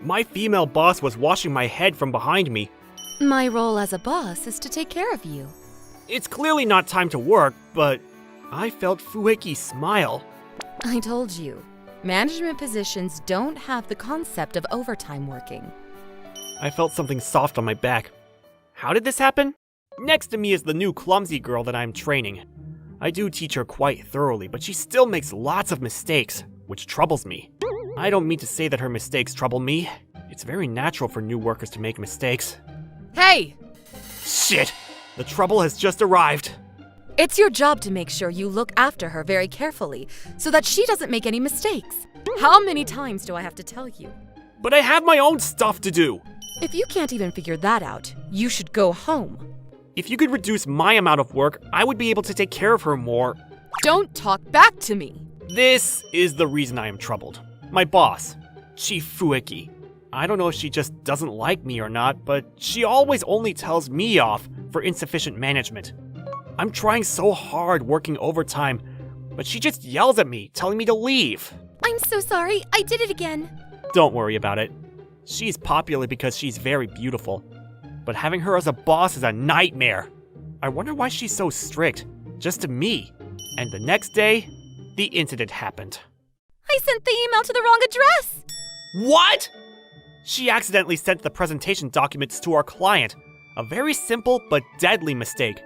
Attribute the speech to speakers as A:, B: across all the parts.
A: My female boss was washing my head from behind me.
B: My role as a boss is to take care of you.
A: It's clearly not time to work, but I felt Fueki's smile.
B: I told you, management positions don't have the concept of overtime working.
A: I felt something soft on my back. How did this happen? Next to me is the new clumsy girl that I'm training. I do teach her quite thoroughly, but she still makes lots of mistakes, which troubles me. I don't mean to say that her mistakes trouble me. It's very natural for new workers to make mistakes.
B: Hey!
A: Shit! The trouble has just arrived.
B: It's your job to make sure you look after her very carefully so that she doesn't make any mistakes. How many times do I have to tell you?
A: But I have my own stuff to do.
B: If you can't even figure that out, you should go home.
A: If you could reduce my amount of work, I would be able to take care of her more.
B: Don't talk back to me.
A: This is the reason I am troubled. My boss, Chief Fueki. I don't know if she just doesn't like me or not, but she always only tells me off for insufficient management. I'm trying so hard working overtime, but she just yells at me, telling me to leave.
B: I'm so sorry, I did it again.
A: Don't worry about it. She's popular because she's very beautiful, but having her as a boss is a nightmare. I wonder why she's so strict, just to me. And the next day, the incident happened.
B: I sent the email to the wrong address!
A: What?! She accidentally sent the presentation documents to our client. A very simple but deadly mistake.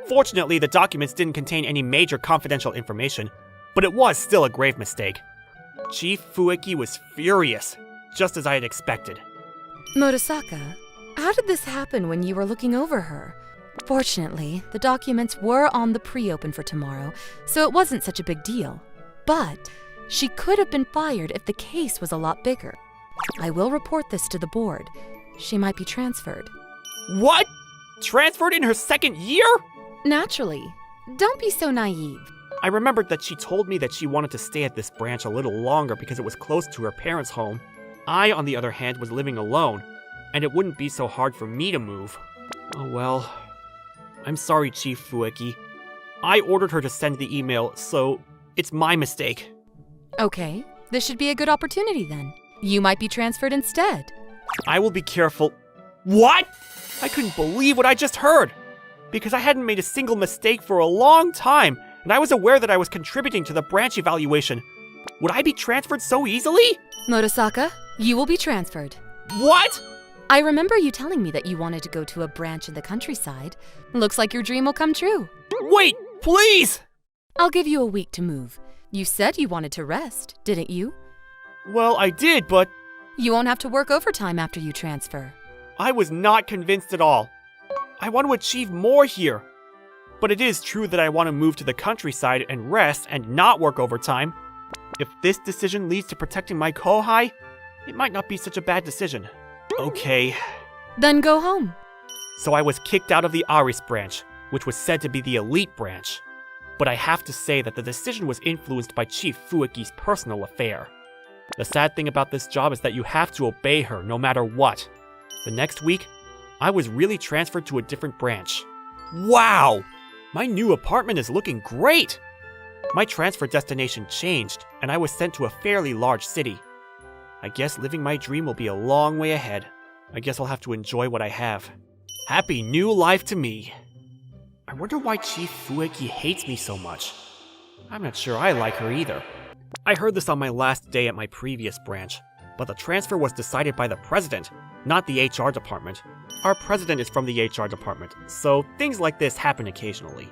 A: Fortunately, the documents didn't contain any major confidential information, but it was still a grave mistake. Chief Fueki was furious, just as I had expected.
B: Murasaka, how did this happen when you were looking over her? Fortunately, the documents were on the pre-open for tomorrow, so it wasn't such a big deal. But she could have been fired if the case was a lot bigger. I will report this to the board. She might be transferred.
A: What? Transferred in her second year?
B: Naturally. Don't be so naive.
A: I remembered that she told me that she wanted to stay at this branch a little longer because it was close to her parents' home. I, on the other hand, was living alone, and it wouldn't be so hard for me to move. Oh well. I'm sorry, Chief Fueki. I ordered her to send the email, so it's my mistake.
B: Okay, this should be a good opportunity then. You might be transferred instead.
A: I will be careful. What? I couldn't believe what I just heard. Because I hadn't made a single mistake for a long time, and I was aware that I was contributing to the branch evaluation. Would I be transferred so easily?
B: Murasaka, you will be transferred.
A: What?
B: I remember you telling me that you wanted to go to a branch in the countryside. Looks like your dream will come true.
A: Wait, please!
B: I'll give you a week to move. You said you wanted to rest, didn't you?
A: Well, I did, but
B: You won't have to work overtime after you transfer.
A: I was not convinced at all. I want to achieve more here. But it is true that I want to move to the countryside and rest and not work overtime. If this decision leads to protecting my kohai, it might not be such a bad decision. Okay.
B: Then go home.
A: So I was kicked out of the Aris branch, which was said to be the elite branch. But I have to say that the decision was influenced by Chief Fueki's personal affair. The sad thing about this job is that you have to obey her no matter what. The next week, I was really transferred to a different branch. Wow! My new apartment is looking great! My transfer destination changed, and I was sent to a fairly large city. I guess living my dream will be a long way ahead. I guess I'll have to enjoy what I have. Happy new life to me. I wonder why Chief Fueki hates me so much. I'm not sure I like her either. I heard this on my last day at my previous branch, but the transfer was decided by the president, not the HR department. Our president is from the HR department, so things like this happen occasionally.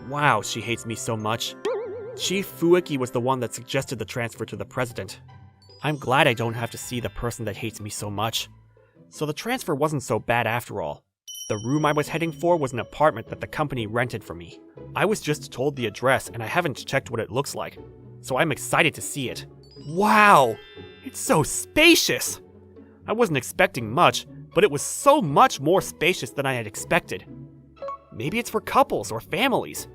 A: Wow, she hates me so much. Chief Fueki was the one that suggested the transfer to the president. I'm glad I don't have to see the person that hates me so much. So the transfer wasn't so bad after all. The room I was heading for was an apartment that the company rented for me. I was just told the address and I haven't checked what it looks like, so I'm excited to see it. Wow! It's so spacious! I wasn't expecting much, but it was so much more spacious than I had expected. Maybe it's for couples or families.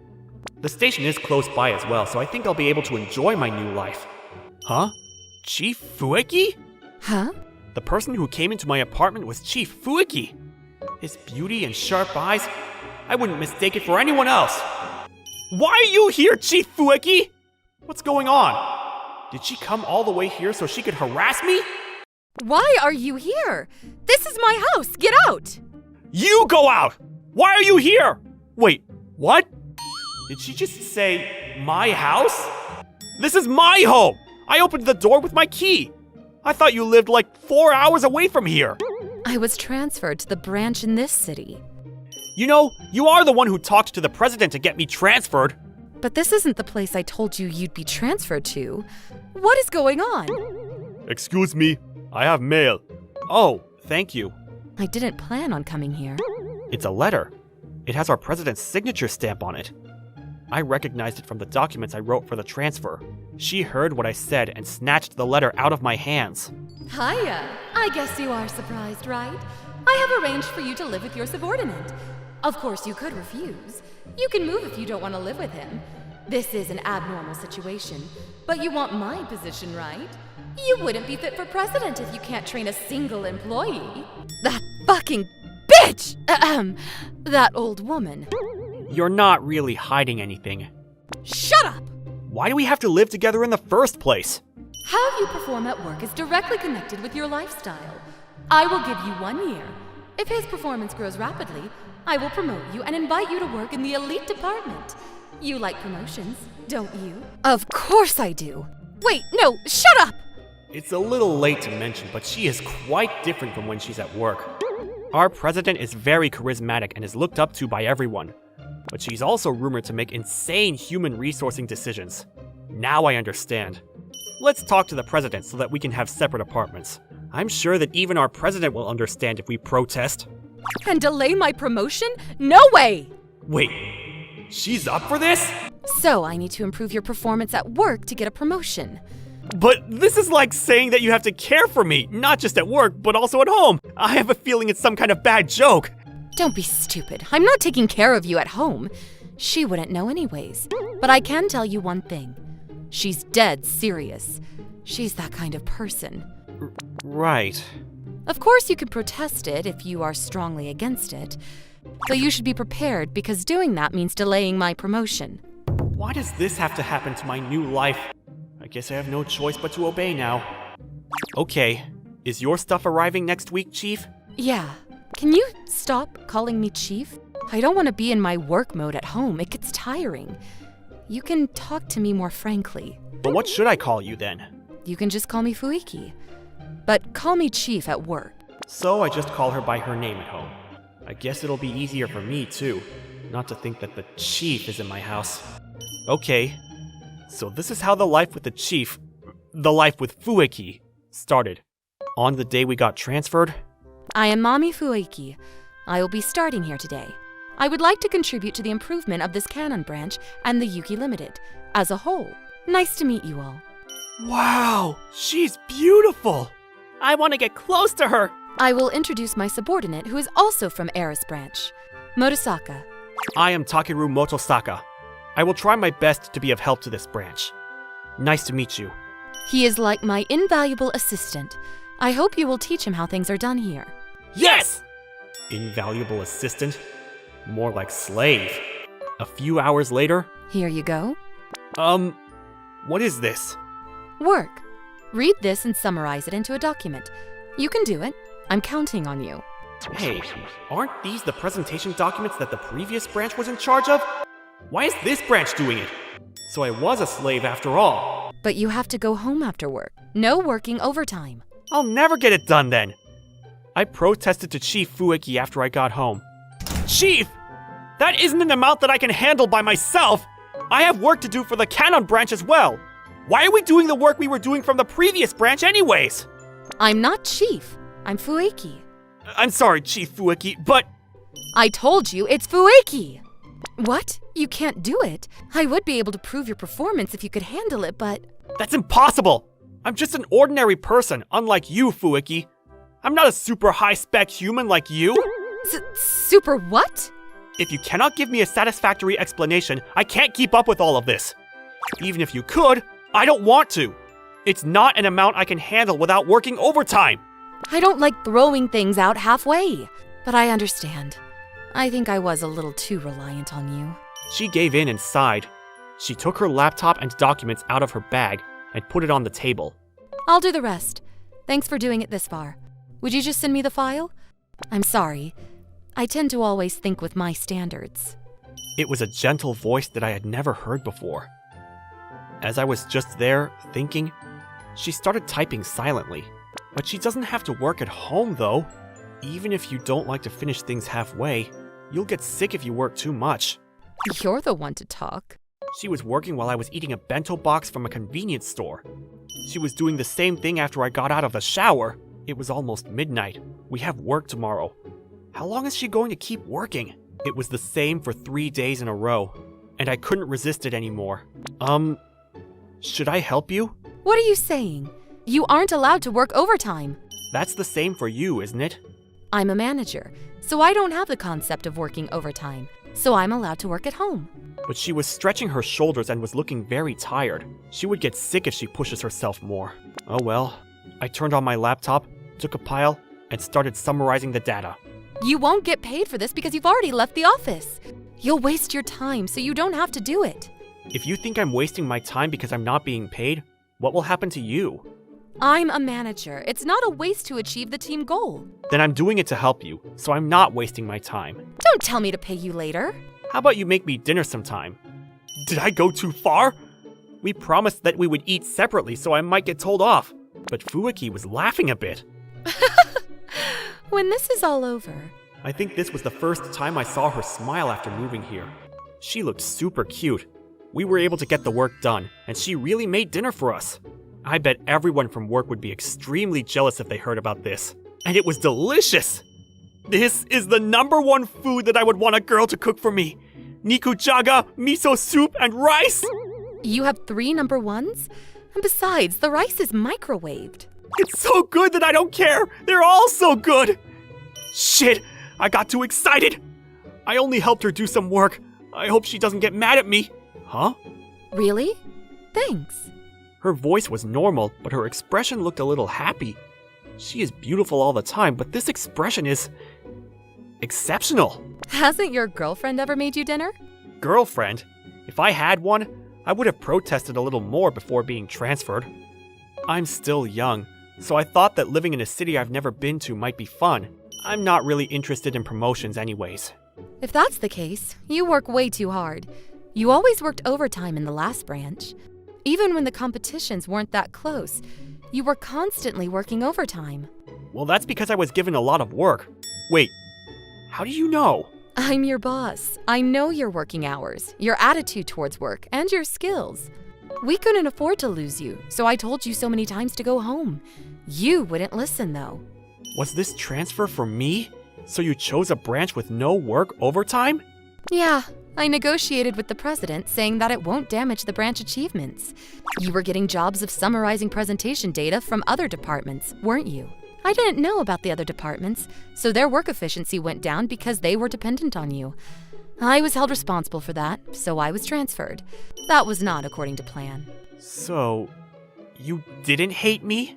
A: The station is close by as well, so I think I'll be able to enjoy my new life. Huh? Chief Fueki?
B: Huh?
A: The person who came into my apartment was Chief Fueki. His beauty and sharp eyes, I wouldn't mistake it for anyone else. Why are you here, Chief Fueki? What's going on? Did she come all the way here so she could harass me?
B: Why are you here? This is my house! Get out!
A: You go out! Why are you here? Wait, what? Did she just say, my house? This is my home! I opened the door with my key! I thought you lived like 4 hours away from here!
B: I was transferred to the branch in this city.
A: You know, you are the one who talked to the president to get me transferred.
B: But this isn't the place I told you you'd be transferred to. What is going on?
A: Excuse me, I have mail. Oh, thank you.
B: I didn't plan on coming here.
A: It's a letter. It has our president's signature stamp on it. I recognized it from the documents I wrote for the transfer. She heard what I said and snatched the letter out of my hands.
B: Hiya! I guess you are surprised, right? I have arranged for you to live with your subordinate. Of course, you could refuse. You can move if you don't want to live with him. This is an abnormal situation, but you want my position, right? You wouldn't be fit for president if you can't train a single employee. That fucking bitch! That old woman.
A: You're not really hiding anything.
B: Shut up!
A: Why do we have to live together in the first place?
B: How you perform at work is directly connected with your lifestyle. I will give you 1 year. If his performance grows rapidly, I will promote you and invite you to work in the elite department. You like promotions, don't you? Of course I do. Wait, no, shut up!
A: It's a little late to mention, but she is quite different from when she's at work. Our president is very charismatic and is looked up to by everyone. But she's also rumored to make insane human resourcing decisions. Now I understand. Let's talk to the president so that we can have separate apartments. I'm sure that even our president will understand if we protest.
B: And delay my promotion? No way!
A: Wait, she's up for this?
B: So I need to improve your performance at work to get a promotion.
A: But this is like saying that you have to care for me, not just at work, but also at home. I have a feeling it's some kind of bad joke.
B: Don't be stupid. I'm not taking care of you at home. She wouldn't know anyways. But I can tell you one thing. She's dead serious. She's that kind of person.
A: Right.
B: Of course you can protest it if you are strongly against it. But you should be prepared because doing that means delaying my promotion.
A: Why does this have to happen to my new life? I guess I have no choice but to obey now. Okay, is your stuff arriving next week, Chief?
B: Yeah. Can you stop calling me Chief? I don't want to be in my work mode at home. It gets tiring. You can talk to me more frankly.
A: But what should I call you then?
B: You can just call me Fuiki. But call me Chief at work.
A: So I just call her by her name at home. I guess it'll be easier for me too, not to think that the Chief is in my house. Okay, so this is how the life with the life with Fuiki, started. On the day we got transferred,
B: I am Mommy Fuiki. I will be starting here today. I would like to contribute to the improvement of this Kanon branch and the Yuki Limited as a whole. Nice to meet you all.
A: Wow, she's beautiful! I want to get close to her!
B: I will introduce my subordinate who is also from Eris branch, Motosaka.
A: I am Takeru Motosaka. I will try my best to be of help to this branch. Nice to meet you.
B: He is like my invaluable assistant. I hope you will teach him how things are done here.
A: Yes! Invaluable assistant? More like slave. A few hours later.
B: Here you go.
A: What is this?
B: Work. Read this and summarize it into a document. You can do it. I'm counting on you.
A: Hey, aren't these the presentation documents that the previous branch was in charge of? Why is this branch doing it? So I was a slave after all.
B: But you have to go home after work. No working overtime.
A: I'll never get it done then. I protested to Chief Fuiki after I got home. Chief! That isn't an amount that I can handle by myself! I have work to do for the Kanon branch as well! Why are we doing the work we were doing from the previous branch anyways?
B: I'm not Chief. I'm Fuiki.
A: I'm sorry, Chief Fuiki, but...
B: I told you, it's Fuiki! What? You can't do it? I would be able to prove your performance if you could handle it, but...
A: That's impossible! I'm just an ordinary person, unlike you, Fuiki. I'm not a super high-spec human like you.
B: Super what?
A: If you cannot give me a satisfactory explanation, I can't keep up with all of this. Even if you could, I don't want to. It's not an amount I can handle without working overtime.
B: I don't like throwing things out halfway, but I understand. I think I was a little too reliant on you.
A: She gave in and sighed. She took her laptop and documents out of her bag and put it on the table.
B: I'll do the rest. Thanks for doing it this far. Would you just send me the file? I'm sorry. I tend to always think with my standards.
A: It was a gentle voice that I had never heard before. As I was just there, thinking, she started typing silently. But she doesn't have to work at home, though. Even if you don't like to finish things halfway, you'll get sick if you work too much.
B: You're the one to talk.
A: She was working while I was eating a bento box from a convenience store. She was doing the same thing after I got out of the shower. It was almost midnight. We have work tomorrow. How long is she going to keep working? It was the same for 3 days in a row, and I couldn't resist it anymore. Should I help you?
B: What are you saying? You aren't allowed to work overtime.
A: That's the same for you, isn't it?
B: I'm a manager, so I don't have the concept of working overtime, so I'm allowed to work at home.
A: But she was stretching her shoulders and was looking very tired. She would get sick if she pushes herself more. Oh well. I turned on my laptop, took a pile, and started summarizing the data.
B: You won't get paid for this because you've already left the office. You'll waste your time so you don't have to do it.
A: If you think I'm wasting my time because I'm not being paid, what will happen to you?
B: I'm a manager. It's not a waste to achieve the team goal.
A: Then I'm doing it to help you, so I'm not wasting my time.
B: Don't tell me to pay you later.
A: How about you make me dinner sometime? Did I go too far? We promised that we would eat separately, so I might get told off. But Fuuki was laughing a bit.
B: When this is all over.
A: I think this was the first time I saw her smile after moving here. She looked super cute. We were able to get the work done, and she really made dinner for us. I bet everyone from work would be extremely jealous if they heard about this. And it was delicious! This is the #1 food that I would want a girl to cook for me. Nikujaga, miso soup, and rice!
B: You have 3 number 1s? And besides, the rice is microwaved.
A: It's so good that I don't care! They're all so good! Shit! I got too excited! I only helped her do some work. I hope she doesn't get mad at me. Huh?
B: Really? Thanks.
A: Her voice was normal, but her expression looked a little happy. She is beautiful all the time, but this expression is exceptional.
B: Hasn't your girlfriend ever made you dinner?
A: Girlfriend? If I had one, I would have protested a little more before being transferred. I'm still young, so I thought that living in a city I've never been to might be fun. I'm not really interested in promotions anyways.
B: If that's the case, you work way too hard. You always worked overtime in the last branch. Even when the competitions weren't that close, you were constantly working overtime.
A: Well, that's because I was given a lot of work. Wait, how do you know?
B: I'm your boss. I know your working hours, your attitude towards work, and your skills. We couldn't afford to lose you, so I told you so many times to go home. You wouldn't listen, though.
A: Was this transfer for me? So you chose a branch with no work overtime?
B: Yeah, I negotiated with the president saying that it won't damage the branch achievements. You were getting jobs of summarizing presentation data from other departments, weren't you? I didn't know about the other departments, so their work efficiency went down because they were dependent on you. I was held responsible for that, so I was transferred. That was not according to plan.
A: So, you didn't hate me?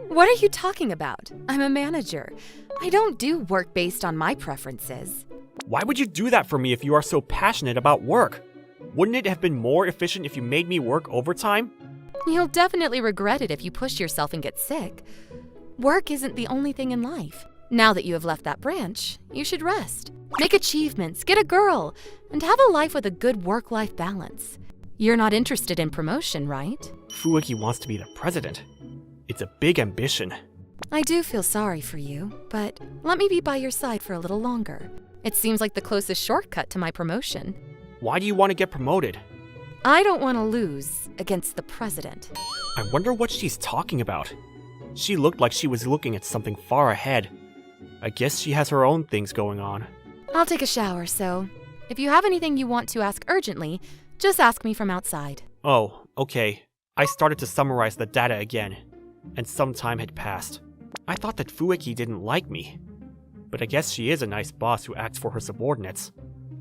B: What are you talking about? I'm a manager. I don't do work based on my preferences.
A: Why would you do that for me if you are so passionate about work? Wouldn't it have been more efficient if you made me work overtime?
B: You'll definitely regret it if you push yourself and get sick. Work isn't the only thing in life. Now that you have left that branch, you should rest. Make achievements, get a girl, and have a life with a good work-life balance. You're not interested in promotion, right?
A: Fuuki wants to be the president. It's a big ambition.
B: I do feel sorry for you, but let me be by your side for a little longer. It seems like the closest shortcut to my promotion.
A: Why do you want to get promoted?
B: I don't want to lose against the president.
A: I wonder what she's talking about. She looked like she was looking at something far ahead. I guess she has her own things going on.
B: I'll take a shower, so if you have anything you want to ask urgently, just ask me from outside.
A: Oh, okay. I started to summarize the data again, and some time had passed. I thought that Fuuki didn't like me. But I guess she is a nice boss who acts for her subordinates.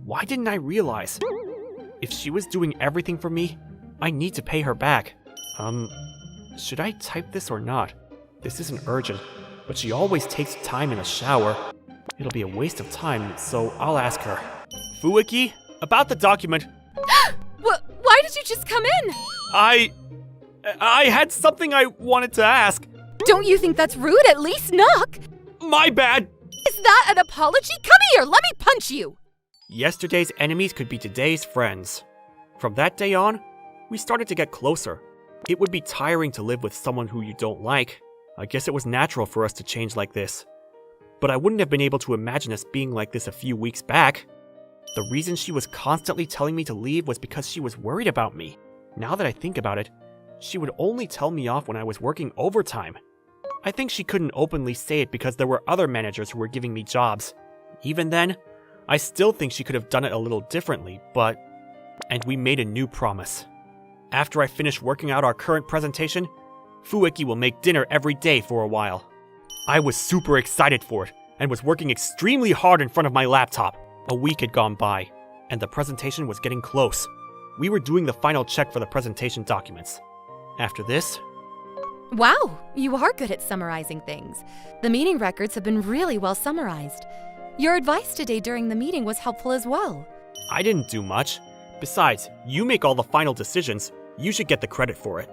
A: Why didn't I realize? If she was doing everything for me, I need to pay her back. Should I type this or not? This isn't urgent, but she always takes time in the shower. It'll be a waste of time, so I'll ask her. Fuuki, about the document.
B: Why did you just come in?
A: I had something I wanted to ask.
B: Don't you think that's rude? At least knock!
A: My bad!
B: Is that an apology? Come here, let me punch you!
A: Yesterday's enemies could be today's friends. From that day on, we started to get closer. It would be tiring to live with someone who you don't like. I guess it was natural for us to change like this. But I wouldn't have been able to imagine us being like this a few weeks back. The reason she was constantly telling me to leave was because she was worried about me. Now that I think about it, she would only tell me off when I was working overtime. I think she couldn't openly say it because there were other managers who were giving me jobs. Even then, I still think she could have done it a little differently, but... And we made a new promise. After I finish working out our current presentation, Fueki will make dinner every day for a while. I was super excited for it, and was working extremely hard in front of my laptop. A week had gone by, and the presentation was getting close. We were doing the final check for the presentation documents. After this...
B: Wow, you are good at summarizing things. The meeting records have been really well summarized. Your advice today during the meeting was helpful as well.
A: I didn't do much. Besides, you make all the final decisions. You should get the credit for it.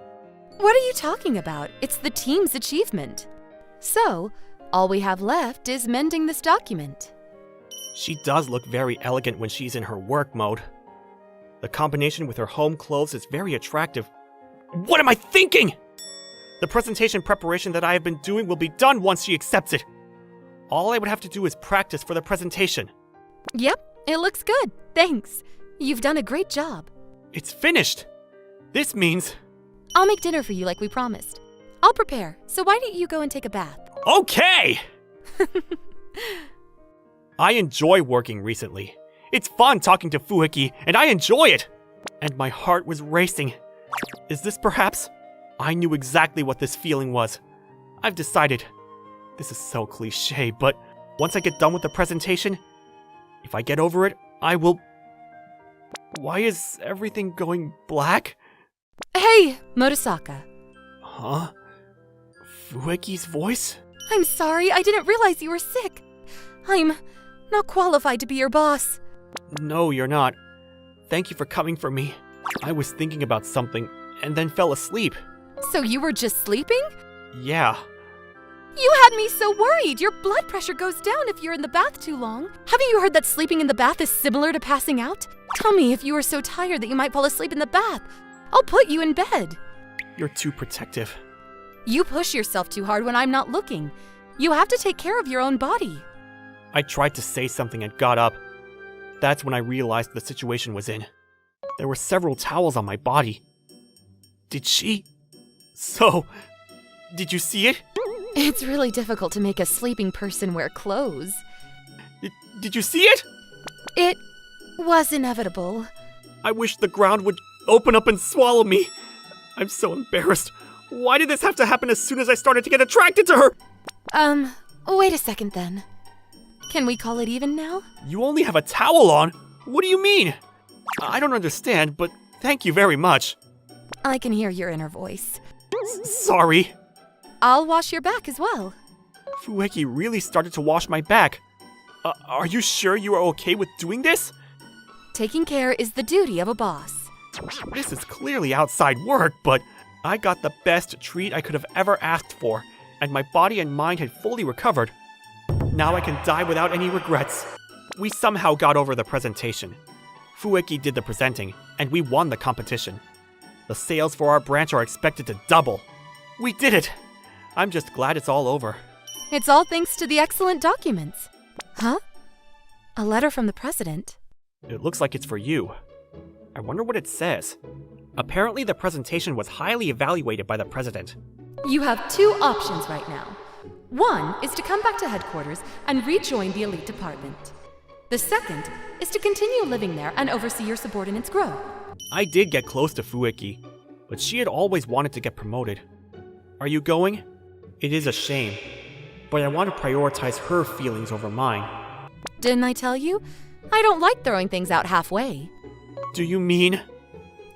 B: What are you talking about? It's the team's achievement. So, all we have left is mending this document.
A: She does look very elegant when she's in her work mode. The combination with her home clothes is very attractive. What am I thinking? The presentation preparation that I have been doing will be done once she accepts it. All I would have to do is practice for the presentation.
B: Yep, it looks good. Thanks. You've done a great job.
A: It's finished. This means...
B: I'll make dinner for you like we promised. I'll prepare, so why don't you go and take a bath?
A: Okay! I enjoy working recently. It's fun talking to Fueki, and I enjoy it! And my heart was racing. Is this perhaps... I knew exactly what this feeling was. I've decided. This is so cliche, but once I get done with the presentation, if I get over it, I will... Why is everything going black?
B: Hey, Morisaka.
A: Huh? Fueki's voice?
B: I'm sorry, I didn't realize you were sick. I'm not qualified to be your boss.
A: No, you're not. Thank you for coming for me. I was thinking about something, and then fell asleep.
B: So you were just sleeping?
A: Yeah.
B: You had me so worried. Your blood pressure goes down if you're in the bath too long. Haven't you heard that sleeping in the bath is similar to passing out? Tell me if you are so tired that you might fall asleep in the bath. I'll put you in bed.
A: You're too protective.
B: You push yourself too hard when I'm not looking. You have to take care of your own body.
A: I tried to say something and got up. That's when I realized the situation was in. There were several towels on my body. Did she? So, did you see it?
B: It's really difficult to make a sleeping person wear clothes.
A: Did you see it?
B: It was inevitable.
A: I wish the ground would open up and swallow me. I'm so embarrassed. Why did this have to happen as soon as I started to get attracted to her?
B: Wait a second then. Can we call it even now?
A: You only have a towel on? What do you mean? I don't understand, but thank you very much.
B: I can hear your inner voice.
A: Sorry.
B: I'll wash your back as well.
A: Fueki really started to wash my back. Are you sure you are okay with doing this?
B: Taking care is the duty of a boss.
A: This is clearly outside work, but I got the best treat I could have ever asked for, and my body and mind had fully recovered. Now I can die without any regrets. We somehow got over the presentation. Fueki did the presenting, and we won the competition. The sales for our branch are expected to double. We did it! I'm just glad it's all over.
B: It's all thanks to the excellent documents. Huh? A letter from the president?
A: It looks like it's for you. I wonder what it says. Apparently the presentation was highly evaluated by the president.
B: You have two options right now. One is to come back to headquarters and rejoin the elite department. The second is to continue living there and oversee your subordinates' growth.
A: I did get close to Fueki, but she had always wanted to get promoted. Are you going? It is a shame, but I want to prioritize her feelings over mine.
B: Didn't I tell you? I don't like throwing things out halfway.
A: Do you mean?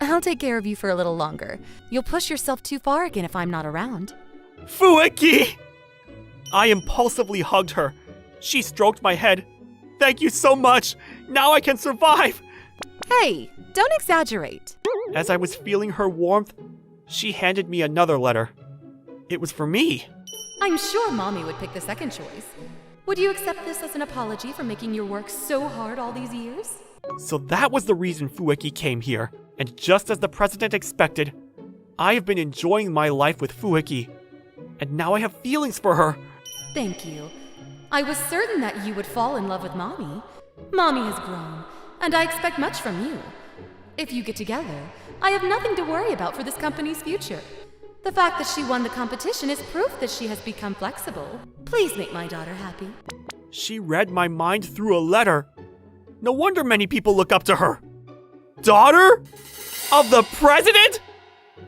B: I'll take care of you for a little longer. You'll push yourself too far again if I'm not around.
A: Fueki! I impulsively hugged her. She stroked my head. Thank you so much! Now I can survive!
B: Hey, don't exaggerate.
A: As I was feeling her warmth, she handed me another letter. It was for me.
B: I'm sure Mommy would pick the second choice. Would you accept this as an apology for making your work so hard all these years?
A: So that was the reason Fueki came here, and just as the president expected, I have been enjoying my life with Fueki, and now I have feelings for her.
B: Thank you. I was certain that you would fall in love with Mommy. Mommy has grown, and I expect much from you. If you get together, I have nothing to worry about for this company's future. The fact that she won the competition is proof that she has become flexible. Please make my daughter happy.
A: She read my mind through a letter. No wonder many people look up to her. Daughter? Of the president?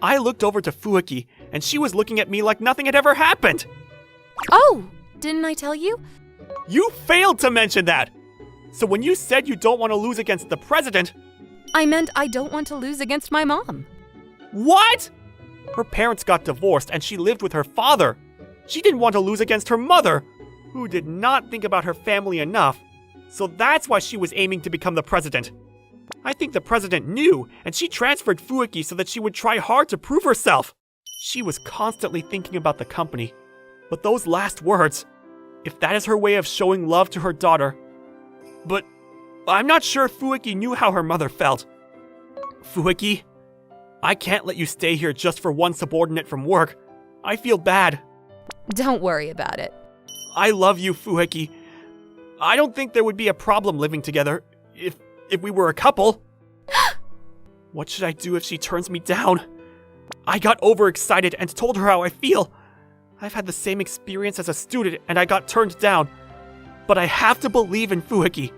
A: I looked over to Fueki, and she was looking at me like nothing had ever happened.
B: Oh, didn't I tell you?
A: You failed to mention that! So when you said you don't want to lose against the president...
B: I meant I don't want to lose against my mom.
A: What? Her parents got divorced and she lived with her father. She didn't want to lose against her mother, who did not think about her family enough. So that's why she was aiming to become the president. I think the president knew, and she transferred Fueki so that she would try hard to prove herself. She was constantly thinking about the company. But those last words, if that is her way of showing love to her daughter... But I'm not sure Fueki knew how her mother felt. Fueki, I can't let you stay here just for one subordinate from work. I feel bad.
B: Don't worry about it.
A: I love you, Fueki. I don't think there would be a problem living together if we were a couple. What should I do if she turns me down? I got overexcited and told her how I feel. I've had the same experience as a student and I got turned down. But I have to believe in Fueki.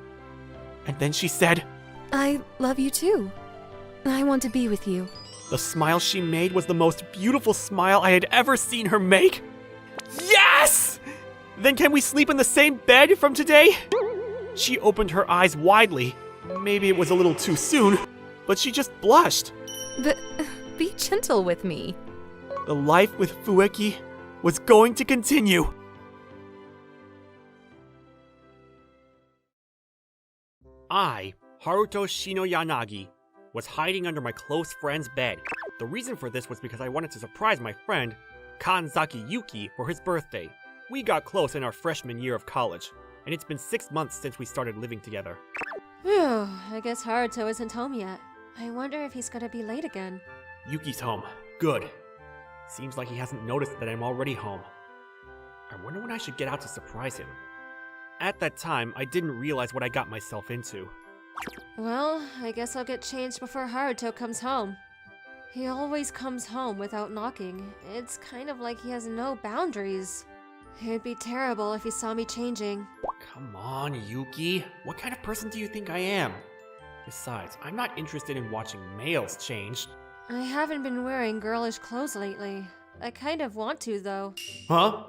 A: And then she said,
B: I love you too. I want to be with you.
A: The smile she made was the most beautiful smile I had ever seen her make. Yes! Then can we sleep in the same bed from today? She opened her eyes widely. Maybe it was a little too soon, but she just blushed.
B: Be gentle with me.
A: The life with Fueki was going to continue. I, Haruto Shinoyanagi, was hiding under my close friend's bed. The reason for this was because I wanted to surprise my friend, Kanzaki Yuki, for his birthday. We got close in our freshman year of college, and it's been 6 months since we started living together.
C: Phew, I guess Haruto isn't home yet. I wonder if he's gonna be late again.
A: Yuki's home. Good. Seems like he hasn't noticed that I'm already home. I wonder when I should get out to surprise him. At that time, I didn't realize what I got myself into.
C: Well, I guess I'll get changed before Haruto comes home. He always comes home without knocking. It's kind of like he has no boundaries. It'd be terrible if he saw me changing.
A: Come on, Yuki. What kind of person do you think I am? Besides, I'm not interested in watching males change.
C: I haven't been wearing girlish clothes lately. I kind of want to, though.
A: Huh?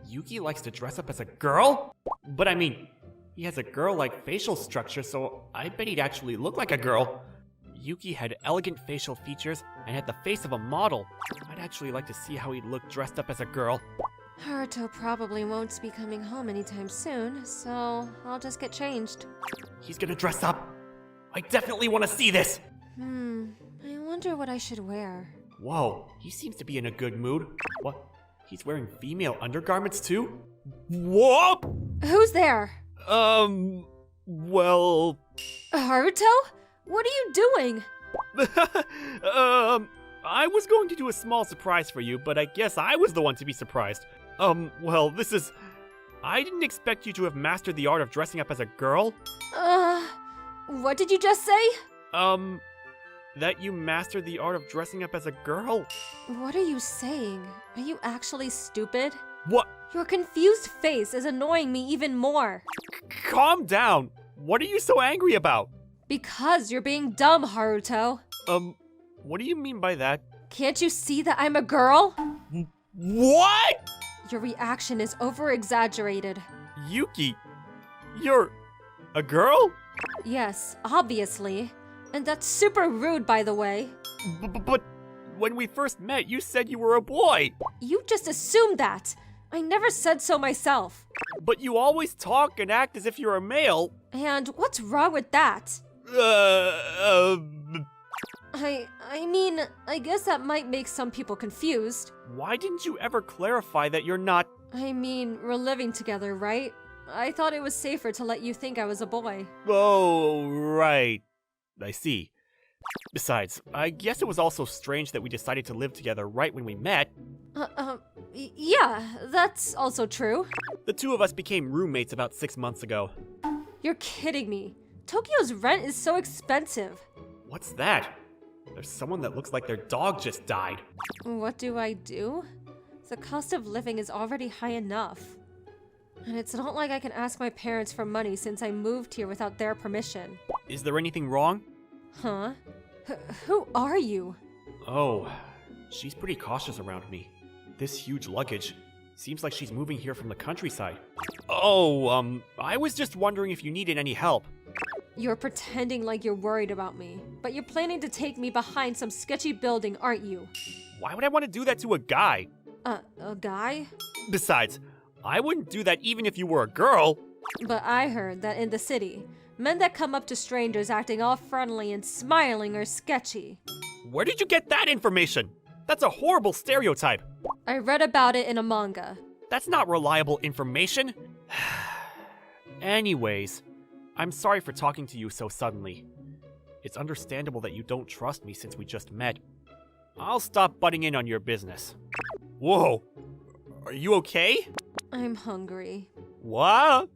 A: Yuki likes to dress up as a girl? But I mean, he has a girl-like facial structure, so I bet he'd actually look like a girl. Yuki had elegant facial features and had the face of a model. I'd actually like to see how he'd look dressed up as a girl.
C: Haruto probably won't be coming home anytime soon, so I'll just get changed.
A: He's gonna dress up. I definitely want to see this.
C: I wonder what I should wear.
A: Whoa, he seems to be in a good mood. What? He's wearing female undergarments too? Whoa!
C: Who's there?
A: Well...
C: Haruto? What are you doing?
A: I was going to do a small surprise for you, but I guess I was the one to be surprised. Well, this is... I didn't expect you to have mastered the art of dressing up as a girl.
C: What did you just say?
A: That you mastered the art of dressing up as a girl?
C: What are you saying? Are you actually stupid?
A: What?
C: Your confused face is annoying me even more.
A: Calm down. What are you so angry about?
C: Because you're being dumb, Haruto.
A: What do you mean by that?
C: Can't you see that I'm a girl?
A: What?
C: Your reaction is over-exaggerated.
A: Yuki, you're a girl?
C: Yes, obviously. And that's super rude, by the way.
A: But when we first met, you said you were a boy.
C: You just assumed that. I never said so myself.
A: But you always talk and act as if you're a male.
C: And what's wrong with that? I mean, I guess that might make some people confused.
A: Why didn't you ever clarify that you're not?
C: I mean, we're living together, right? I thought it was safer to let you think I was a boy.
A: Oh, right. I see. Besides, I guess it was also strange that we decided to live together right when we met.
C: Yeah, that's also true.
A: The two of us became roommates about 6 months ago.
C: You're kidding me. Tokyo's rent is so expensive.
A: What's that? There's someone that looks like their dog just died.
C: What do I do? The cost of living is already high enough. And it's not like I can ask my parents for money since I moved here without their permission.
A: Is there anything wrong?
C: Huh? Who are you?
A: Oh, she's pretty cautious around me. This huge luggage. Seems like she's moving here from the countryside. Oh, I was just wondering if you needed any help.
C: You're pretending like you're worried about me, but you're planning to take me behind some sketchy building, aren't you?
A: Why would I want to do that to a guy?
C: A guy?
A: Besides, I wouldn't do that even if you were a girl.
C: But I heard that in the city, men that come up to strangers acting all friendly and smiling are sketchy.
A: Where did you get that information? That's a horrible stereotype.
C: I read about it in a manga.
A: That's not reliable information. Anyways, I'm sorry for talking to you so suddenly. It's understandable that you don't trust me since we just met. I'll stop butting in on your business. Whoa, are you okay?
C: I'm hungry.
A: What?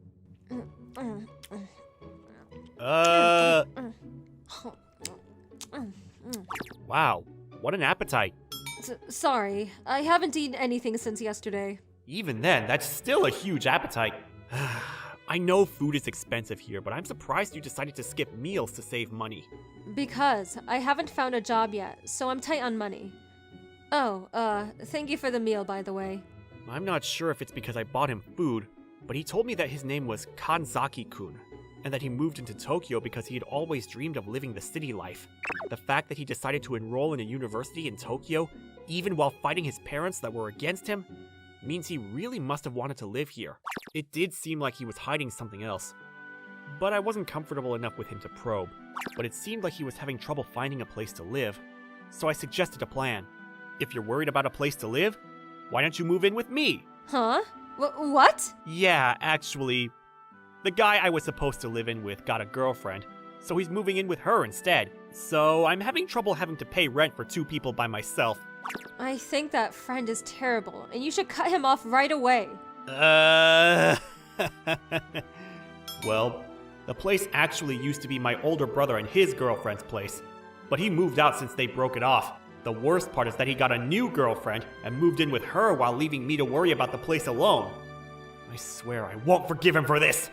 A: Wow, what an appetite.
C: Sorry, I haven't eaten anything since yesterday.
A: Even then, that's still a huge appetite. I know food is expensive here, but I'm surprised you decided to skip meals to save money.
C: Because I haven't found a job yet, so I'm tight on money. Oh, thank you for the meal, by the way.
A: I'm not sure if it's because I bought him food, but he told me that his name was Kanzaki-kun, and that he moved into Tokyo because he had always dreamed of living the city life. The fact that he decided to enroll in a university in Tokyo, even while fighting his parents that were against him, means he really must have wanted to live here. It did seem like he was hiding something else, but I wasn't comfortable enough with him to probe. But it seemed like he was having trouble finding a place to live, so I suggested a plan. If you're worried about a place to live, why don't you move in with me?
C: Huh? What?
A: Yeah, actually, the guy I was supposed to live in with got a girlfriend, so he's moving in with her instead. So I'm having trouble having to pay rent for 2 people by myself.
C: I think that friend is terrible, and you should cut him off right away.
A: Well, the place actually used to be my older brother and his girlfriend's place, but he moved out since they broke it off. The worst part is that he got a new girlfriend and moved in with her while leaving me to worry about the place alone. I swear I won't forgive him for this!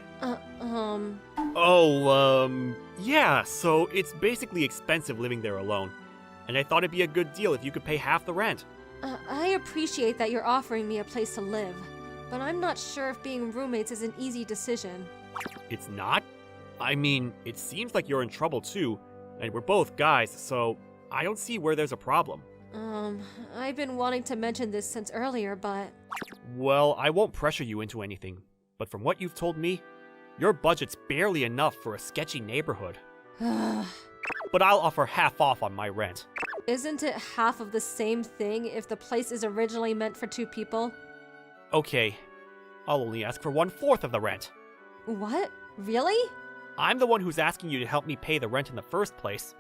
A: Yeah, so it's basically expensive living there alone, and I thought it'd be a good deal if you could pay half the rent.
C: I appreciate that you're offering me a place to live, but I'm not sure if being roommates is an easy decision.
A: It's not? I mean, it seems like you're in trouble too, and we're both guys, so I don't see where there's a problem.
C: I've been wanting to mention this since earlier, but...
A: Well, I won't pressure you into anything, but from what you've told me, your budget's barely enough for a sketchy neighborhood. But I'll offer half off on my rent.
C: Isn't it half of the same thing if the place is originally meant for 2 people?
A: Okay, I'll only ask for 1/4 of the rent.
C: What? Really?
A: I'm the one who's asking you to help me pay the rent in the first place,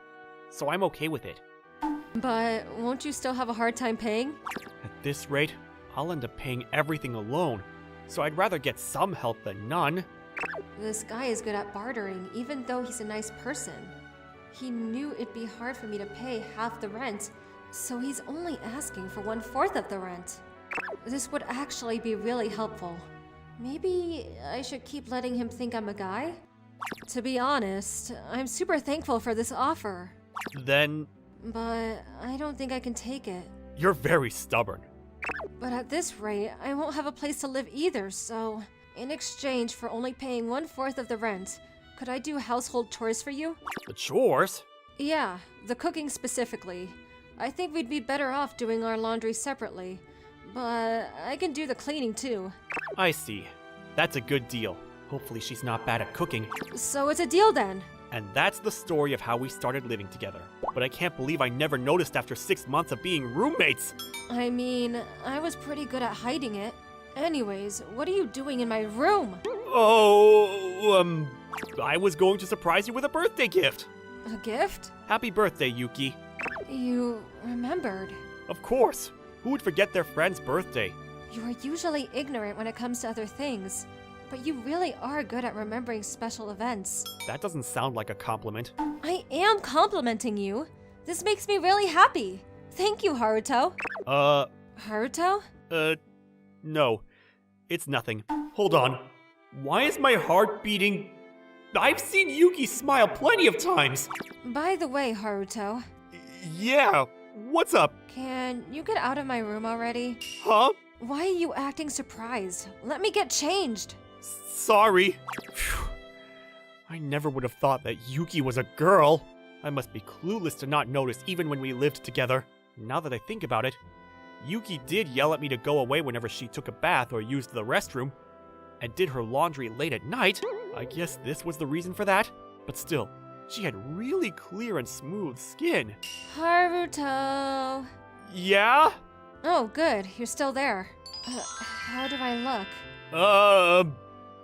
A: so I'm okay with it.
C: But won't you still have a hard time paying?
A: At this rate, I'll end up paying everything alone, so I'd rather get some help than none.
C: This guy is good at bartering, even though he's a nice person. He knew it'd be hard for me to pay half the rent, so he's only asking for 1/4 of the rent. This would actually be really helpful. Maybe I should keep letting him think I'm a guy? To be honest, I'm super thankful for this offer.
A: Then...
C: But I don't think I can take it.
A: You're very stubborn.
C: But at this rate, I won't have a place to live either, so... In exchange for only paying 1/4 of the rent, could I do household chores for you?
A: The chores?
C: Yeah, the cooking specifically. I think we'd be better off doing our laundry separately. But I can do the cleaning too.
A: I see. That's a good deal. Hopefully she's not bad at cooking.
C: So it's a deal then.
A: And that's the story of how we started living together. But but I can't believe I never noticed after 6 months of being roommates.
C: I mean, I was pretty good at hiding it. Anyways, what are you doing in my room?
A: Oh, I was going to surprise you with a birthday gift.
C: A gift?
A: Happy birthday, Yuki.
C: You remembered.
A: Of course. Who would forget their friend's birthday?
C: You are usually ignorant when it comes to other things, but you really are good at remembering special events.
A: That doesn't sound like a compliment.
C: I am complimenting you. This makes me really happy. Thank you, Haruto. Haruto?
A: No. It's nothing. Hold on. Why is my heart beating? I've seen Yuki smile plenty of times.
C: By the way, Haruto,
A: Yeah, what's up?
C: can you get out of my room already?
A: Huh?
C: Why are you acting surprised? Let me get changed.
A: Sorry. Phew. I never would have thought that Yuki was a girl. I must be clueless to not notice even when we lived together. Now that I think about it, Yuki did yell at me to go away whenever she took a bath or used the restroom, and did her laundry late at night. I guess this was the reason for that. But still, she had really clear and smooth skin.
C: Haruto.
A: Yeah?
C: Oh, good. You're still there. How do I look?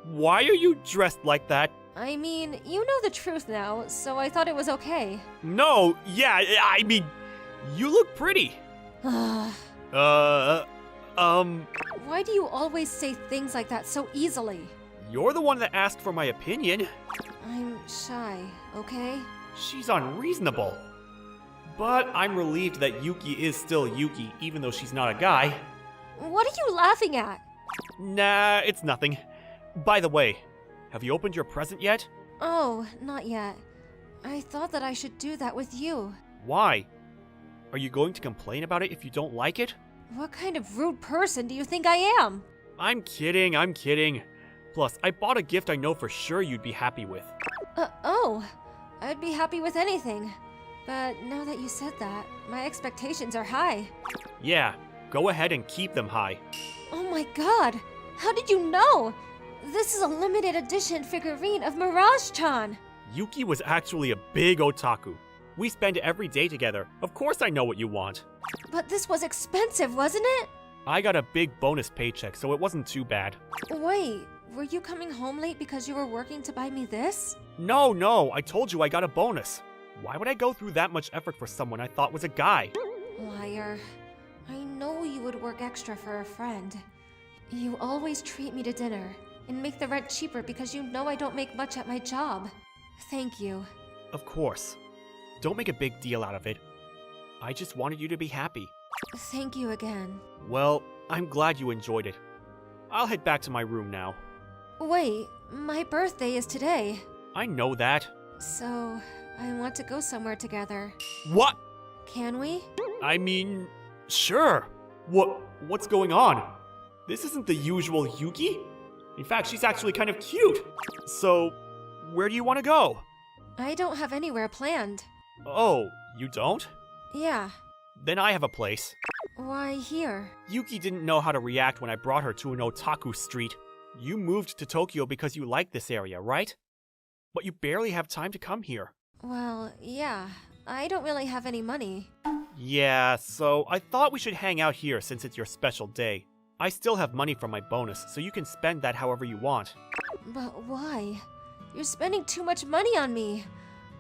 A: Why are you dressed like that?
C: I mean, you know the truth now, so I thought it was okay.
A: No, yeah, I mean, you look pretty.
C: Why do you always say things like that so easily?
A: You're the one that asked for my opinion.
C: I'm shy, okay?
A: She's unreasonable. But I'm relieved that Yuki is still Yuki, even though she's not a guy.
C: What are you laughing at?
A: Nah, it's nothing. By the way, have you opened your present yet?
C: Oh, not yet. I thought that I should do that with you.
A: Why? Are you going to complain about it if you don't like it?
C: What kind of rude person do you think I am?
A: I'm kidding. Plus, I bought a gift I know for sure you'd be happy with.
C: Oh, I'd be happy with anything. But now that you said that, my expectations are high.
A: Yeah, go ahead and keep them high.
C: Oh my god! How did you know? This is a limited edition figurine of Mirage-chan!
A: Yuki was actually a big otaku. We spend every day together. Of course I know what you want.
C: But this was expensive, wasn't it?
A: I got a big bonus paycheck, so it wasn't too bad.
C: Wait, were you coming home late because you were working to buy me this?
A: No, I told you I got a bonus. Why would I go through that much effort for someone I thought was a guy?
C: Liar. I know you would work extra for a friend. You always treat me to dinner and make the rent cheaper because you know I don't make much at my job. Thank you.
A: Of course. Don't make a big deal out of it. I just wanted you to be happy.
C: Thank you again.
A: Well, I'm glad you enjoyed it. I'll head back to my room now.
C: Wait, my birthday is today.
A: I know that.
C: So, I want to go somewhere together.
A: What?
C: Can we?
A: I mean, sure. What's going on? This isn't the usual Yuki. In fact, she's actually kind of cute. So, where do you want to go?
C: I don't have anywhere planned.
A: Oh, you don't?
C: Yeah.
A: Then I have a place.
C: Why here?
A: Yuki didn't know how to react when I brought her to an otaku street. You moved to Tokyo because you like this area, right? But you barely have time to come here.
C: Well, yeah. I don't really have any money.
A: Yeah, so I thought we should hang out here since it's your special day. I still have money from my bonus, so you can spend that however you want.
C: But why? You're spending too much money on me.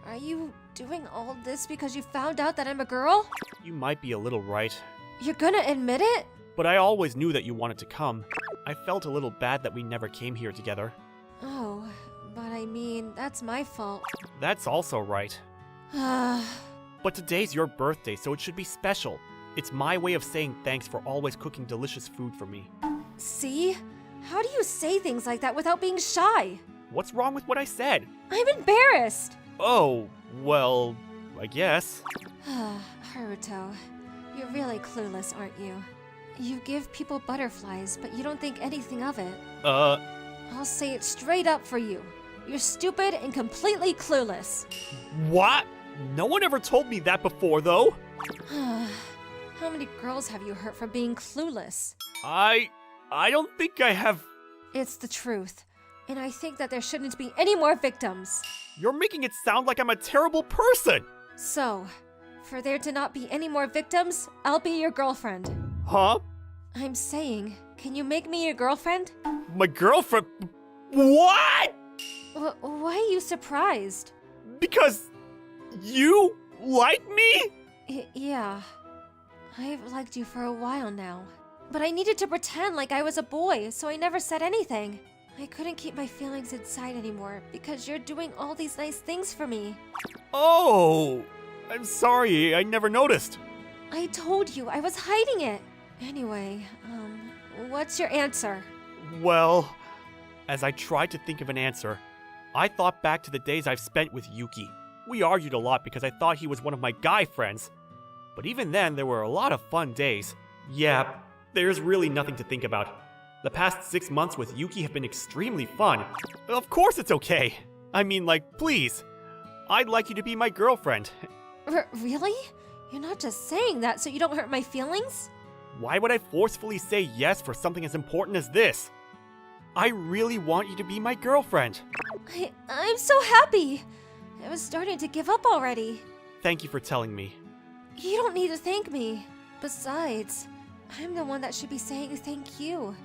C: Are you doing all this because you found out that I'm a girl?
A: You might be a little right.
C: You're gonna admit it?
A: But I always knew that you wanted to come. I felt a little bad that we never came here together.
C: Oh, but I mean, that's my fault.
A: That's also right. But today's your birthday, so it should be special. It's my way of saying thanks for always cooking delicious food for me.
C: See? How do you say things like that without being shy?
A: What's wrong with what I said?
C: I'm embarrassed!
A: Oh, well, I guess.
C: Haruto, you're really clueless, aren't you? You give people butterflies, but you don't think anything of it. I'll say it straight up for you. You're stupid and completely clueless.
A: What? No one ever told me that before, though.
C: How many girls have you hurt for being clueless?
A: I don't think I have...
C: It's the truth, and I think that there shouldn't be any more victims.
A: You're making it sound like I'm a terrible person.
C: So, For there to not be any more victims, I'll be your girlfriend.
A: Huh?
C: I'm saying, can you make me your girlfriend?
A: My girlfriend? What?
C: Why are you surprised?
A: Because you like me?
C: Yeah. I've liked you for a while now. But I needed to pretend like I was a boy, so I never said anything. I couldn't keep my feelings inside anymore because you're doing all these nice things for me.
A: Oh, I'm sorry, I never noticed.
C: I told you, I was hiding it. Anyway, what's your answer?
A: Well, as I tried to think of an answer, I thought back to the days I've spent with Yuki. We argued a lot because I thought he was one of my guy friends. But even then, there were a lot of fun days. Yeah, there's really nothing to think about. The past 6 months with Yuki have been extremely fun. Of course it's okay. I mean, like, please. I'd like you to be my girlfriend.
C: Really? You're not just saying that so you don't hurt my feelings?
A: Why would I forcefully say yes for something as important as this? I really want you to be my girlfriend.
C: I'm so happy. I was starting to give up already.
A: Thank you for telling me.
C: You don't need to thank me. Besides, I'm the one that should be saying thank you.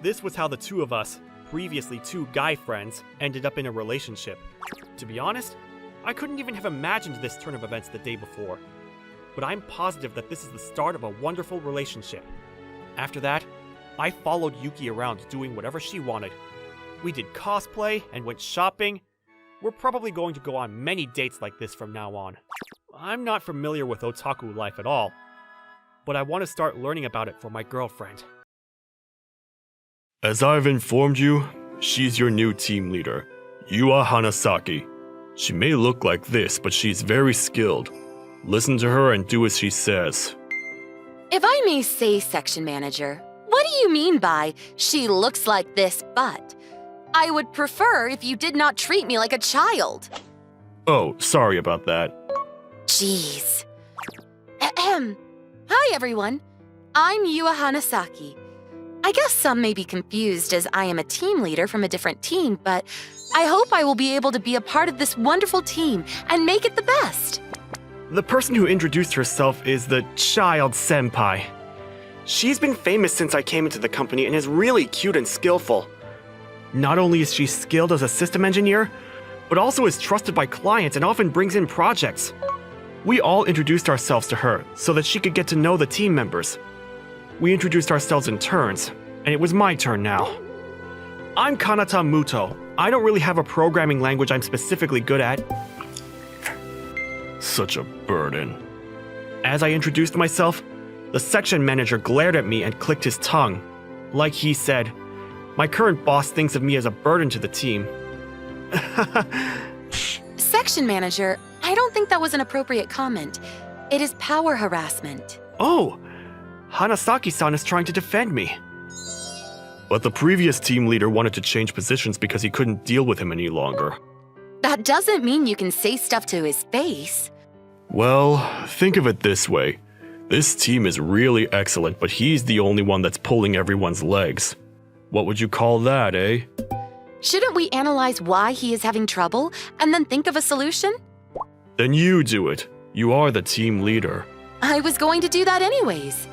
A: This was how the two of us, previously 2 guy friends, ended up in a relationship. To be honest, I couldn't even have imagined this turn of events the day before. But I'm positive that this is the start of a wonderful relationship. After that, I followed Yuki around doing whatever she wanted. We did cosplay and went shopping. We're probably going to go on many dates like this from now on. I'm not familiar with otaku life at all, but I want to start learning about it for my girlfriend. As I've informed you, she's your new team leader, Yua Hanasaki. She may look like this, but she's very skilled. Listen to her and do as she says.
B: If I may say, Section Manager, what do you mean by, she looks like this, but? I would prefer if you did not treat me like a child.
A: Oh, sorry about that.
B: Jeez. Ahem. Hi, everyone. I'm Yua Hanasaki. I guess some may be confused as I am a team leader from a different team, but I hope I will be able to be a part of this wonderful team and make it the best.
A: The person who introduced herself is the child senpai. She's been famous since I came into the company and is really cute and skillful. Not only is she skilled as a system engineer, but also is trusted by clients and often brings in projects. We all introduced ourselves to her so that she could get to know the team members. We introduced ourselves in turns, and it was my turn now. I'm Kanata Muto. I don't really have a programming language I'm specifically good at. Such a burden. As I introduced myself, the section manager glared at me and clicked his tongue. Like he said, my current boss thinks of me as a burden to the team.
B: Section Manager, I don't think that was an appropriate comment. It is power harassment.
A: Oh, Hanasaki-san is trying to defend me. But the previous team leader wanted to change positions because he couldn't deal with him any longer.
B: That doesn't mean you can say stuff to his face.
A: Well, think of it this way. This team is really excellent, but he's the only one that's pulling everyone's legs. What would you call that, eh?
B: Shouldn't we analyze why he is having trouble and then think of a solution?
A: Then you do it. You are the team leader.
B: I was going to do that anyways.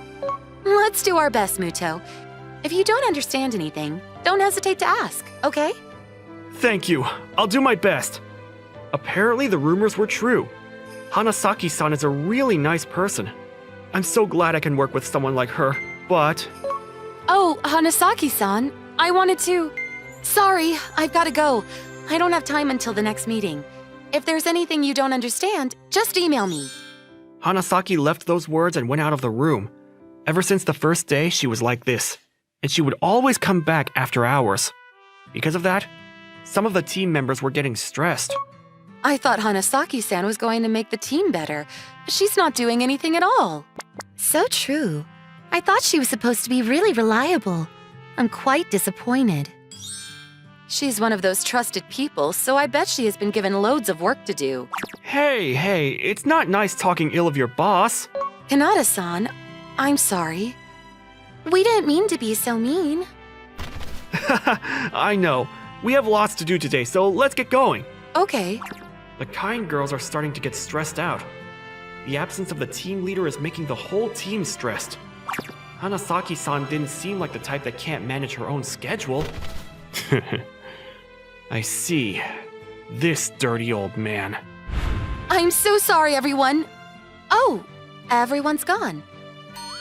B: Let's do our best, Muto. If you don't understand anything, don't hesitate to ask, okay?
A: Thank you. I'll do my best. Apparently the rumors were true. Hanasaki-san is a really nice person. I'm so glad I can work with someone like her, but...
B: Oh, Hanasaki-san, I wanted to... Sorry, I've got to go. I don't have time until the next meeting. If there's anything you don't understand, just email me.
A: Hanasaki left those words and went out of the room. Ever since the first day, she was like this, and she would always come back after hours. Because of that, some of the team members were getting stressed.
B: I thought Hanasaki-san was going to make the team better, but she's not doing anything at all. So true. I thought she was supposed to be really reliable. I'm quite disappointed. She's one of those trusted people, so I bet she has been given loads of work to do.
A: Hey, it's not nice talking ill of your boss.
B: Kanata-san, I'm sorry. We didn't mean to be so mean.
A: I know. We have lots to do today, so let's get going.
B: Okay.
A: The kind girls are starting to get stressed out. The absence of the team leader is making the whole team stressed. Hanasaki-san didn't seem like the type that can't manage her own schedule. I see. This dirty old man.
B: I'm so sorry, everyone. Oh, everyone's gone.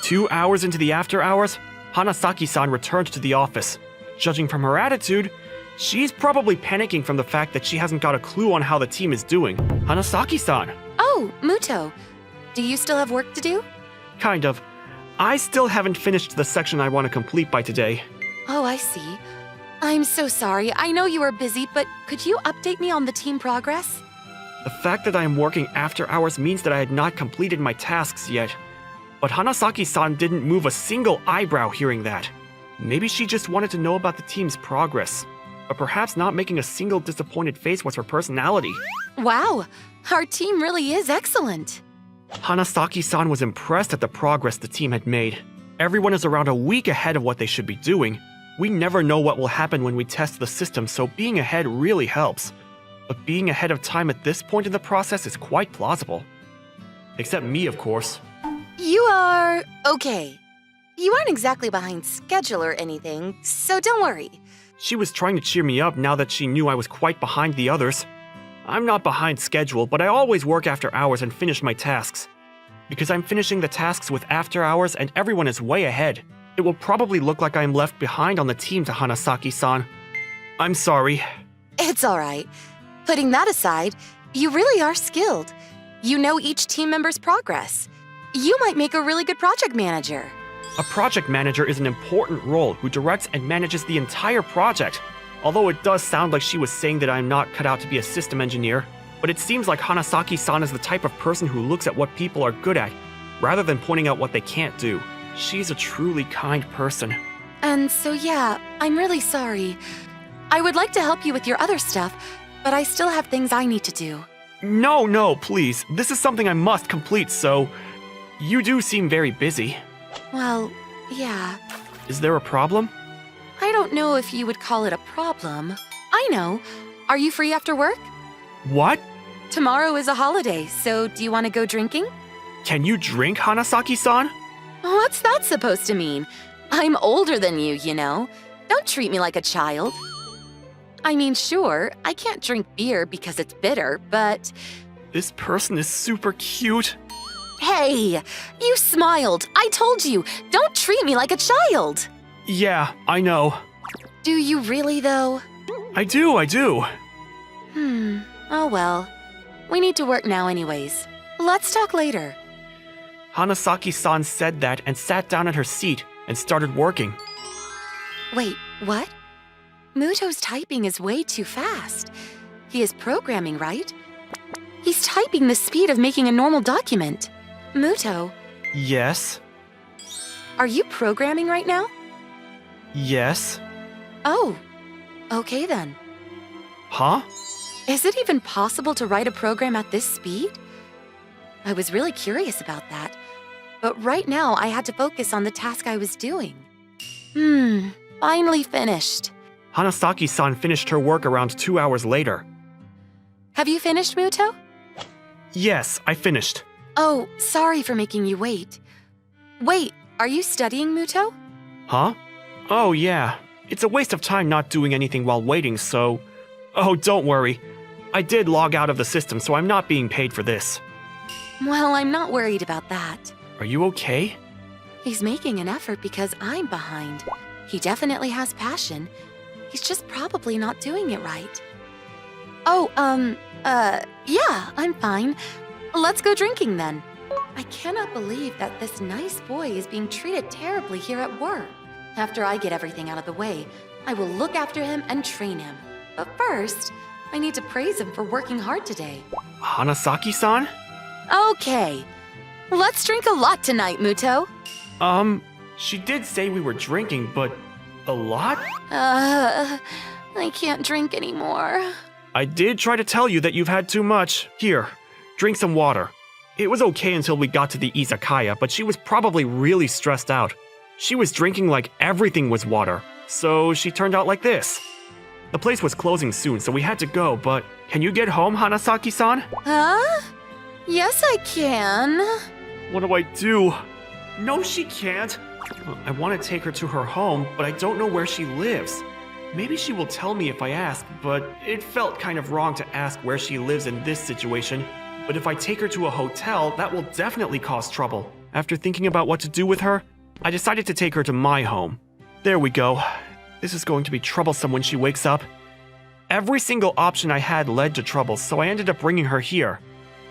A: 2 hours into the after hours, Hanasaki-san returned to the office. Judging from her attitude, she's probably panicking from the fact that she hasn't got a clue on how the team is doing. Hanasaki-san!
B: Oh, Muto. Do you still have work to do?
A: Kind of. I still haven't finished the section I want to complete by today.
B: Oh, I see. I'm so sorry. I know you are busy, but could you update me on the team progress?
A: The fact that I am working after hours means that I had not completed my tasks yet. But Hanasaki-san didn't move a single eyebrow hearing that. Maybe she just wanted to know about the team's progress. But perhaps not making a single disappointed face was her personality.
B: Wow, our team really is excellent.
A: Hanasaki-san was impressed at the progress the team had made. Everyone is around a week ahead of what they should be doing. We never know what will happen when we test the system, so being ahead really helps. But being ahead of time at this point in the process is quite plausible. Except me, of course.
B: You are okay. You aren't exactly behind schedule or anything, so don't worry.
A: She was trying to cheer me up now that she knew I was quite behind the others. I'm not behind schedule, but I always work after hours and finish my tasks. Because I'm finishing the tasks with after hours and everyone is way ahead, it will probably look like I am left behind on the team to Hanasaki-san. I'm sorry.
B: It's all right. Putting that aside, you really are skilled. You know each team member's progress. You might make a really good project manager.
A: A project manager is an important role who directs and manages the entire project. Although it does sound like she was saying that I'm not cut out to be a system engineer, but it seems like Hanasaki-san is the type of person who looks at what people are good at, rather than pointing out what they can't do. She's a truly kind person.
B: And so yeah, I'm really sorry. I would like to help you with your other stuff, but I still have things I need to do.
A: No, please. This is something I must complete, so... You do seem very busy.
B: Well, yeah.
A: Is there a problem?
B: I don't know if you would call it a problem. I know. Are you free after work?
A: What?
B: Tomorrow is a holiday, so do you want to go drinking?
A: Can you drink, Hanasaki-san?
B: What's that supposed to mean? I'm older than you, you know. Don't treat me like a child. I mean, sure, I can't drink beer because it's bitter, but...
A: This person is super cute.
B: Hey, you smiled. I told you, don't treat me like a child.
A: Yeah, I know.
B: Do you really, though?
A: I do.
B: Oh well. We need to work now anyways. Let's talk later.
A: Hanasaki-san said that and sat down at her seat and started working.
B: Wait, what? Muto's typing is way too fast. He is programming, right? He's typing the speed of making a normal document. Muto,
A: Yes.
B: are you programming right now?
A: Yes.
B: Oh, okay then.
A: Huh?
B: Is it even possible to write a program at this speed? I was really curious about that, but right now I had to focus on the task I was doing. Finally finished.
A: Hanasaki-san finished her work around 2 hours later.
B: Have you finished, Muto?
A: Yes, I finished.
B: Oh, sorry for making you wait. Wait, are you studying, Muto?
A: Huh? Oh, yeah. It's a waste of time not doing anything while waiting, so... Oh, don't worry. I did log out of the system, so I'm not being paid for this.
B: Well, I'm not worried about that.
A: Are you okay?
B: He's making an effort because I'm behind. He definitely has passion. He's just probably not doing it right. Oh, yeah, I'm fine. Let's go drinking then. I cannot believe that this nice boy is being treated terribly here at work. After I get everything out of the way, I will look after him and train him. But first, I need to praise him for working hard today.
A: Hanasaki-san?
B: Okay. Let's drink a lot tonight, Muto.
A: She did say we were drinking, but... a lot?
B: I can't drink anymore.
A: I did try to tell you that you've had too much. Here, drink some water. It was okay until we got to the izakaya, but she was probably really stressed out. She was drinking like everything was water, so she turned out like this. The place was closing soon, so we had to go, but can you get home, Hanasaki-san?
B: Huh? Yes, I can.
A: What do I do? No, she can't. I want to take her to her home, but I don't know where she lives. Maybe she will tell me if I ask, but it felt kind of wrong to ask where she lives in this situation. But if I take her to a hotel, that will definitely cause trouble. After thinking about what to do with her, I decided to take her to my home. There we go. This is going to be troublesome when she wakes up. Every single option I had led to trouble, so I ended up bringing her here.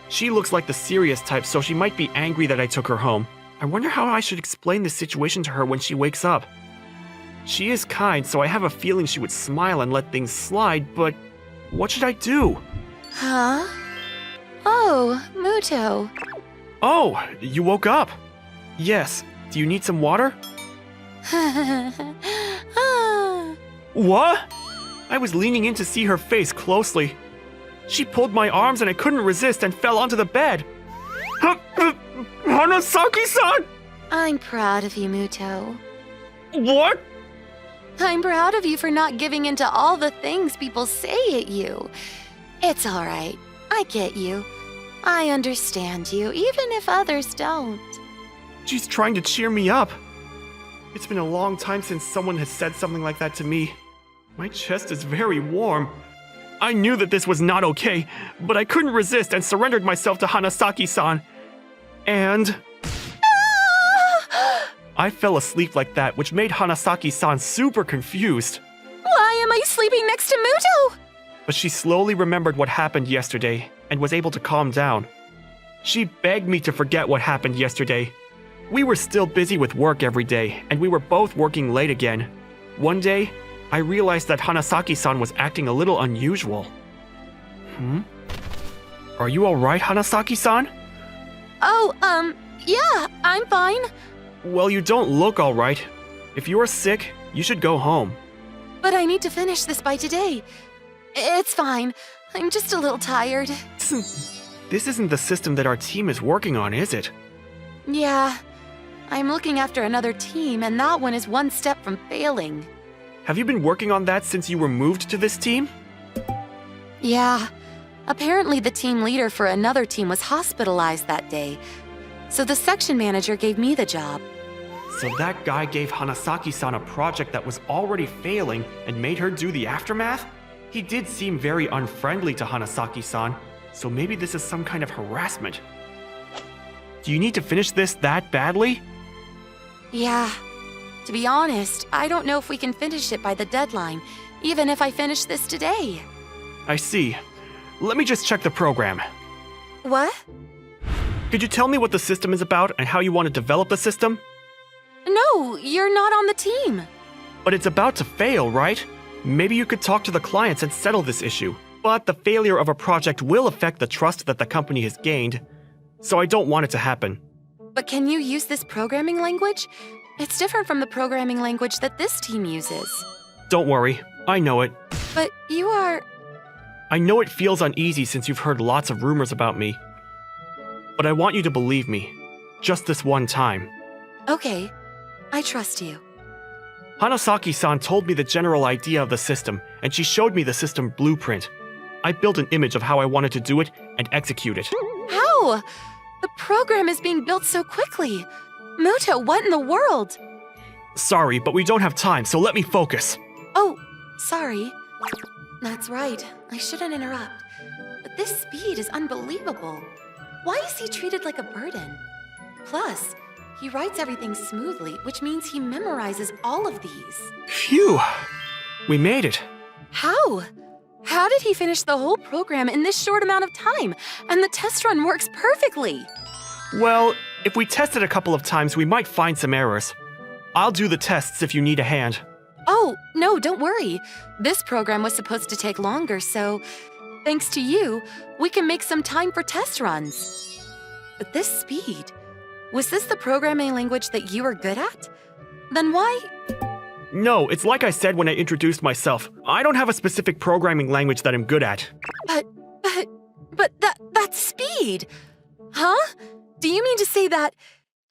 A: She looks like the serious type, so she might be angry that I took her home. I wonder how I should explain this situation to her when she wakes up. She is kind, so I have a feeling she would smile and let things slide, but what should I do?
B: Huh? Oh, Muto.
A: Oh, you woke up. Yes. Do you need some water? What? I was leaning in to see her face closely. She pulled my arms and I couldn't resist and fell onto the bed. Hanasaki-san!
B: I'm proud of you, Muto.
A: What?
B: I'm proud of you for not giving in to all the things people say at you. It's all right. I get you. I understand you, even if others don't.
A: She's trying to cheer me up. It's been a long time since someone has said something like that to me. My chest is very warm. I knew that this was not okay, but I couldn't resist and surrendered myself to Hanasaki-san. And I fell asleep like that, which made Hanasaki-san super confused.
B: Why am I sleeping next to Muto?
A: But she slowly remembered what happened yesterday and was able to calm down. She begged me to forget what happened yesterday. We were still busy with work every day, and we were both working late again. One day, I realized that Hanasaki-san was acting a little unusual. Are you alright, Hanasaki-san?
B: Oh, yeah, I'm fine.
A: Well, you don't look alright. If you are sick, you should go home.
B: But I need to finish this by today. It's fine. I'm just a little tired.
A: This isn't the system that our team is working on, is it?
B: Yeah. I'm looking after another team, and that one is one step from failing.
A: Have you been working on that since you were moved to this team?
B: Yeah. Apparently the team leader for another team was hospitalized that day, so the section manager gave me the job.
A: So that guy gave Hanasaki-san a project that was already failing and made her do the aftermath? He did seem very unfriendly to Hanasaki-san, so maybe this is some kind of harassment. Do you need to finish this that badly?
B: Yeah. To be honest, I don't know if we can finish it by the deadline, even if I finish this today.
A: I see. Let me just check the program.
B: What?
A: Could you tell me what the system is about and how you want to develop the system?
B: No, you're not on the team.
A: But it's about to fail, right? Maybe you could talk to the clients and settle this issue. But the failure of a project will affect the trust that the company has gained, so I don't want it to happen.
B: But can you use this programming language? It's different from the programming language that this team uses.
A: Don't worry, I know it.
B: But you are...
A: I know it feels uneasy since you've heard lots of rumors about me. But I want you to believe me. Just this one time.
B: Okay, I trust you.
A: Hanasaki-san told me the general idea of the system, and she showed me the system blueprint. I built an image of how I wanted to do it and execute it.
B: How? The program is being built so quickly. Muto, what in the world?
A: Sorry, but we don't have time, so let me focus.
B: Oh, sorry. That's right, I shouldn't interrupt. But this speed is unbelievable. Why is he treated like a burden? Plus, he writes everything smoothly, which means he memorizes all of these.
A: Phew! We made it.
B: How? How did he finish the whole program in this short amount of time? And the test run works perfectly.
A: Well, if we test it a couple of times, we might find some errors. I'll do the tests if you need a hand.
B: Oh, no, don't worry. This program was supposed to take longer, so thanks to you, we can make some time for test runs. But this speed, was this the programming language that you were good at? Then why?
A: No, it's like I said when I introduced myself. I don't have a specific programming language that I'm good at.
B: But that's speed. Huh? Do you mean to say that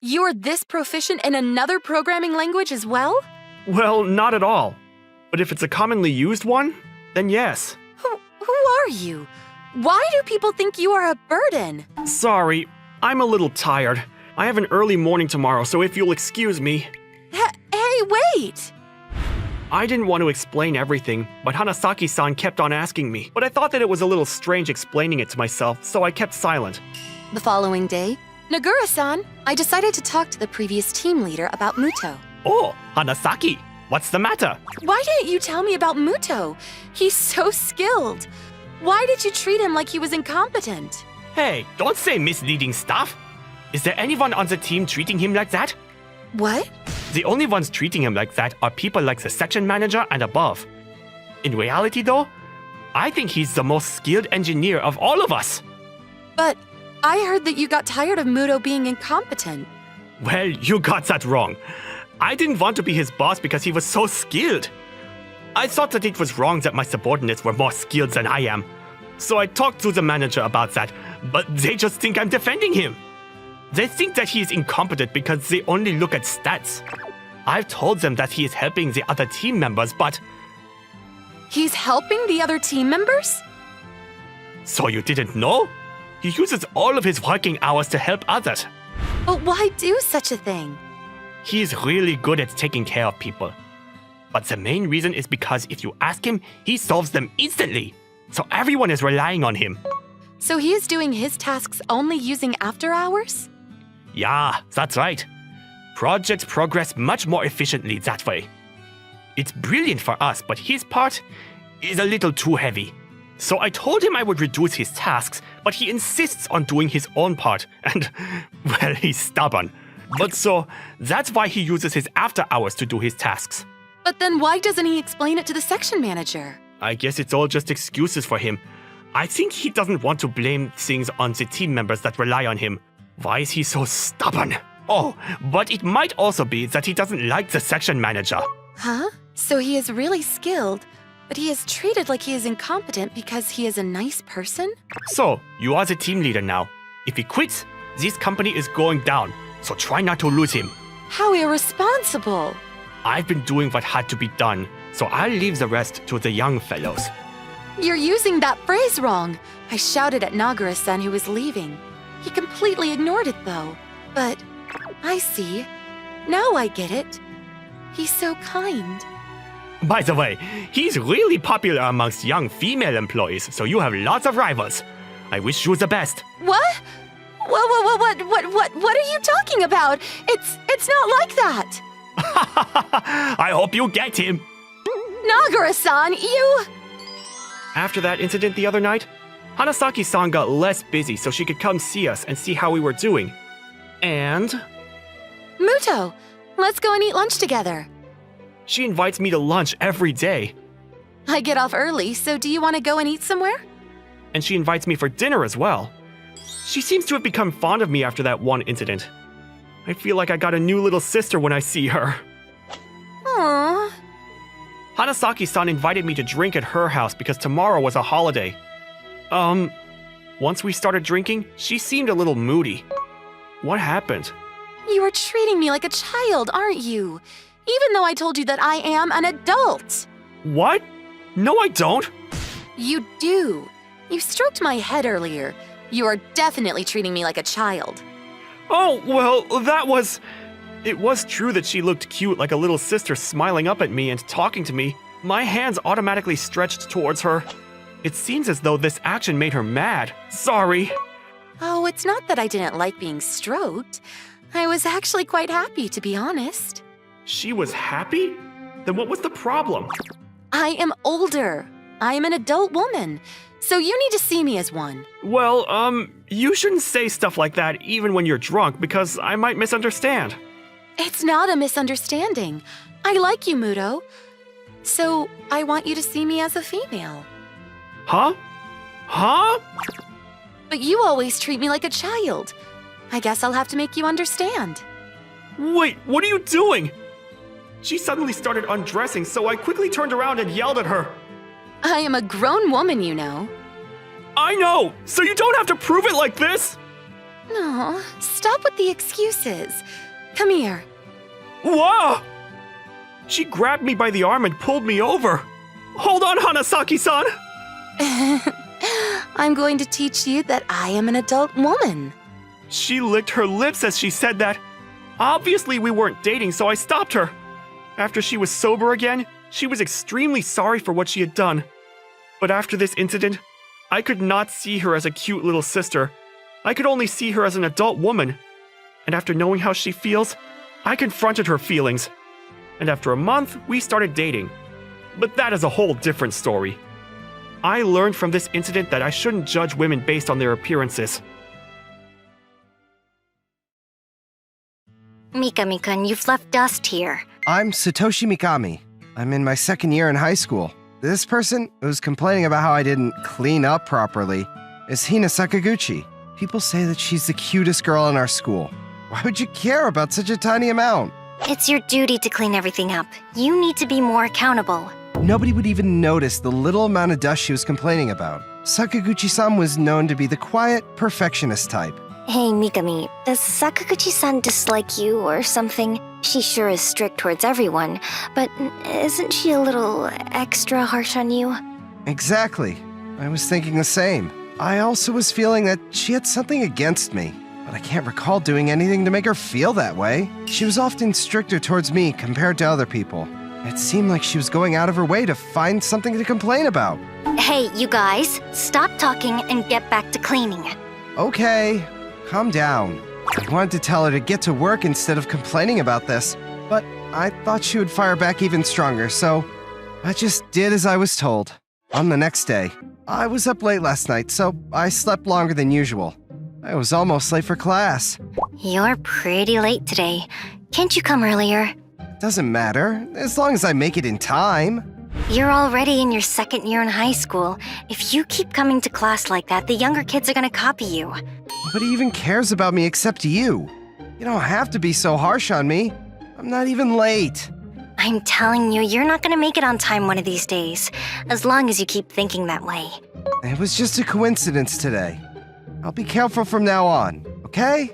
B: you're this proficient in another programming language as well?
A: Well, not at all. But if it's a commonly used one, then yes.
B: Who are you? Why do people think you are a burden?
A: Sorry, I'm a little tired. I have an early morning tomorrow, so if you'll excuse me.
B: Hey, wait!
A: I didn't want to explain everything, but Hanasaki-san kept on asking me. But I thought that it was a little strange explaining it to myself, so I kept silent.
B: The following day, Nagura-san, I decided to talk to the previous team leader about Muto.
A: Oh, Hanasaki, what's the matter?
B: Why didn't you tell me about Muto? He's so skilled. Why did you treat him like he was incompetent?
A: Hey, don't say misleading stuff. Is there anyone on the team treating him like that?
B: What?
A: The only ones treating him like that are people like the section manager and above. In reality though, I think he's the most skilled engineer of all of us.
B: But I heard that you got tired of Muto being incompetent.
A: Well, you got that wrong. I didn't want to be his boss because he was so skilled. I thought that it was wrong that my subordinates were more skilled than I am. So I talked to the manager about that, but they just think I'm defending him. They think that he is incompetent because they only look at stats. I've told them that he is helping the other team members, but...
B: He's helping the other team members?
A: So you didn't know? He uses all of his working hours to help others.
B: But why do such a thing?
A: He is really good at taking care of people. But the main reason is because if you ask him, he solves them instantly. So everyone is relying on him.
B: So he is doing his tasks only using after hours?
A: Yeah, that's right. Projects progress much more efficiently that way. It's brilliant for us, but his part is a little too heavy. So I told him I would reduce his tasks, but he insists on doing his own part, and, well, he's stubborn. But so, that's why he uses his after hours to do his tasks.
B: But then why doesn't he explain it to the section manager?
A: I guess it's all just excuses for him. I think he doesn't want to blame things on the team members that rely on him. Why is he so stubborn? Oh, but it might also be that he doesn't like the section manager.
B: Huh? So he is really skilled, but he is treated like he is incompetent because he is a nice person?
A: So, you are the team leader now. If he quits, this company is going down, so try not to lose him.
B: How irresponsible!
A: I've been doing what had to be done, so I'll leave the rest to the young fellows.
B: You're using that phrase wrong. I shouted at Nagura-san who was leaving. He completely ignored it though. But I see. Now I get it. He's so kind.
A: By the way, he's really popular amongst young female employees, so you have lots of rivals. I wish you the best.
B: What? What are you talking about? It's not like that.
A: I hope you get him.
B: Nagura-san, you...
A: After that incident the other night, Hanasaki-san got less busy so she could come see us and see how we were doing. And...
B: Muto, let's go and eat lunch together.
A: she invites me to lunch every day.
B: I get off early, so do you want to go and eat somewhere?
A: And she invites me for dinner as well. She seems to have become fond of me after that one incident. I feel like I got a new little sister when I see her.
B: Aww.
A: Hanasaki-san invited me to drink at her house because tomorrow was a holiday. Once we started drinking, she seemed a little moody. What happened?
B: You are treating me like a child, aren't you? Even though I told you that I am an adult.
A: What? No, I don't.
B: You do. You stroked my head earlier. You are definitely treating me like a child.
A: Oh, well, It was true that she looked cute like a little sister smiling up at me and talking to me. My hands automatically stretched towards her. It seems as though this action made her mad. Sorry.
B: Oh, it's not that I didn't like being stroked. I was actually quite happy, to be honest.
A: She was happy? Then what was the problem?
B: I am older. I am an adult woman. So you need to see me as one.
A: Well, you shouldn't say stuff like that even when you're drunk because I might misunderstand.
B: It's not a misunderstanding. I like you, Muto. So I want you to see me as a female.
A: Huh? Huh?
B: But you always treat me like a child. I guess I'll have to make you understand.
A: Wait, what are you doing? She suddenly started undressing, so I quickly turned around and yelled at her.
B: I am a grown woman, you know.
A: I know! So you don't have to prove it like this!
B: No, stop with the excuses. Come here.
A: Whoa! She grabbed me by the arm and pulled me over. Hold on, Hanasaki-san!
B: I'm going to teach you that I am an adult woman.
A: She licked her lips as she said that. Obviously, we weren't dating, so I stopped her. After she was sober again, she was extremely sorry for what she had done. But after this incident, I could not see her as a cute little sister. I could only see her as an adult woman. And after knowing how she feels, I confronted her feelings. And after a month, we started dating. But that is a whole different story. I learned from this incident that I shouldn't judge women based on their appearances.
D: Mikami-kun, you've left dust here.
E: I'm Satoshi Mikami. I'm in my second year in high school. This person who's complaining about how I didn't clean up properly is Hina Sakaguchi. People say that she's the cutest girl in our school. Why would you care about such a tiny amount?
D: It's your duty to clean everything up. You need to be more accountable.
E: Nobody would even notice the little amount of dust she was complaining about. Sakaguchi-san was known to be the quiet, perfectionist type.
D: Hey, Mikami, does Sakaguchi-san dislike you or something? She sure is strict towards everyone, but isn't she a little extra harsh on you?
E: Exactly. I was thinking the same. I also was feeling that she had something against me, but I can't recall doing anything to make her feel that way. She was often stricter towards me compared to other people. It seemed like she was going out of her way to find something to complain about.
D: Hey, you guys, stop talking and get back to cleaning.
E: Okay, calm down. I wanted to tell her to get to work instead of complaining about this, but I thought she would fire back even stronger, so I just did as I was told. On the next day, I was up late last night, so I slept longer than usual. I was almost late for class.
D: You're pretty late today. Can't you come earlier?
E: Doesn't matter, as long as I make it in time.
D: You're already in your second year in high school. If you keep coming to class like that, the younger kids are gonna copy you.
E: Nobody even cares about me except you. You don't have to be so harsh on me. I'm not even late.
D: I'm telling you, you're not gonna make it on time one of these days, as long as you keep thinking that way.
E: It was just a coincidence today. I'll be careful from now on, okay?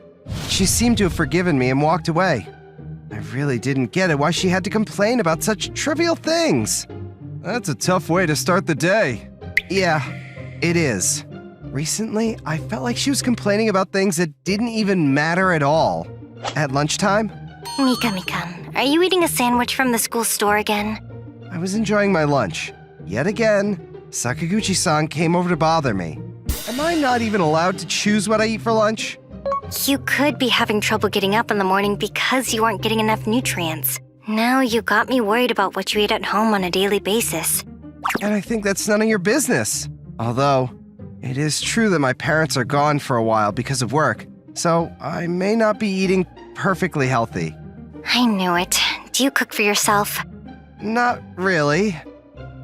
E: She seemed to have forgiven me and walked away. I really didn't get it why she had to complain about such trivial things. That's a tough way to start the day. Yeah, it is. Recently, I felt like she was complaining about things that didn't even matter at all. At lunchtime,
D: Mikami-kun, are you eating a sandwich from the school store again?
E: I was enjoying my lunch. Yet again, Sakaguchi-san came over to bother me. Am I not even allowed to choose what I eat for lunch?
D: You could be having trouble getting up in the morning because you aren't getting enough nutrients. Now you got me worried about what you eat at home on a daily basis.
E: And I think that's none of your business. Although, it is true that my parents are gone for a while because of work, so I may not be eating perfectly healthy.
D: I knew it. Do you cook for yourself?
E: Not really.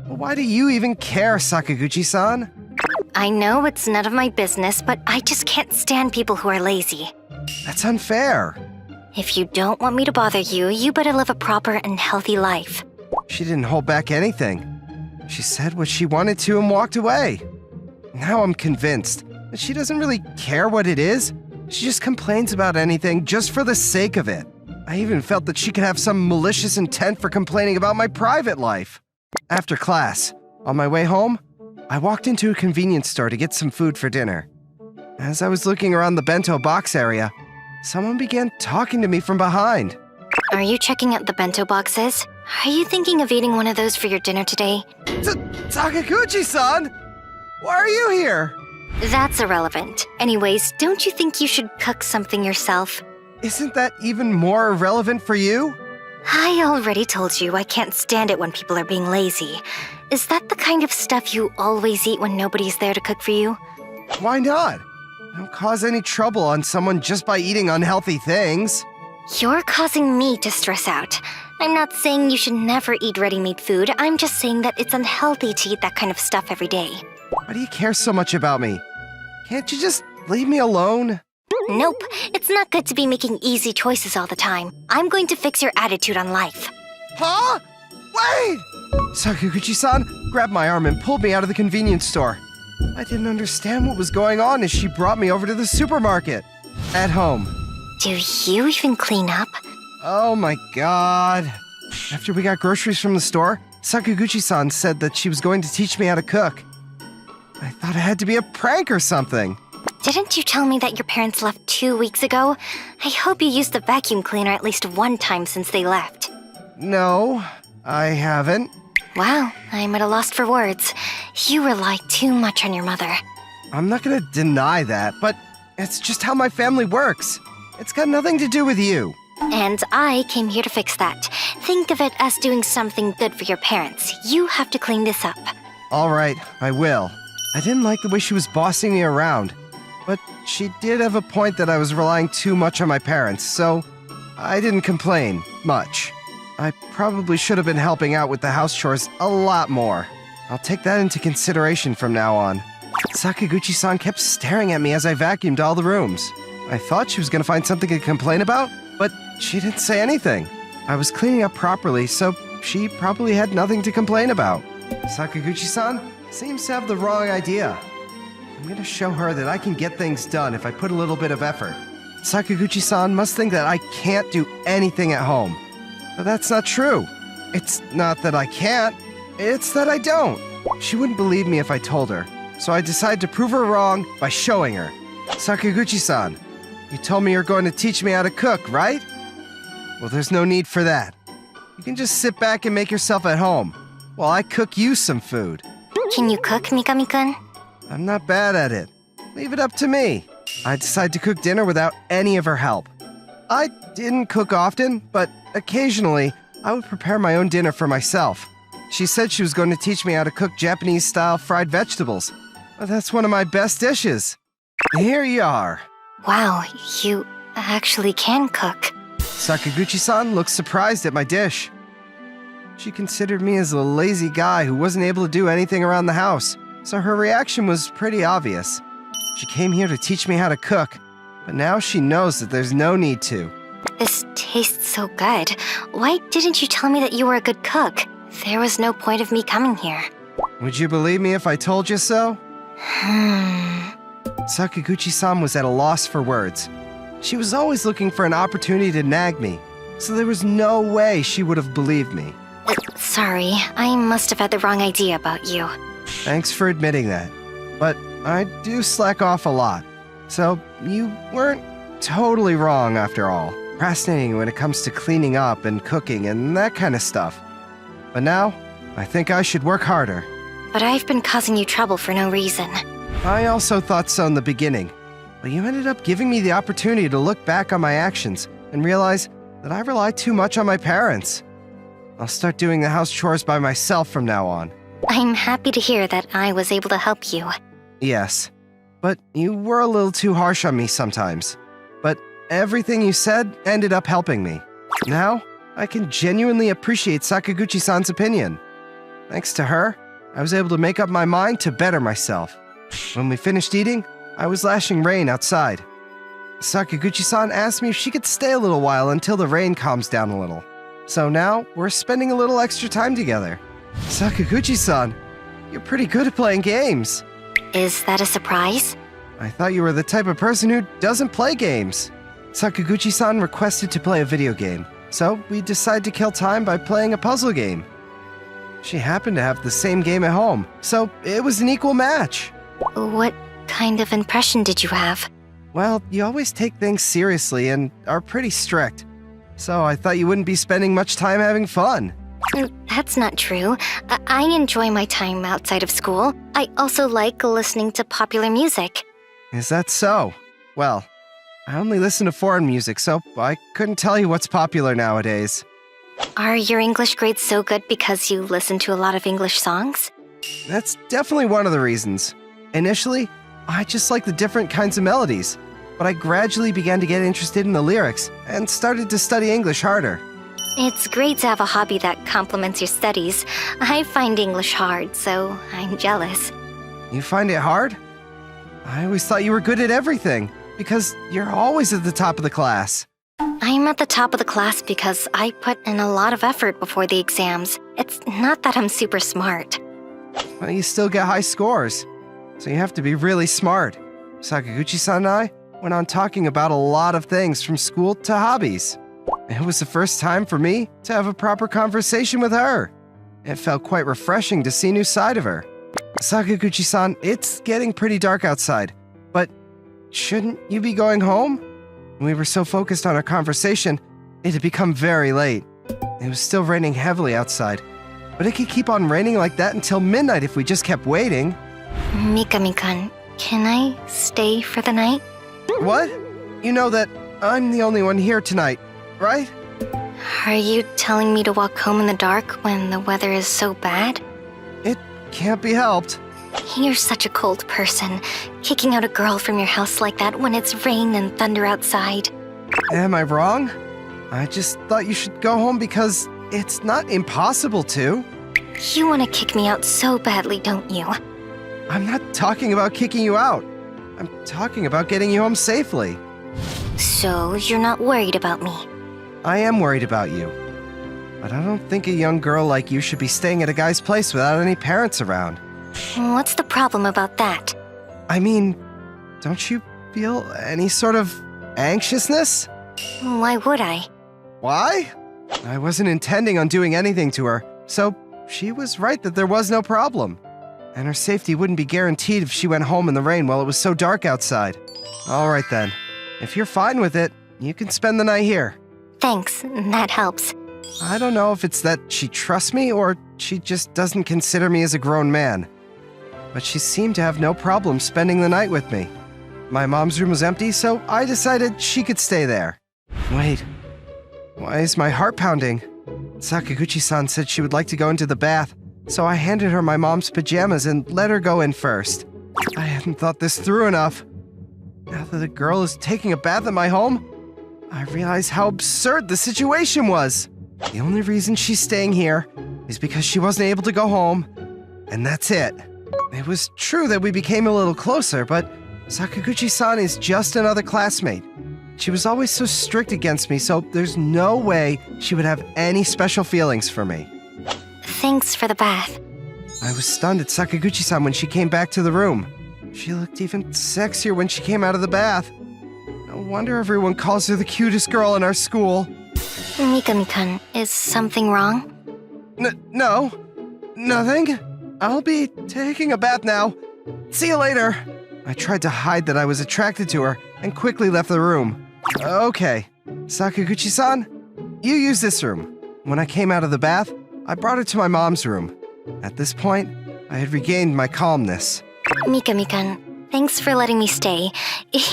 E: Why do you even care, Sakaguchi-san?
D: I know it's none of my business, but I just can't stand people who are lazy.
E: That's unfair.
D: If you don't want me to bother you, you better live a proper and healthy life.
E: She didn't hold back anything. She said what she wanted to and walked away. Now I'm convinced that she doesn't really care what it is. She just complains about anything just for the sake of it. I even felt that she could have some malicious intent for complaining about my private life. After class, on my way home, I walked into a convenience store to get some food for dinner. As I was looking around the bento box area, someone began talking to me from behind.
D: Are you checking out the bento boxes? Are you thinking of eating one of those for your dinner today?
E: Sakaguchi-san! Why are you here?
D: That's irrelevant. Anyways, don't you think you should cook something yourself?
E: Isn't that even more irrelevant for you?
D: I already told you I can't stand it when people are being lazy. Is that the kind of stuff you always eat when nobody's there to cook for you?
E: Why not? I don't cause any trouble on someone just by eating unhealthy things.
D: You're causing me to stress out. I'm not saying you should never eat ready-made food. I'm just saying that it's unhealthy to eat that kind of stuff every day.
E: Why do you care so much about me? Can't you just leave me alone?
D: Nope, it's not good to be making easy choices all the time. I'm going to fix your attitude on life.
E: Huh? Wait! Sakaguchi-san grabbed my arm and pulled me out of the convenience store. I didn't understand what was going on as she brought me over to the supermarket. At home.
D: Do you even clean up?
E: Oh my god. After we got groceries from the store, Sakaguchi-san said that she was going to teach me how to cook. I thought it had to be a prank or something.
D: Didn't you tell me that your parents left 2 weeks ago? I hope you used the vacuum cleaner at least one time since they left.
E: No, I haven't.
D: Wow, I'm at a loss for words. You rely too much on your mother.
E: I'm not gonna deny that, but it's just how my family works. It's got nothing to do with you.
D: And I came here to fix that. Think of it as doing something good for your parents. You have to clean this up.
E: All right, I will. I didn't like the way she was bossing me around, but she did have a point that I was relying too much on my parents, so I didn't complain much. I probably should have been helping out with the house chores a lot more. I'll take that into consideration from now on. Sakaguchi-san kept staring at me as I vacuumed all the rooms. I thought she was going to find something to complain about, but she didn't say anything. I was cleaning up properly, so she probably had nothing to complain about. Sakaguchi-san seems to have the wrong idea. I'm going to show her that I can get things done if I put a little bit of effort. Sakaguchi-san must think that I can't do anything at home. But that's not true. It's not that I can't, it's that I don't. She wouldn't believe me if I told her, so I decided to prove her wrong by showing her. Sakaguchi-san, you told me you're going to teach me how to cook, right? Well, there's no need for that. You can just sit back and make yourself at home while I cook you some food.
D: Can you cook, Mikami-kun?
E: I'm not bad at it. Leave it up to me. I decided to cook dinner without any of her help. I didn't cook often, but occasionally I would prepare my own dinner for myself. She said she was going to teach me how to cook Japanese-style fried vegetables. But that's one of my best dishes. Here you are.
D: Wow, you actually can cook.
E: Sakaguchi-san looked surprised at my dish. She considered me as a lazy guy who wasn't able to do anything around the house, so her reaction was pretty obvious. She came here to teach me how to cook, but now she knows that there's no need to.
D: This tastes so good. Why didn't you tell me that you were a good cook? There was no point of me coming here.
E: Would you believe me if I told you so? Sakaguchi-san was at a loss for words. She was always looking for an opportunity to nag me, so there was no way she would have believed me.
D: Sorry, I must have had the wrong idea about you.
E: Thanks for admitting that. But I do slack off a lot, so you weren't totally wrong after all. Procrastinating when it comes to cleaning up and cooking and that kind of stuff. But now, I think I should work harder.
D: But I've been causing you trouble for no reason.
E: I also thought so in the beginning, but you ended up giving me the opportunity to look back on my actions and realize that I relied too much on my parents. I'll start doing the house chores by myself from now on.
D: I'm happy to hear that I was able to help you.
E: Yes, but you were a little too harsh on me sometimes. But everything you said ended up helping me. Now, I can genuinely appreciate Sakaguchi-san's opinion. Thanks to her, I was able to make up my mind to better myself. When we finished eating, I was lashing rain outside. Sakaguchi-san asked me if she could stay a little while until the rain calms down a little. So now, we're spending a little extra time together. Sakaguchi-san, you're pretty good at playing games.
D: Is that a surprise?
E: I thought you were the type of person who doesn't play games. Sakaguchi-san requested to play a video game, so we decided to kill time by playing a puzzle game. She happened to have the same game at home, so it was an equal match.
D: What kind of impression did you have?
E: Well, you always take things seriously and are pretty strict. So I thought you wouldn't be spending much time having fun.
D: That's not true. I enjoy my time outside of school. I also like listening to popular music.
E: Is that so? Well, I only listen to foreign music, so I couldn't tell you what's popular nowadays.
D: Are your English grades so good because you listen to a lot of English songs?
E: That's definitely one of the reasons. Initially, I just liked the different kinds of melodies, but I gradually began to get interested in the lyrics and started to study English harder.
D: It's great to have a hobby that complements your studies. I find English hard, so I'm jealous.
E: You find it hard? I always thought you were good at everything, because you're always at the top of the class.
D: I'm at the top of the class because I put in a lot of effort before the exams. It's not that I'm super smart.
E: Well, you still get high scores, so you have to be really smart. Sakaguchi-san and I went on talking about a lot of things from school to hobbies. It was the first time for me to have a proper conversation with her. It felt quite refreshing to see a new side of her. Sakaguchi-san, it's getting pretty dark outside, but shouldn't you be going home? We were so focused on our conversation, it had become very late. It was still raining heavily outside, but it could keep on raining like that until midnight if we just kept waiting.
D: Mikami-kun, can I stay for the night?
E: What? You know that I'm the only one here tonight, right?
D: Are you telling me to walk home in the dark when the weather is so bad?
E: It can't be helped.
D: You're such a cold person, kicking out a girl from your house like that when it's rain and thunder outside.
E: Am I wrong? I just thought you should go home because it's not impossible to.
D: You want to kick me out so badly, don't you?
E: I'm not talking about kicking you out. I'm talking about getting you home safely.
D: So you're not worried about me?
E: I am worried about you. But I don't think a young girl like you should be staying at a guy's place without any parents around.
D: What's the problem about that?
E: I mean, don't you feel any sort of anxiousness?
D: Why would I?
E: Why? I wasn't intending on doing anything to her, so she was right that there was no problem. And her safety wouldn't be guaranteed if she went home in the rain while it was so dark outside. All right then. If you're fine with it, you can spend the night here.
D: Thanks, that helps.
E: I don't know if it's that she trusts me or she just doesn't consider me as a grown man. But she seemed to have no problem spending the night with me. My mom's room was empty, so I decided she could stay there. Wait, why is my heart pounding? Sakaguchi-san said she would like to go into the bath, so I handed her my mom's pajamas and let her go in first. I hadn't thought this through enough. Now that a girl is taking a bath at my home, I realize how absurd the situation was. The only reason she's staying here is because she wasn't able to go home, and that's it. It was true that we became a little closer, but Sakaguchi-san is just another classmate. She was always so strict against me, so there's no way she would have any special feelings for me.
D: Thanks for the bath.
E: I was stunned at Sakaguchi-san when she came back to the room. She looked even sexier when she came out of the bath. No wonder everyone calls her the cutest girl in our school.
D: Mikami-kun, is something wrong?
E: No, nothing. I'll be taking a bath now. See you later. I tried to hide that I was attracted to her and quickly left the room. Okay, Sakaguchi-san, you use this room. When I came out of the bath, I brought her to my mom's room. At this point, I had regained my calmness.
D: Mikami-kun, thanks for letting me stay,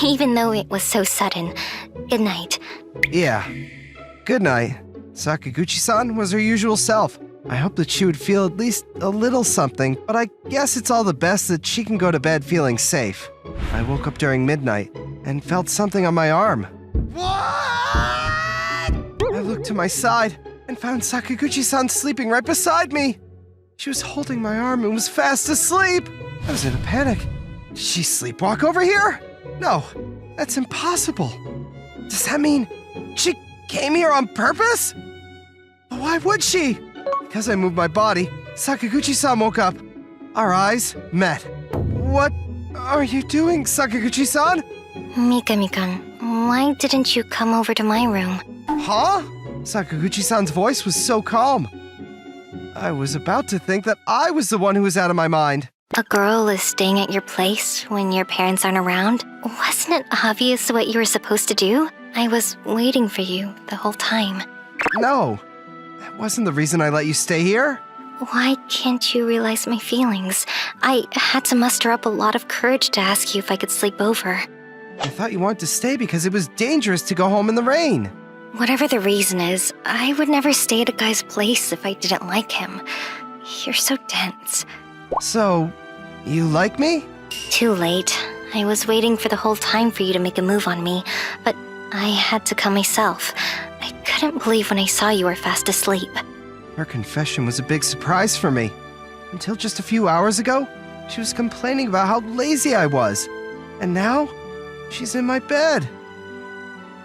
D: even though it was so sudden. Good night.
E: Yeah, good night. Sakaguchi-san was her usual self. I hoped that she would feel at least a little something, but I guess it's all the best that she can go to bed feeling safe. I woke up during midnight and felt something on my arm. What? I looked to my side and found Sakaguchi-san sleeping right beside me. She was holding my arm and was fast asleep. I was in a panic. Did she sleepwalk over here? No, that's impossible. Does that mean she came here on purpose? Why would she? Because I moved my body, Sakaguchi-san woke up. Our eyes met. What are you doing, Sakaguchi-san?
D: Mikami-kun, why didn't you come over to my room?
E: Huh? Sakaguchi-san's voice was so calm. I was about to think that I was the one who was out of my mind.
D: A girl is staying at your place when your parents aren't around? Wasn't it obvious what you were supposed to do? I was waiting for you the whole time.
E: No, that wasn't the reason I let you stay here.
D: Why can't you realize my feelings? I had to muster up a lot of courage to ask you if I could sleep over.
E: I thought you wanted to stay because it was dangerous to go home in the rain.
D: Whatever the reason is, I would never stay at a guy's place if I didn't like him. You're so dense.
E: So, you like me?
D: Too late. I was waiting for the whole time for you to make a move on me, but I had to come myself. I couldn't believe when I saw you were fast asleep.
E: Her confession was a big surprise for me. Until just a few hours ago, she was complaining about how lazy I was. And now, she's in my bed.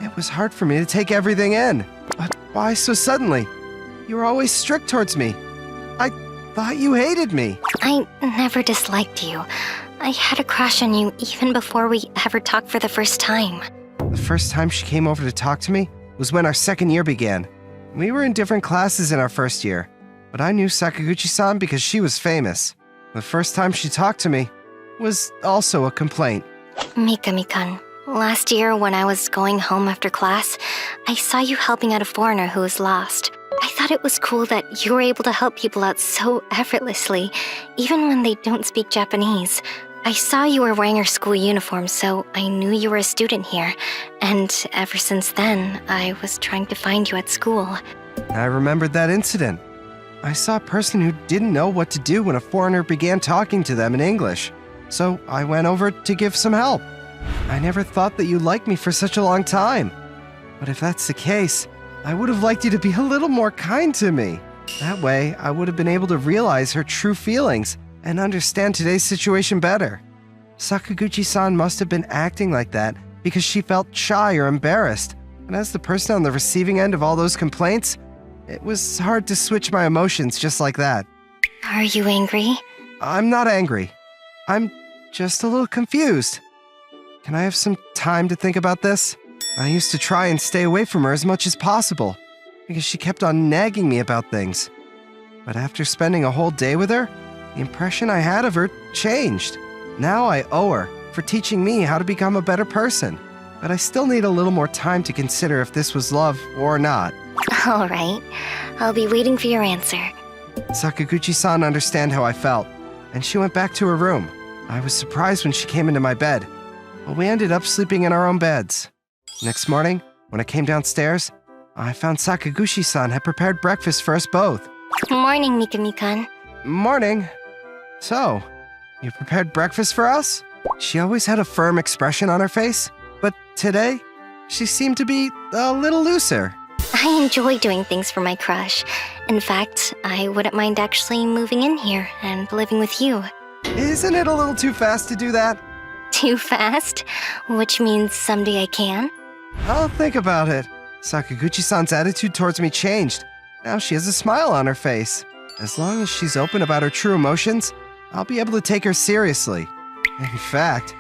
E: It was hard for me to take everything in. But why so suddenly? You were always strict towards me. I thought you hated me.
D: I never disliked you. I had a crush on you even before we ever talked for the first time.
E: The first time she came over to talk to me was when our second year began. We were in different classes in our first year, but I knew Sakaguchi-san because she was famous. The first time she talked to me was also a complaint.
D: Mikami-kun, last year when I was going home after class, I saw you helping out a foreigner who was lost. I thought it was cool that you were able to help people out so effortlessly, even when they don't speak Japanese. I saw you were wearing your school uniform, so I knew you were a student here. And ever since then, I was trying to find you at school.
E: I remembered that incident. I saw a person who didn't know what to do when a foreigner began talking to them in English. So I went over to give some help. I never thought that you liked me for such a long time. But if that's the case, I would have liked you to be a little more kind to me. That way, I would have been able to realize her true feelings and understand today's situation better. Sakaguchi-san must have been acting like that because she felt shy or embarrassed. And as the person on the receiving end of all those complaints, it was hard to switch my emotions just like that.
D: Are you angry?
E: I'm not angry. I'm just a little confused. Can I have some time to think about this? I used to try and stay away from her as much as possible because she kept on nagging me about things. But after spending a whole day with her, the impression I had of her changed. Now I owe her for teaching me how to become a better person. But I still need a little more time to consider if this was love or not.
D: All right. I'll be waiting for your answer.
E: Sakaguchi-san understood how I felt, and she went back to her room. I was surprised when she came into my bed, but we ended up sleeping in our own beds. Next morning, when I came downstairs, I found Sakaguchi-san had prepared breakfast for us both.
D: Morning, Mikami-kun.
E: Morning. So, you prepared breakfast for us? She always had a firm expression on her face, but today, she seemed to be a little looser.
D: I enjoy doing things for my crush. In fact, I wouldn't mind actually moving in here and living with you.
E: Isn't it a little too fast to do that?
D: Too fast? Which means someday I can?
E: I'll think about it. Sakaguchi-san's attitude towards me changed. Now she has a smile on her face. As long as she's open about her true emotions, I'll be able to take her seriously. In fact,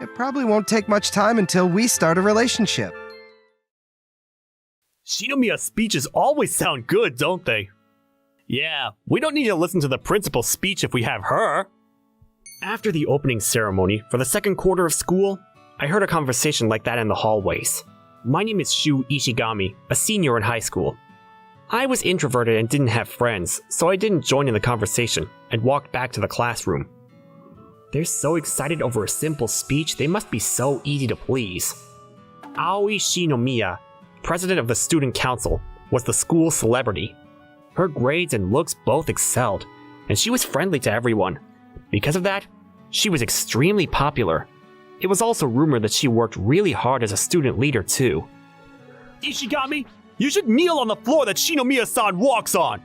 E: it probably won't take much time until we start a relationship.
A: Shinomiya's speeches always sound good, don't they? Yeah, we don't need to listen to the principal's speech if we have her. After the opening ceremony for the second quarter of school, I heard a conversation like that in the hallways. My name is Shu Ishigami, a senior in high school. I was introverted and didn't have friends, so I didn't join in the conversation and walked back to the classroom. They're so excited over a simple speech, they must be so easy to please. Aoi Shinomiya, president of the student council, was the school celebrity. Her grades and looks both excelled, and she was friendly to everyone. Because of that, she was extremely popular. It was also rumored that she worked really hard as a student leader too. Ishigami, you should kneel on the floor that Shinomiya-san walks on!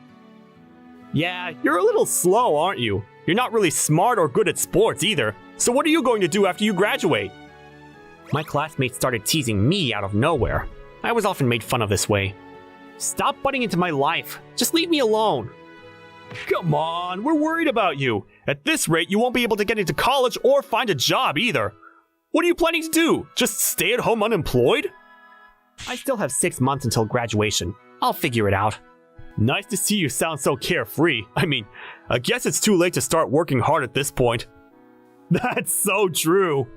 A: Yeah, you're a little slow, aren't you? You're not really smart or good at sports either, so what are you going to do after you graduate? My classmates started teasing me out of nowhere. I was often made fun of this way. Stop butting into my life. Just leave me alone. Come on, we're worried about you. At this rate, you won't be able to get into college or find a job either. What are you planning to do? Just stay at home unemployed? I still have 6 months until graduation. I'll figure it out. Nice to see you sound so carefree. I mean, I guess it's too late to start working hard at this point. That's so true.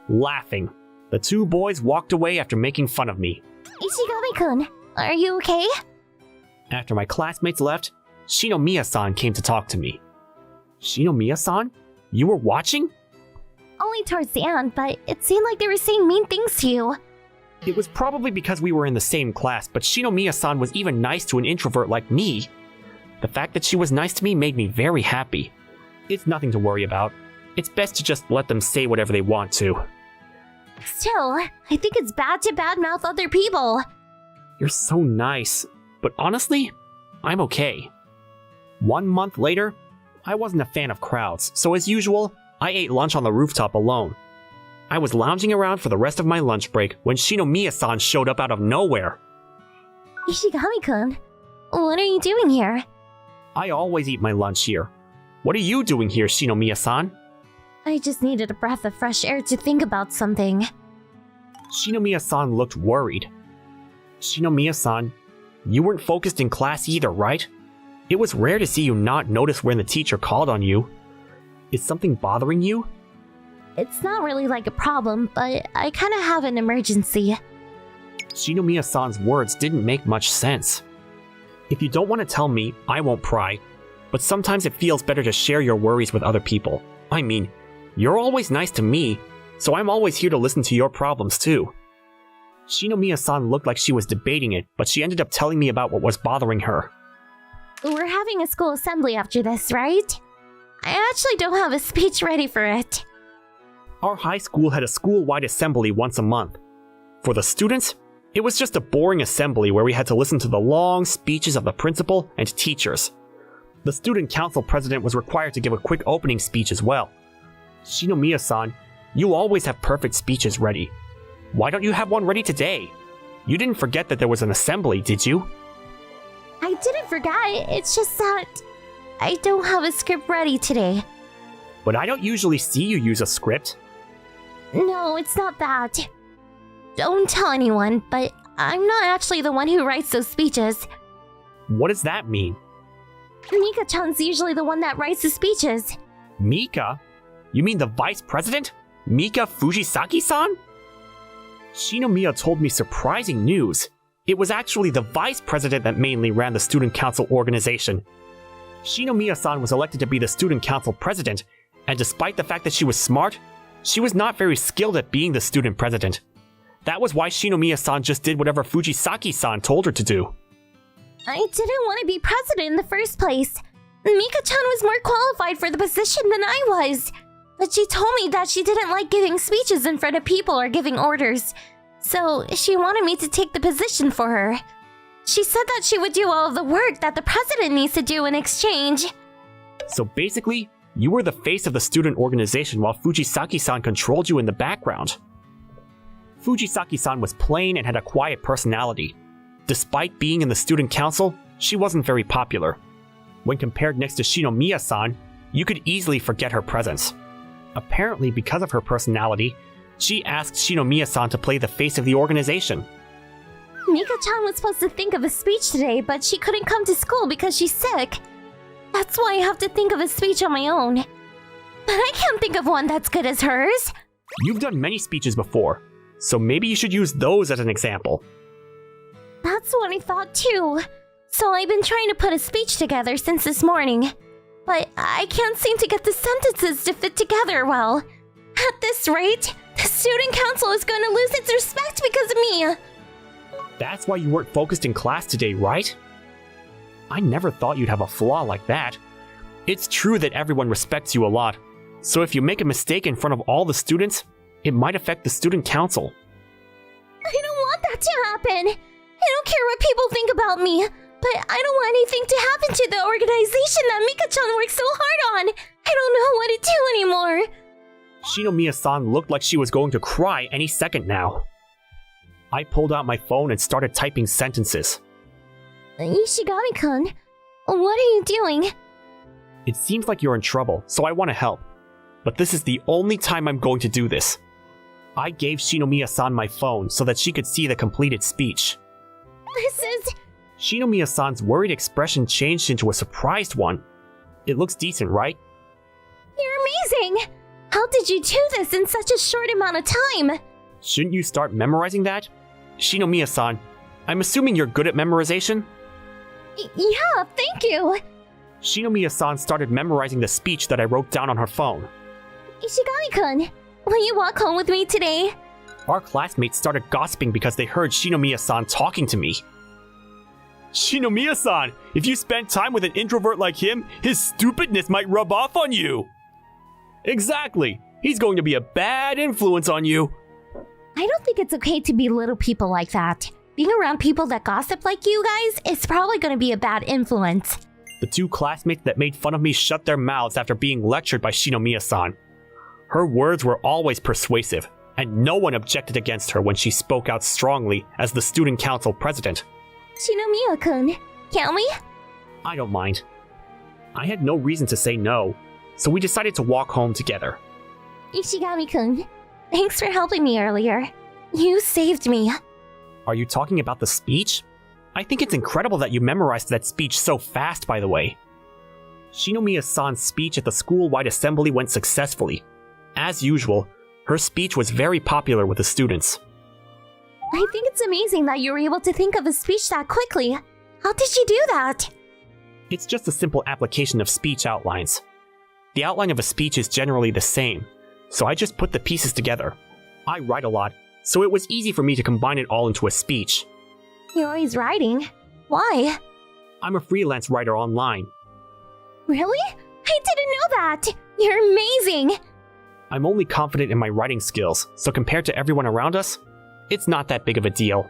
A: Laughing, the two boys walked away after making fun of me.
F: Ishigami-kun, are you okay?
A: After my classmates left, Shinomiya-san came to talk to me. Shinomiya-san? You were watching?
F: Only towards the end, but it seemed like they were saying mean things to you.
A: It was probably because we were in the same class, but Shinomiya-san was even nice to an introvert like me. The fact that she was nice to me made me very happy. It's nothing to worry about. It's best to just let them say whatever they want to.
F: Still, I think it's bad to badmouth other people.
A: You're so nice, but honestly, I'm okay. 1 month later, I wasn't a fan of crowds, so as usual, I ate lunch on the rooftop alone. I was lounging around for the rest of my lunch break when Shinomiya-san showed up out of nowhere.
F: Ishigami-kun, what are you doing here?
A: I always eat my lunch here. What are you doing here, Shinomiya-san?
F: I just needed a breath of fresh air to think about something.
A: Shinomiya-san looked worried. Shinomiya-san, you weren't focused in class either, right? It was rare to see you not notice when the teacher called on you. Is something bothering you?
F: It's not really like a problem, but I kind of have an emergency.
A: Shinomiya-san's words didn't make much sense. If you don't want to tell me, I won't pry, but sometimes it feels better to share your worries with other people. I mean, you're always nice to me, so I'm always here to listen to your problems too. Shinomiya-san looked like she was debating it, but she ended up telling me about what was bothering her.
F: We're having a school assembly after this, right? I actually don't have a speech ready for it.
A: Our high school had a school-wide assembly once a month. For the students, it was just a boring assembly where we had to listen to the long speeches of the principal and teachers. The student council president was required to give a quick opening speech as well. Shinomiya-san, you always have perfect speeches ready. Why don't you have one ready today? You didn't forget that there was an assembly, did you?
F: I didn't forget, it's just that I don't have a script ready today.
A: But I don't usually see you use a script.
F: No, it's not that. Don't tell anyone, but I'm not actually the one who writes those speeches.
A: What does that mean?
F: Mika-chan's usually the one that writes the speeches.
A: Mika? You mean the vice president? Mika Fujisaki-san? Shinomiya told me surprising news. It was actually the vice president that mainly ran the student council organization. Shinomiya-san was elected to be the student council president, and despite the fact that she was smart, she was not very skilled at being the student president. That was why Shinomiya-san just did whatever Fujisaki-san told her to do.
F: I didn't want to be president in the first place. Mika-chan was more qualified for the position than I was. But she told me that she didn't like giving speeches in front of people or giving orders. So she wanted me to take the position for her. She said that she would do all of the work that the president needs to do in exchange.
A: So basically, you were the face of the student organization while Fujisaki-san controlled you in the background. Fujisaki-san was plain and had a quiet personality. Despite being in the student council, she wasn't very popular. When compared next to Shinomiya-san, you could easily forget her presence. Apparently, because of her personality, she asked Shinomiya-san to play the face of the organization.
F: Mika-chan was supposed to think of a speech today, but she couldn't come to school because she's sick. That's why I have to think of a speech on my own. But I can't think of one that's good as hers.
A: You've done many speeches before, so maybe you should use those as an example.
F: That's what I thought too. So I've been trying to put a speech together since this morning. But I can't seem to get the sentences to fit together well. At this rate, the student council is going to lose its respect because of me.
A: That's why you weren't focused in class today, right? I never thought you'd have a flaw like that. It's true that everyone respects you a lot, so if you make a mistake in front of all the students, it might affect the student council.
F: I don't want that to happen. I don't care what people think about me, but I don't want anything to happen to the organization that Mika-chan works so hard on. I don't know what to do anymore.
A: Shinomiya-san looked like she was going to cry any second now. I pulled out my phone and started typing sentences.
F: Ishigami-kun, what are you doing?
A: It seems like you're in trouble, so I want to help. But this is the only time I'm going to do this. I gave Shinomiya-san my phone so that she could see the completed speech.
F: This is...
A: Shinomiya-san's worried expression changed into a surprised one. It looks decent, right?
F: You're amazing! How did you do this in such a short amount of time?
A: Shouldn't you start memorizing that? Shinomiya-san, I'm assuming you're good at memorization?
F: Yeah, thank you!
A: Shinomiya-san started memorizing the speech that I wrote down on her phone.
F: Ishigami-kun, will you walk home with me today?
A: Our classmates started gossiping because they heard Shinomiya-san talking to me. Shinomiya-san, if you spend time with an introvert like him, his stupidness might rub off on you. Exactly. He's going to be a bad influence on you.
F: I don't think it's okay to belittle people like that. Being around people that gossip like you guys is probably going to be a bad influence.
A: The two classmates that made fun of me shut their mouths after being lectured by Shinomiya-san. Her words were always persuasive, and no one objected against her when she spoke out strongly as the student council president.
F: Shinomiya-kun, can we?
A: I don't mind. I had no reason to say no, so we decided to walk home together.
F: Ishigami-kun, thanks for helping me earlier. You saved me.
A: Are you talking about the speech? I think it's incredible that you memorized that speech so fast, by the way. Shinomiya-san's speech at the school-wide assembly went successfully. As usual, her speech was very popular with the students.
F: I think it's amazing that you were able to think of a speech that quickly. How did you do that?
A: It's just a simple application of speech outlines. The outline of a speech is generally the same, so I just put the pieces together. I write a lot, so it was easy for me to combine it all into a speech.
F: You're always writing. Why?
A: I'm a freelance writer online.
F: Really? I didn't know that! You're amazing!
A: I'm only confident in my writing skills, so compared to everyone around us, it's not that big of a deal.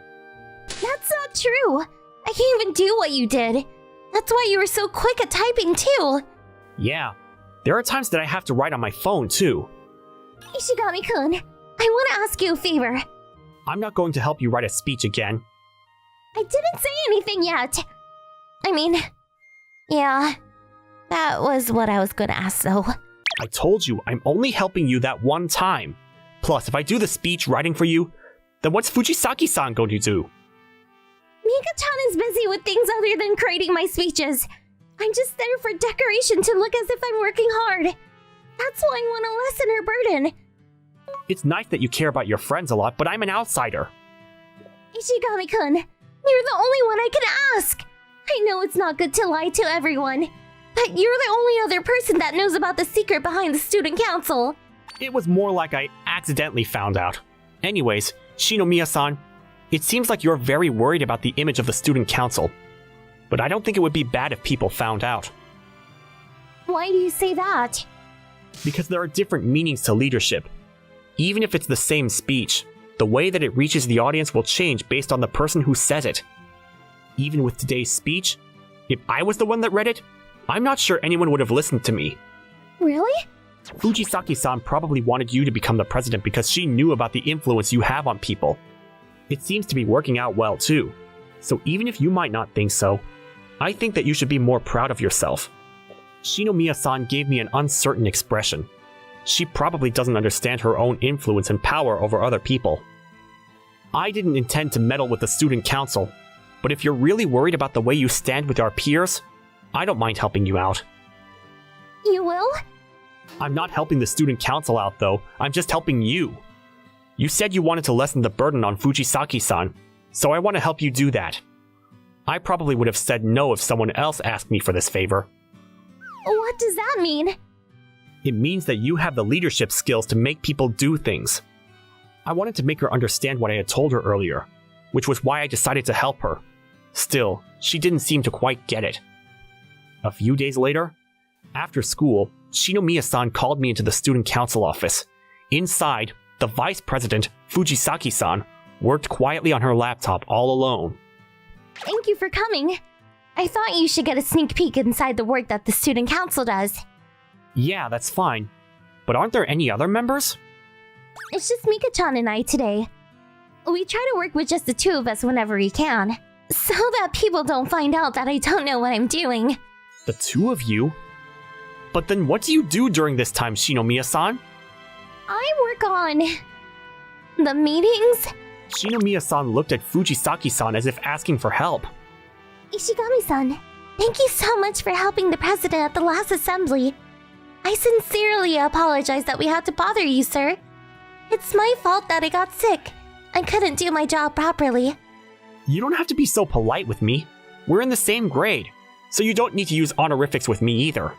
F: That's not true! I can't even do what you did. That's why you were so quick at typing, too.
A: Yeah, there are times that I have to write on my phone, too.
F: Ishigami-kun, I want to ask you a favor.
A: I'm not going to help you write a speech again.
F: I didn't say anything yet. I mean, yeah, that was what I was gonna ask, though.
A: I told you, I'm only helping you that one time. Plus, if I do the speech writing for you, then what's Fujisaki-san going to do?
F: Mika-chan is busy with things other than creating my speeches. I'm just there for decoration to look as if I'm working hard. That's why I want to lessen her burden.
A: It's nice that you care about your friends a lot, but I'm an outsider.
F: Ishigami-kun, you're the only one I can ask. I know it's not good to lie to everyone, but you're the only other person that knows about the secret behind the student council.
A: It was more like I accidentally found out. Anyways, Shinomiya-san, it seems like you're very worried about the image of the student council. But I don't think it would be bad if people found out.
F: Why do you say that?
A: Because there are different meanings to leadership. Even if it's the same speech, the way that it reaches the audience will change based on the person who says it. Even with today's speech, if I was the one that read it, I'm not sure anyone would have listened to me.
F: Really?
A: Fujisaki-san probably wanted you to become the president because she knew about the influence you have on people. It seems to be working out well too. So even if you might not think so, I think that you should be more proud of yourself. Shinomiya-san gave me an uncertain expression. She probably doesn't understand her own influence and power over other people. I didn't intend to meddle with the student council, but if you're really worried about the way you stand with our peers, I don't mind helping you out.
F: You will?
A: I'm not helping the student council out though, I'm just helping you. You said you wanted to lessen the burden on Fujisaki-san, so I want to help you do that. I probably would have said no if someone else asked me for this favor.
F: What does that mean?
A: It means that you have the leadership skills to make people do things. I wanted to make her understand what I had told her earlier, which was why I decided to help her. Still, she didn't seem to quite get it. A few days later, after school, Shinomiya-san called me into the student council office. Inside, the vice president, Fujisaki-san, worked quietly on her laptop all alone.
F: Thank you for coming. I thought you should get a sneak peek inside the work that the student council does.
A: Yeah, that's fine. But aren't there any other members?
F: It's just Mika-chan and I today. We try to work with just the two of us whenever we can, so that people don't find out that I don't know what I'm doing.
A: The two of you? But then what do you do during this time, Shinomiya-san?
F: I work on the meetings.
A: Shinomiya-san looked at Fujisaki-san as if asking for help.
F: Ishigami-san, thank you so much for helping the president at the last assembly. I sincerely apologize that we had to bother you, sir. It's my fault that I got sick. I couldn't do my job properly.
A: You don't have to be so polite with me. We're in the same grade, so you don't need to use honorifics with me either.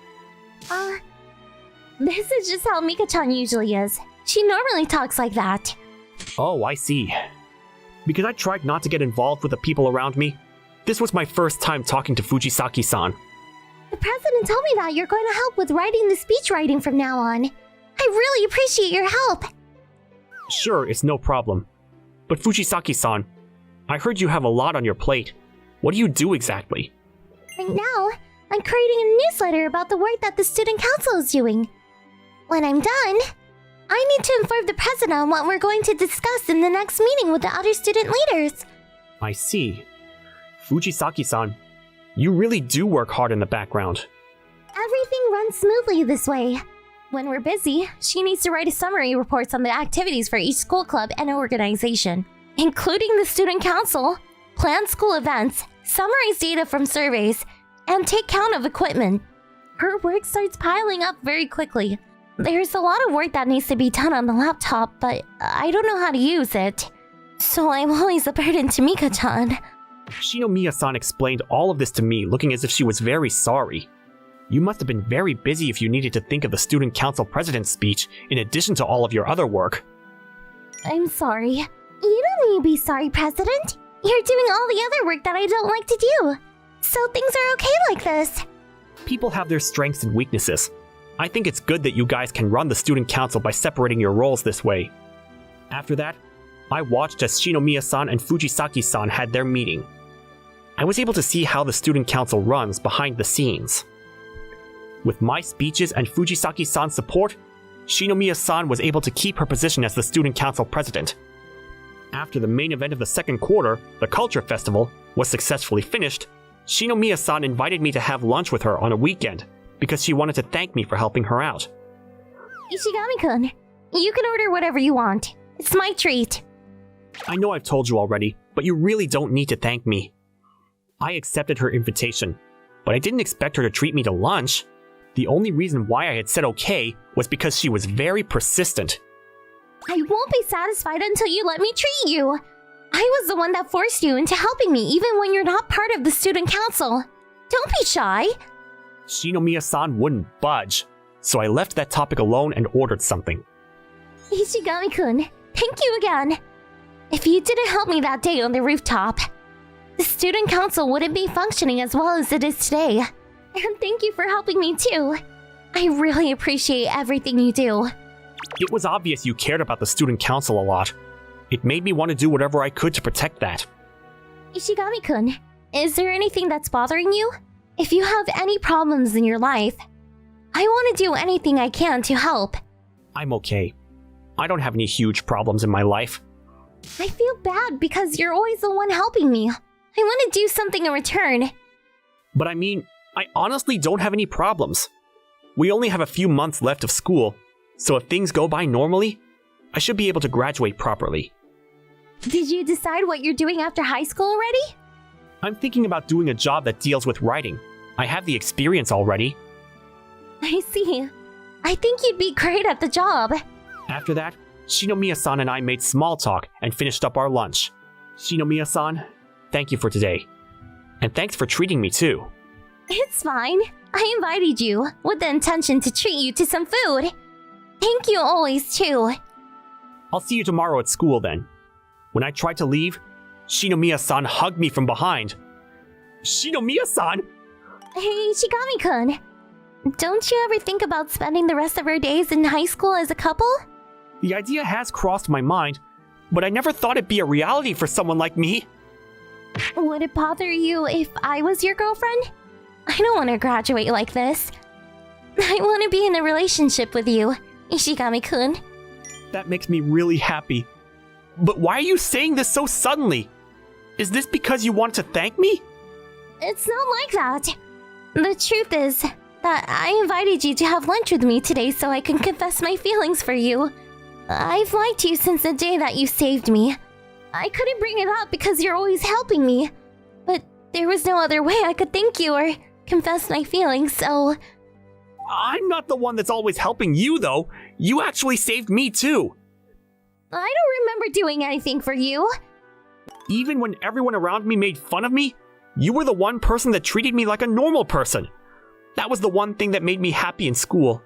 F: This is just how Mika-chan usually is. She normally talks like that.
A: Oh, I see. Because I tried not to get involved with the people around me, this was my first time talking to Fujisaki-san.
F: The president told me that you're going to help with writing the speech writing from now on. I really appreciate your help.
A: Sure, it's no problem. But Fujisaki-san, I heard you have a lot on your plate. What do you do exactly?
F: Right now, I'm creating a newsletter about the work that the student council is doing. When I'm done, I need to inform the president on what we're going to discuss in the next meeting with the other student leaders.
A: I see. Fujisaki-san, you really do work hard in the background.
F: Everything runs smoothly this way. When we're busy, she needs to write a summary reports on the activities for each school club and organization, including the student council, plan school events, summarize data from surveys, and take count of equipment. Her work starts piling up very quickly. There's a lot of work that needs to be done on the laptop, but I don't know how to use it. So I'm always a burden to Mika-chan.
A: Shinomiya-san explained all of this to me, looking as if she was very sorry. You must have been very busy if you needed to think of the student council president's speech in addition to all of your other work.
F: I'm sorry. You don't need to be sorry, President. You're doing all the other work that I don't like to do. So things are okay like this.
A: People have their strengths and weaknesses. I think it's good that you guys can run the student council by separating your roles this way. After that, I watched as Shinomiya-san and Fujisaki-san had their meeting. I was able to see how the student council runs behind the scenes. With my speeches and Fujisaki-san's support, Shinomiya-san was able to keep her position as the student council president. After the main event of the second quarter, the Culture Festival, was successfully finished, Shinomiya-san invited me to have lunch with her on a weekend because she wanted to thank me for helping her out.
F: Ishigami-kun, you can order whatever you want. It's my treat.
A: I know I've told you already, but you really don't need to thank me. I accepted her invitation, but I didn't expect her to treat me to lunch. The only reason why I had said okay was because she was very persistent.
F: I won't be satisfied until you let me treat you. I was the one that forced you into helping me even when you're not part of the student council. Don't be shy.
A: Shinomiya-san wouldn't budge, so I left that topic alone and ordered something.
F: Ishigami-kun, thank you again. If you didn't help me that day on the rooftop, the student council wouldn't be functioning as well as it is today. And thank you for helping me too. I really appreciate everything you do.
A: It was obvious you cared about the student council a lot. It made me want to do whatever I could to protect that.
F: Ishigami-kun, is there anything that's bothering you? If you have any problems in your life, I want to do anything I can to help.
A: I'm okay. I don't have any huge problems in my life.
F: I feel bad because you're always the one helping me. I want to do something in return.
A: But I mean, I honestly don't have any problems. We only have a few months left of school, so if things go by normally, I should be able to graduate properly.
F: Did you decide what you're doing after high school already?
A: I'm thinking about doing a job that deals with writing. I have the experience already.
F: I see. I think you'd be great at the job.
A: After that, Shinomiya-san and I made small talk and finished up our lunch. Shinomiya-san, thank you for today. And thanks for treating me too.
F: It's fine. I invited you with the intention to treat you to some food. Thank you always too.
A: I'll see you tomorrow at school then. When I tried to leave, Shinomiya-san hugged me from behind. Shinomiya-san!
F: Hey, Shigami-kun. Don't you ever think about spending the rest of our days in high school as a couple?
A: The idea has crossed my mind, but I never thought it'd be a reality for someone like me.
F: Would it bother you if I was your girlfriend? I don't want to graduate like this. I want to be in a relationship with you, Ishigami-kun.
A: That makes me really happy. But why are you saying this so suddenly? Is this because you want to thank me?
F: It's not like that. The truth is that I invited you to have lunch with me today so I can confess my feelings for you. I've liked you since the day that you saved me. I couldn't bring it up because you're always helping me, but there was no other way I could thank you or confess my feelings, so...
A: I'm not the one that's always helping you, though. You actually saved me, too.
F: I don't remember doing anything for you.
A: Even when everyone around me made fun of me, you were the one person that treated me like a normal person. That was the one thing that made me happy in school.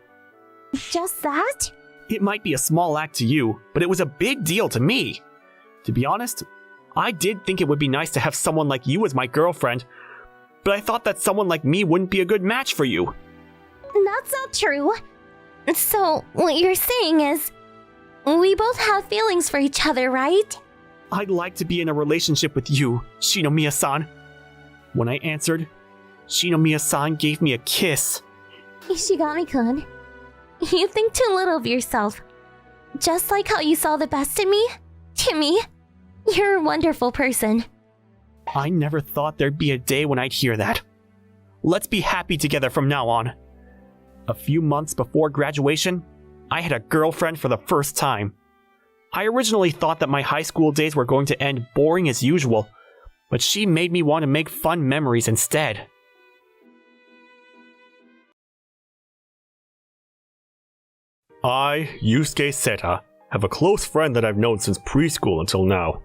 F: Just that?
A: It might be a small act to you, but it was a big deal to me. To be honest, I did think it would be nice to have someone like you as my girlfriend, but I thought that someone like me wouldn't be a good match for you.
F: That's not true. So, what you're saying is, we both have feelings for each other, right?
A: I'd like to be in a relationship with you, Shinomiya-san. When I answered, Shinomiya-san gave me a kiss.
F: Ishigami-kun, you think too little of yourself. Just like how you saw the best in me, Timmy, you're a wonderful person.
A: I never thought there'd be a day when I'd hear that. Let's be happy together from now on. A few months before graduation, I had a girlfriend for the first time. I originally thought that my high school days were going to end boring as usual, but she made me want to make fun memories instead. I, Yusuke Seta, have a close friend that I've known since preschool until now.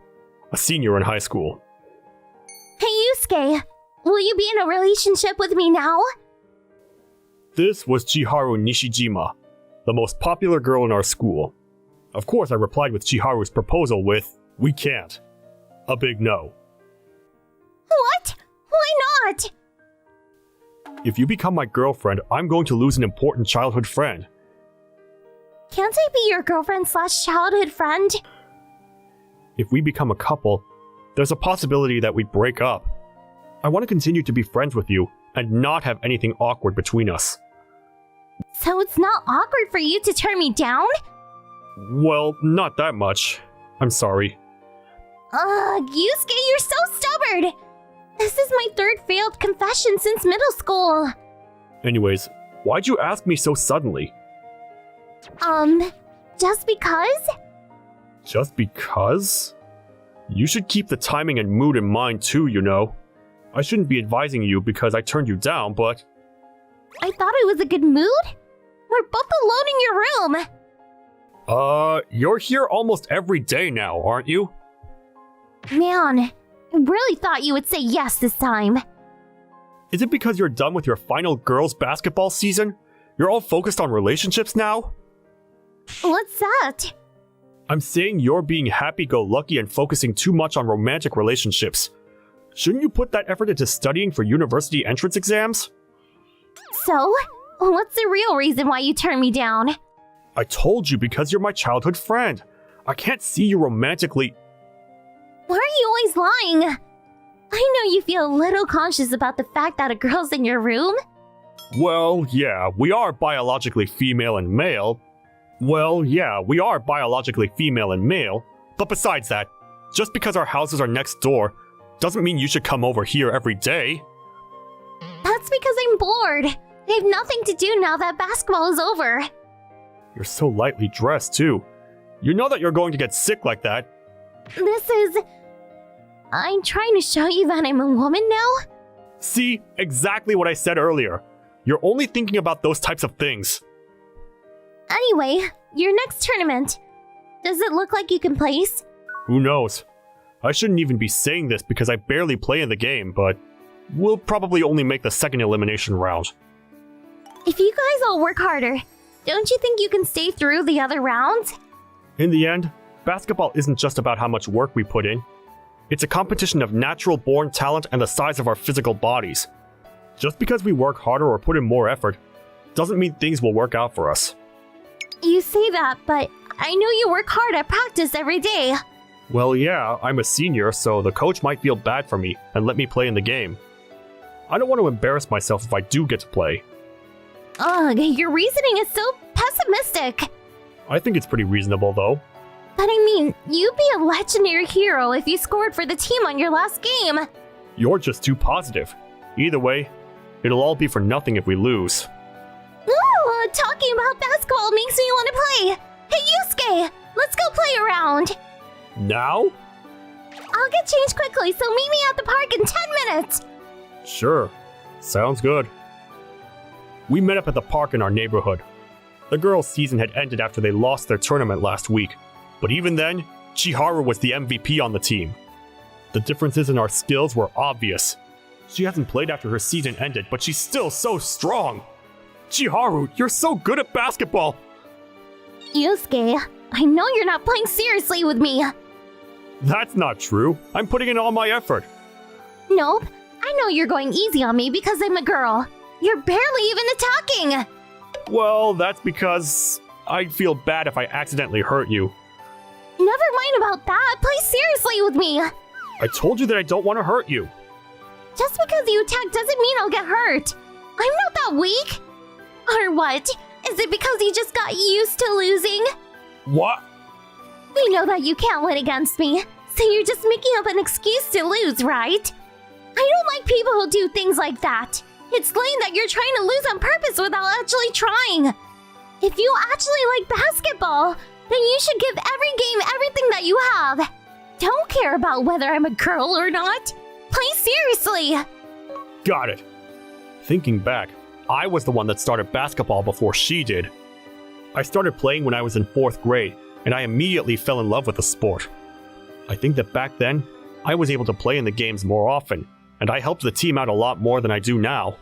A: A senior in high school.
F: Hey Yusuke, will you be in a relationship with me now?
A: This was Chiharu Nishijima, the most popular girl in our school. Of course, I replied with Chiharu's proposal with, "We can't." A big no.
F: What? Why not?
A: If you become my girlfriend, I'm going to lose an important childhood friend.
F: Can't I be your girlfriend/childhood friend?
A: If we become a couple, there's a possibility that we break up. I want to continue to be friends with you and not have anything awkward between us.
F: So it's not awkward for you to turn me down?
A: Well, not that much. I'm sorry.
F: Ugh, Yusuke, you're so stubborn! This is my third failed confession since middle school.
A: Anyways, why'd you ask me so suddenly?
F: Just because?
A: Just because? You should keep the timing and mood in mind too, you know. I shouldn't be advising you because I turned you down, but...
F: I thought it was a good mood? We're both alone in your room.
A: You're here almost every day now, aren't you?
F: Man, I really thought you would say yes this time.
A: Is it because you're done with your final girls' basketball season? You're all focused on relationships now?
F: What's that?
A: I'm saying you're being happy-go-lucky and focusing too much on romantic relationships. Shouldn't you put that effort into studying for university entrance exams?
F: So, what's the real reason why you turned me down?
A: I told you because you're my childhood friend. I can't see you romantically...
F: Why are you always lying? I know you feel a little conscious about the fact that a girl's in your room.
A: Well, yeah, we are biologically female and male. But besides that, just because our houses are next door, doesn't mean you should come over here every day.
F: That's because I'm bored. I have nothing to do now that basketball is over.
A: You're so lightly dressed, too. You know that you're going to get sick like that.
F: I'm trying to show you that I'm a woman now.
A: See, exactly what I said earlier. You're only thinking about those types of things.
F: Anyway, your next tournament. Does it look like you can place?
A: Who knows? I shouldn't even be saying this because I barely play in the game, but we'll probably only make the second elimination round.
F: If you guys all work harder, don't you think you can stay through the other rounds?
A: In the end, basketball isn't just about how much work we put in. It's a competition of natural-born talent and the size of our physical bodies. Just because we work harder or put in more effort, doesn't mean things will work out for us.
F: You say that, but I know you work hard at practice every day.
A: Well, yeah, I'm a senior, so the coach might feel bad for me and let me play in the game. I don't want to embarrass myself if I do get to play.
F: Ugh, your reasoning is so pessimistic.
A: I think it's pretty reasonable, though.
F: But I mean, you'd be a legendary hero if you scored for the team on your last game.
A: You're just too positive. Either way, it'll all be for nothing if we lose.
F: Ooh, talking about basketball makes me want to play. Hey, Yusuke, let's go play around.
A: Now?
F: I'll get changed quickly, so meet me at the park in 10 minutes.
A: Sure. Sounds good. We met up at the park in our neighborhood. The girls' season had ended after they lost their tournament last week, but even then, Chiharu was the MVP on the team. The differences in our skills were obvious. She hasn't played after her season ended, but she's still so strong. Chiharu, you're so good at basketball!
F: Yusuke, I know you're not playing seriously with me.
A: That's not true. I'm putting in all my effort.
F: Nope, I know you're going easy on me because I'm a girl. You're barely even attacking.
A: Well, that's because I'd feel bad if I accidentally hurt you.
F: Never mind about that. Play seriously with me.
A: I told you that I don't want to hurt you.
F: Just because you attack doesn't mean I'll get hurt. I'm not that weak. Or what? Is it because you just got used to losing?
A: What?
F: We know that you can't win against me, so you're just making up an excuse to lose, right? I don't like people who do things like that. It's lame that you're trying to lose on purpose without actually trying. If you actually like basketball, then you should give every game everything that you have. Don't care about whether I'm a girl or not. Play seriously!
A: Got it. Thinking back, I was the one that started basketball before she did. I started playing when I was in 4th grade, and I immediately fell in love with the sport. I think that back then, I was able to play in the games more often, and I helped the team out a lot more than I do now.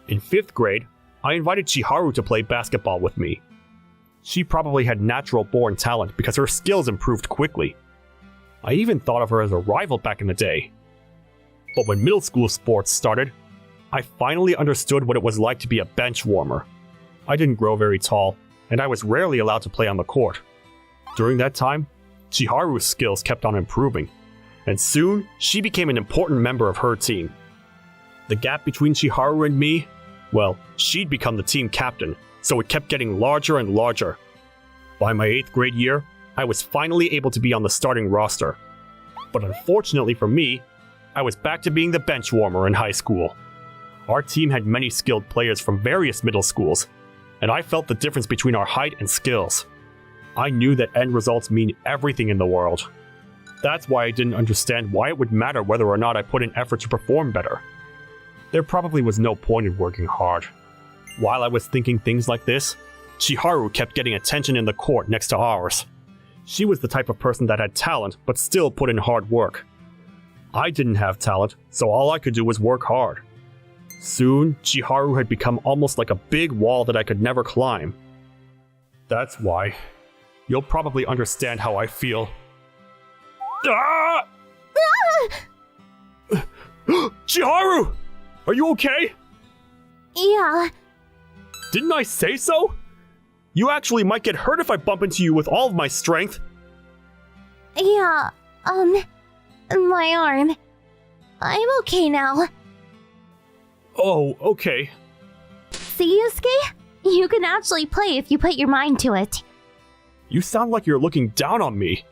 A: In 5th grade, I invited Chiharu to play basketball with me. She probably had natural-born talent because her skills improved quickly. I even thought of her as a rival back in the day. But when middle school sports started, I finally understood what it was like to be a bench warmer. I didn't grow very tall, and I was rarely allowed to play on the court. During that time, Chiharu's skills kept on improving, and soon she became an important member of her team. The gap between Chiharu and me, well, she'd become the team captain, so it kept getting larger and larger. By my 8th grade year, I was finally able to be on the starting roster. But unfortunately for me, I was back to being the bench warmer in high school. Our team had many skilled players from various middle schools, and I felt the difference between our height and skills. I knew that end results mean everything in the world. That's why I didn't understand why it would matter whether or not I put in effort to perform better. There probably was no point in working hard. While I was thinking things like this, Chiharu kept getting attention in the court next to ours. She was the type of person that had talent but still put in hard work. I didn't have talent, so all I could do was work hard. Soon, Chiharu had become almost like a big wall that I could never climb. That's why. You'll probably understand how I feel. Ah! Chiharu! Are you okay?
F: Yeah.
A: Didn't I say so? You actually might get hurt if I bump into you with all of my strength.
F: Yeah, my arm. I'm okay now.
A: Oh, okay.
F: See, Yusuke? You can actually play if you put your mind to it.
A: You sound like you're looking down on me.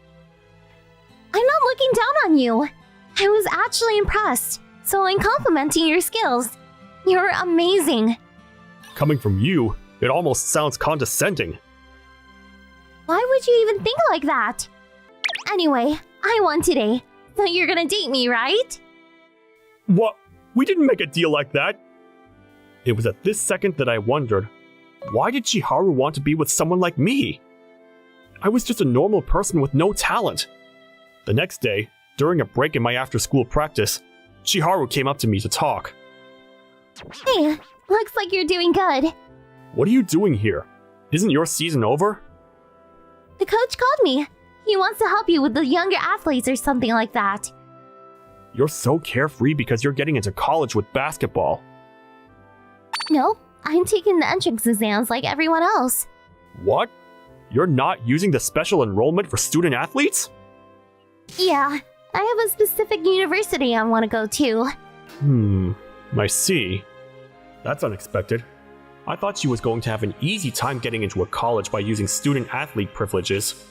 F: I'm not looking down on you. I was actually impressed, so I'm complimenting your skills. You're amazing.
A: Coming from you, it almost sounds condescending.
F: Why would you even think like that? Anyway, I won today, so you're gonna date me, right?
A: What? We didn't make a deal like that. It was at this second that I wondered, why did Chiharu want to be with someone like me? I was just a normal person with no talent. The next day, during a break in my after-school practice, Chiharu came up to me to talk.
F: Hey, looks like you're doing good.
A: What are you doing here? Isn't your season over?
F: The coach called me. He wants to help you with the younger athletes or something like that.
A: You're so carefree because you're getting into college with basketball.
F: No, I'm taking the entrance exams like everyone else.
A: What? You're not using the special enrollment for student athletes?
F: Yeah, I have a specific university I want to go to.
A: I see. That's unexpected. I thought she was going to have an easy time getting into a college by using student-athlete privileges.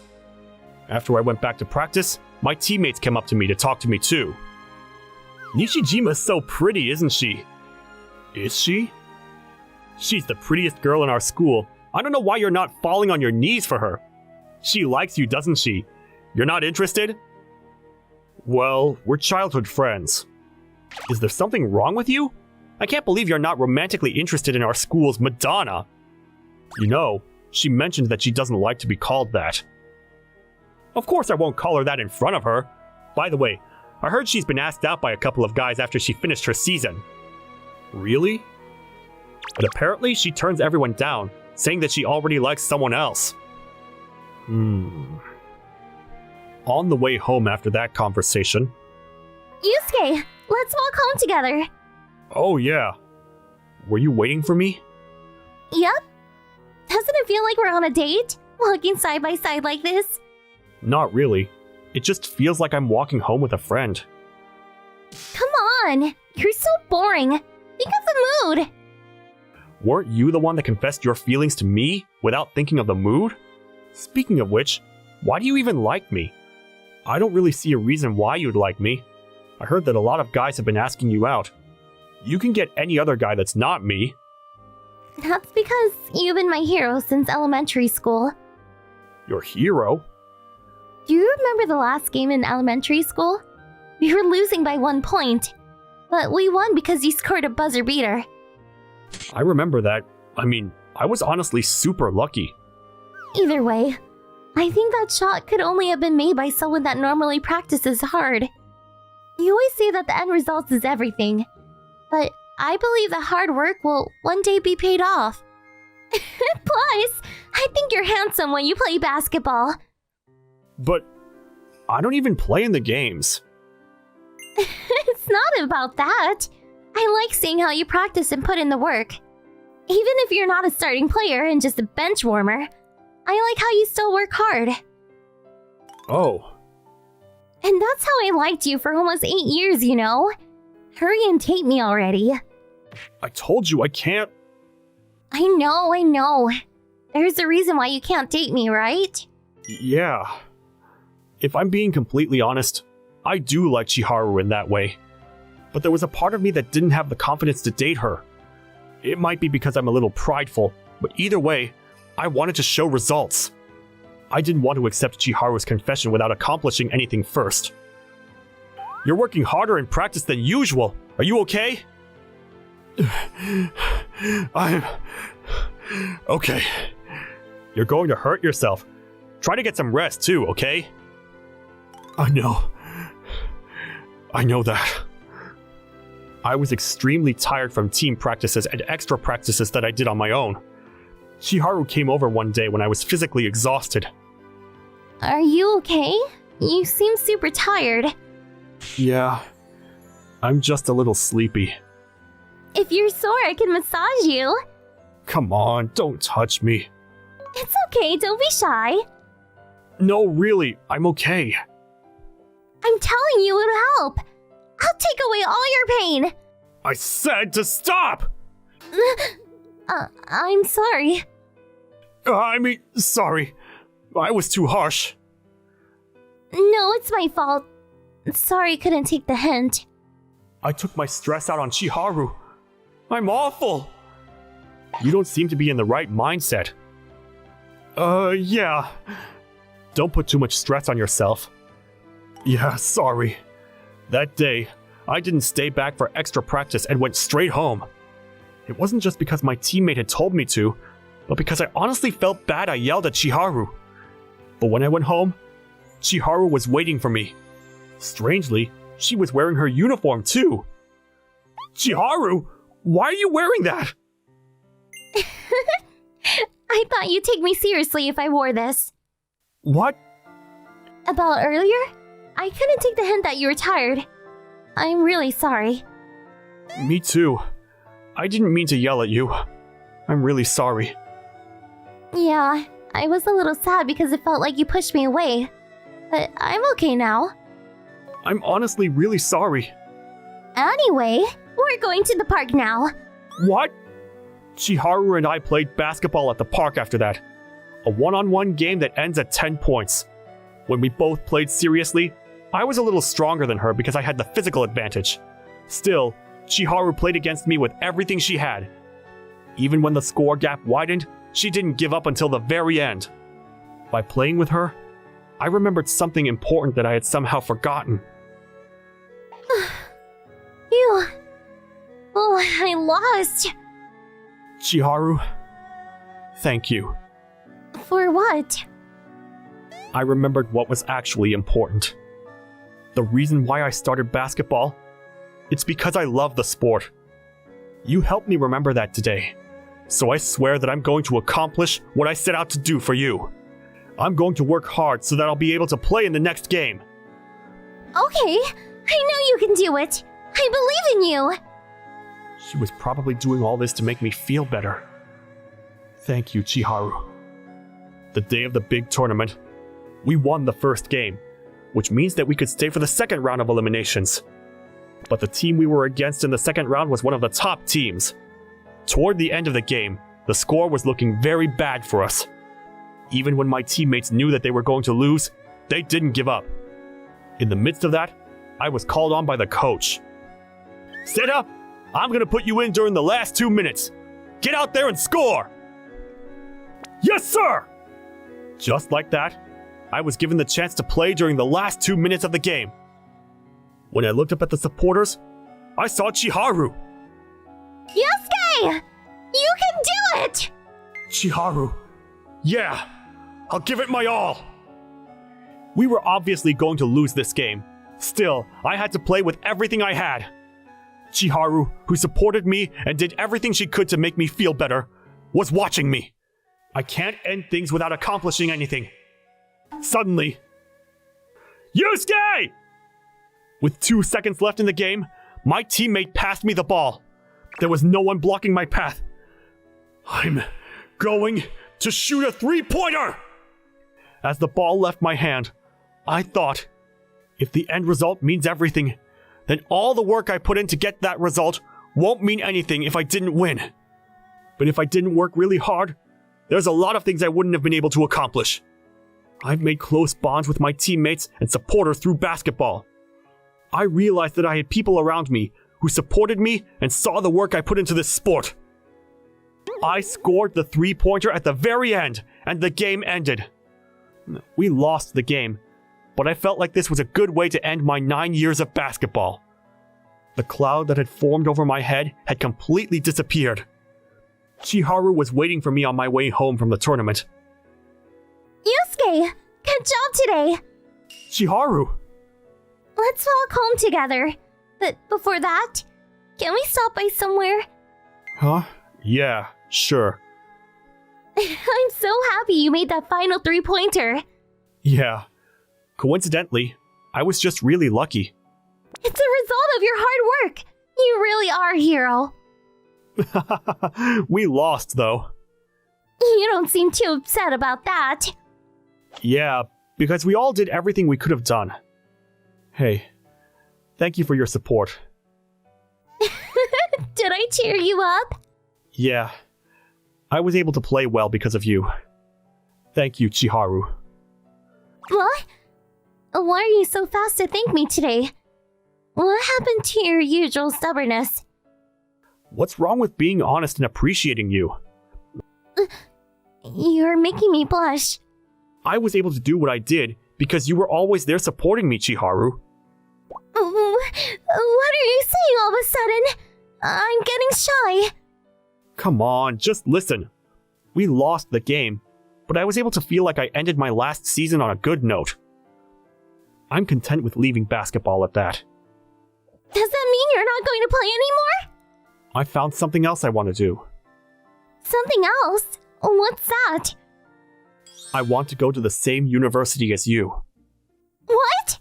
A: After I went back to practice, my teammates came up to me to talk to me too. Nishijima's so pretty, isn't she? Is she? She's the prettiest girl in our school. I don't know why you're not falling on your knees for her. She likes you, doesn't she? You're not interested? Well, we're childhood friends. Is there something wrong with you? I can't believe you're not romantically interested in our school's Madonna. You know, she mentioned that she doesn't like to be called that. Of course I won't call her that in front of her. By the way, I heard she's been asked out by a couple of guys after she finished her season. Really? But apparently she turns everyone down, saying that she already likes someone else. On the way home after that conversation...
F: Yusuke, let's walk home together.
A: Oh yeah. Were you waiting for me?
F: Yep. Doesn't it feel like we're on a date? Walking side by side like this?
A: Not really. It just feels like I'm walking home with a friend.
F: Come on! You're so boring. Think of the mood.
A: Weren't you the one that confessed your feelings to me without thinking of the mood? Speaking of which, why do you even like me? I don't really see a reason why you'd like me. I heard that a lot of guys have been asking you out. You can get any other guy that's not me.
F: That's because you've been my hero since elementary school.
A: Your hero?
F: Do you remember the last game in elementary school? We were losing by 1 point, but we won because you scored a buzzer beater.
A: I remember that. I mean, I was honestly super lucky.
F: Either way, I think that shot could only have been made by someone that normally practices hard. You always say that the end result is everything, but I believe that hard work will one day be paid off. Plus, I think you're handsome when you play basketball.
A: But I don't even play in the games.
F: It's not about that. I like seeing how you practice and put in the work. Even if you're not a starting player and just a bench warmer, I like how you still work hard.
A: Oh.
F: And that's how I liked you for almost 8 years, you know? Hurry and date me already.
A: I told you I can't.
F: I know. There's a reason why you can't date me, right?
A: Yeah. If I'm being completely honest, I do like Chiharu in that way. But there was a part of me that didn't have the confidence to date her. It might be because I'm a little prideful, but either way, I wanted to show results. I didn't want to accept Chiharu's confession without accomplishing anything first. You're working harder in practice than usual. Are you okay? I'm... okay. You're going to hurt yourself. Try to get some rest too, okay? I know that. I was extremely tired from team practices and extra practices that I did on my own. Chiharu came over one day when I was physically exhausted.
F: Are you okay? You seem super tired.
A: Yeah, I'm just a little sleepy.
F: If you're sore, I can massage you.
A: Come on, don't touch me.
F: It's okay, don't be shy.
A: No, really, I'm okay.
F: I'm telling you it'll help. I'll take away all your pain.
A: I said to stop!
F: I'm sorry.
A: Sorry. I was too harsh.
F: No, it's my fault. Sorry I couldn't take the hint.
A: I took my stress out on Chiharu. I'm awful. You don't seem to be in the right mindset. Yeah. Don't put too much stress on yourself. Yeah, sorry. That day, I didn't stay back for extra practice and went straight home. It wasn't just because my teammate had told me to, but because I honestly felt bad I yelled at Chiharu. But when I went home, Chiharu was waiting for me. Strangely, she was wearing her uniform too. Chiharu, why are you wearing that?
F: I thought you'd take me seriously if I wore this.
A: What?
F: About earlier? I couldn't take the hint that you were tired. I'm really sorry.
A: Me too. I didn't mean to yell at you. I'm really sorry.
F: Yeah, I was a little sad because it felt like you pushed me away. But I'm okay now.
A: I'm honestly really sorry.
F: Anyway, we're going to the park now.
A: What? Chiharu and I played basketball at the park after that. A one-on-one game that ends at 10 points. When we both played seriously, I was a little stronger than her because I had the physical advantage. Still, Chiharu played against me with everything she had. Even when the score gap widened, she didn't give up until the very end. By playing with her, I remembered something important that I had somehow forgotten.
F: I lost.
A: Chiharu, thank you.
F: For what?
A: I remembered what was actually important. The reason why I started basketball? It's because I love the sport. You helped me remember that today. So I swear that I'm going to accomplish what I set out to do for you. I'm going to work hard so that I'll be able to play in the next game.
F: Okay, I know you can do it. I believe in you.
A: She was probably doing all this to make me feel better. Thank you, Chiharu. The day of the big tournament, we won the first game, which means that we could stay for the second round of eliminations. But the team we were against in the second round was one of the top teams. Toward the end of the game, the score was looking very bad for us. Even when my teammates knew that they were going to lose, they didn't give up. In the midst of that, I was called on by the coach. Seta, I'm gonna put you in during the last 2 minutes. Get out there and score! Yes, sir! Just like that, I was given the chance to play during the last 2 minutes of the game. When I looked up at the supporters, I saw Chiharu.
F: Yusuke! You can do it!
A: Chiharu. Yeah, I'll give it my all. We were obviously going to lose this game. Still, I had to play with everything I had. Chiharu, who supported me and did everything she could to make me feel better, was watching me. I can't end things without accomplishing anything. Suddenly, Yusuke! With 2 seconds left in the game, my teammate passed me the ball. There was no one blocking my path. I'm going to shoot a three-pointer! As the ball left my hand, I thought, if the end result means everything, then all the work I put in to get that result won't mean anything if I didn't win. But if I didn't work really hard, there's a lot of things I wouldn't have been able to accomplish. I've made close bonds with my teammates and supporters through basketball. I realized that I had people around me who supported me and saw the work I put into this sport. I scored the three-pointer at the very end, and the game ended. We lost the game, but I felt like this was a good way to end my 9 years of basketball. The cloud that had formed over my head had completely disappeared. Chiharu was waiting for me on my way home from the tournament.
F: Yusuke! Good job today!
A: Chiharu!
F: Let's walk home together. But before that, can we stop by somewhere?
A: Huh? Yeah, sure.
F: I'm so happy you made that final three-pointer.
A: Yeah. Coincidentally, I was just really lucky.
F: It's a result of your hard work. You really are a hero.
A: We lost, though.
F: You don't seem too upset about that.
A: Yeah, because we all did everything we could have done. Hey, thank you for your support.
F: Did I cheer you up?
A: Yeah, I was able to play well because of you. Thank you, Chiharu.
F: What? Why are you so fast to thank me today? What happened to your usual stubbornness?
A: What's wrong with being honest and appreciating you?
F: You're making me blush.
A: I was able to do what I did because you were always there supporting me, Chiharu.
F: What are you saying all of a sudden? I'm getting shy.
A: Come on, just listen. We lost the game, but I was able to feel like I ended my last season on a good note. I'm content with leaving basketball at that.
F: Does that mean you're not going to play anymore?
A: I found something else I want to do.
F: Something else? What's that?
A: I want to go to the same university as you.
F: What?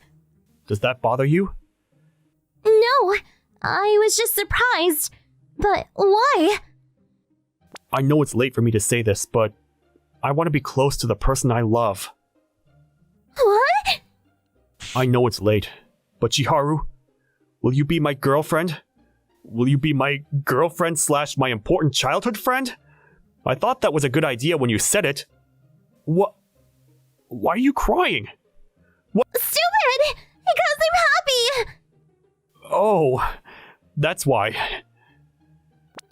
A: Does that bother you?
F: No, I was just surprised. But why?
A: I know it's late for me to say this, but I want to be close to the person I love.
F: What?
A: I know it's late, but Chiharu, will you be my girlfriend? Will you be my girlfriend / my important childhood friend? I thought that was a good idea when you said it. What? Why are you crying? What?
F: Stupid! Because I'm happy!
A: Oh, that's why.
F: Yeah,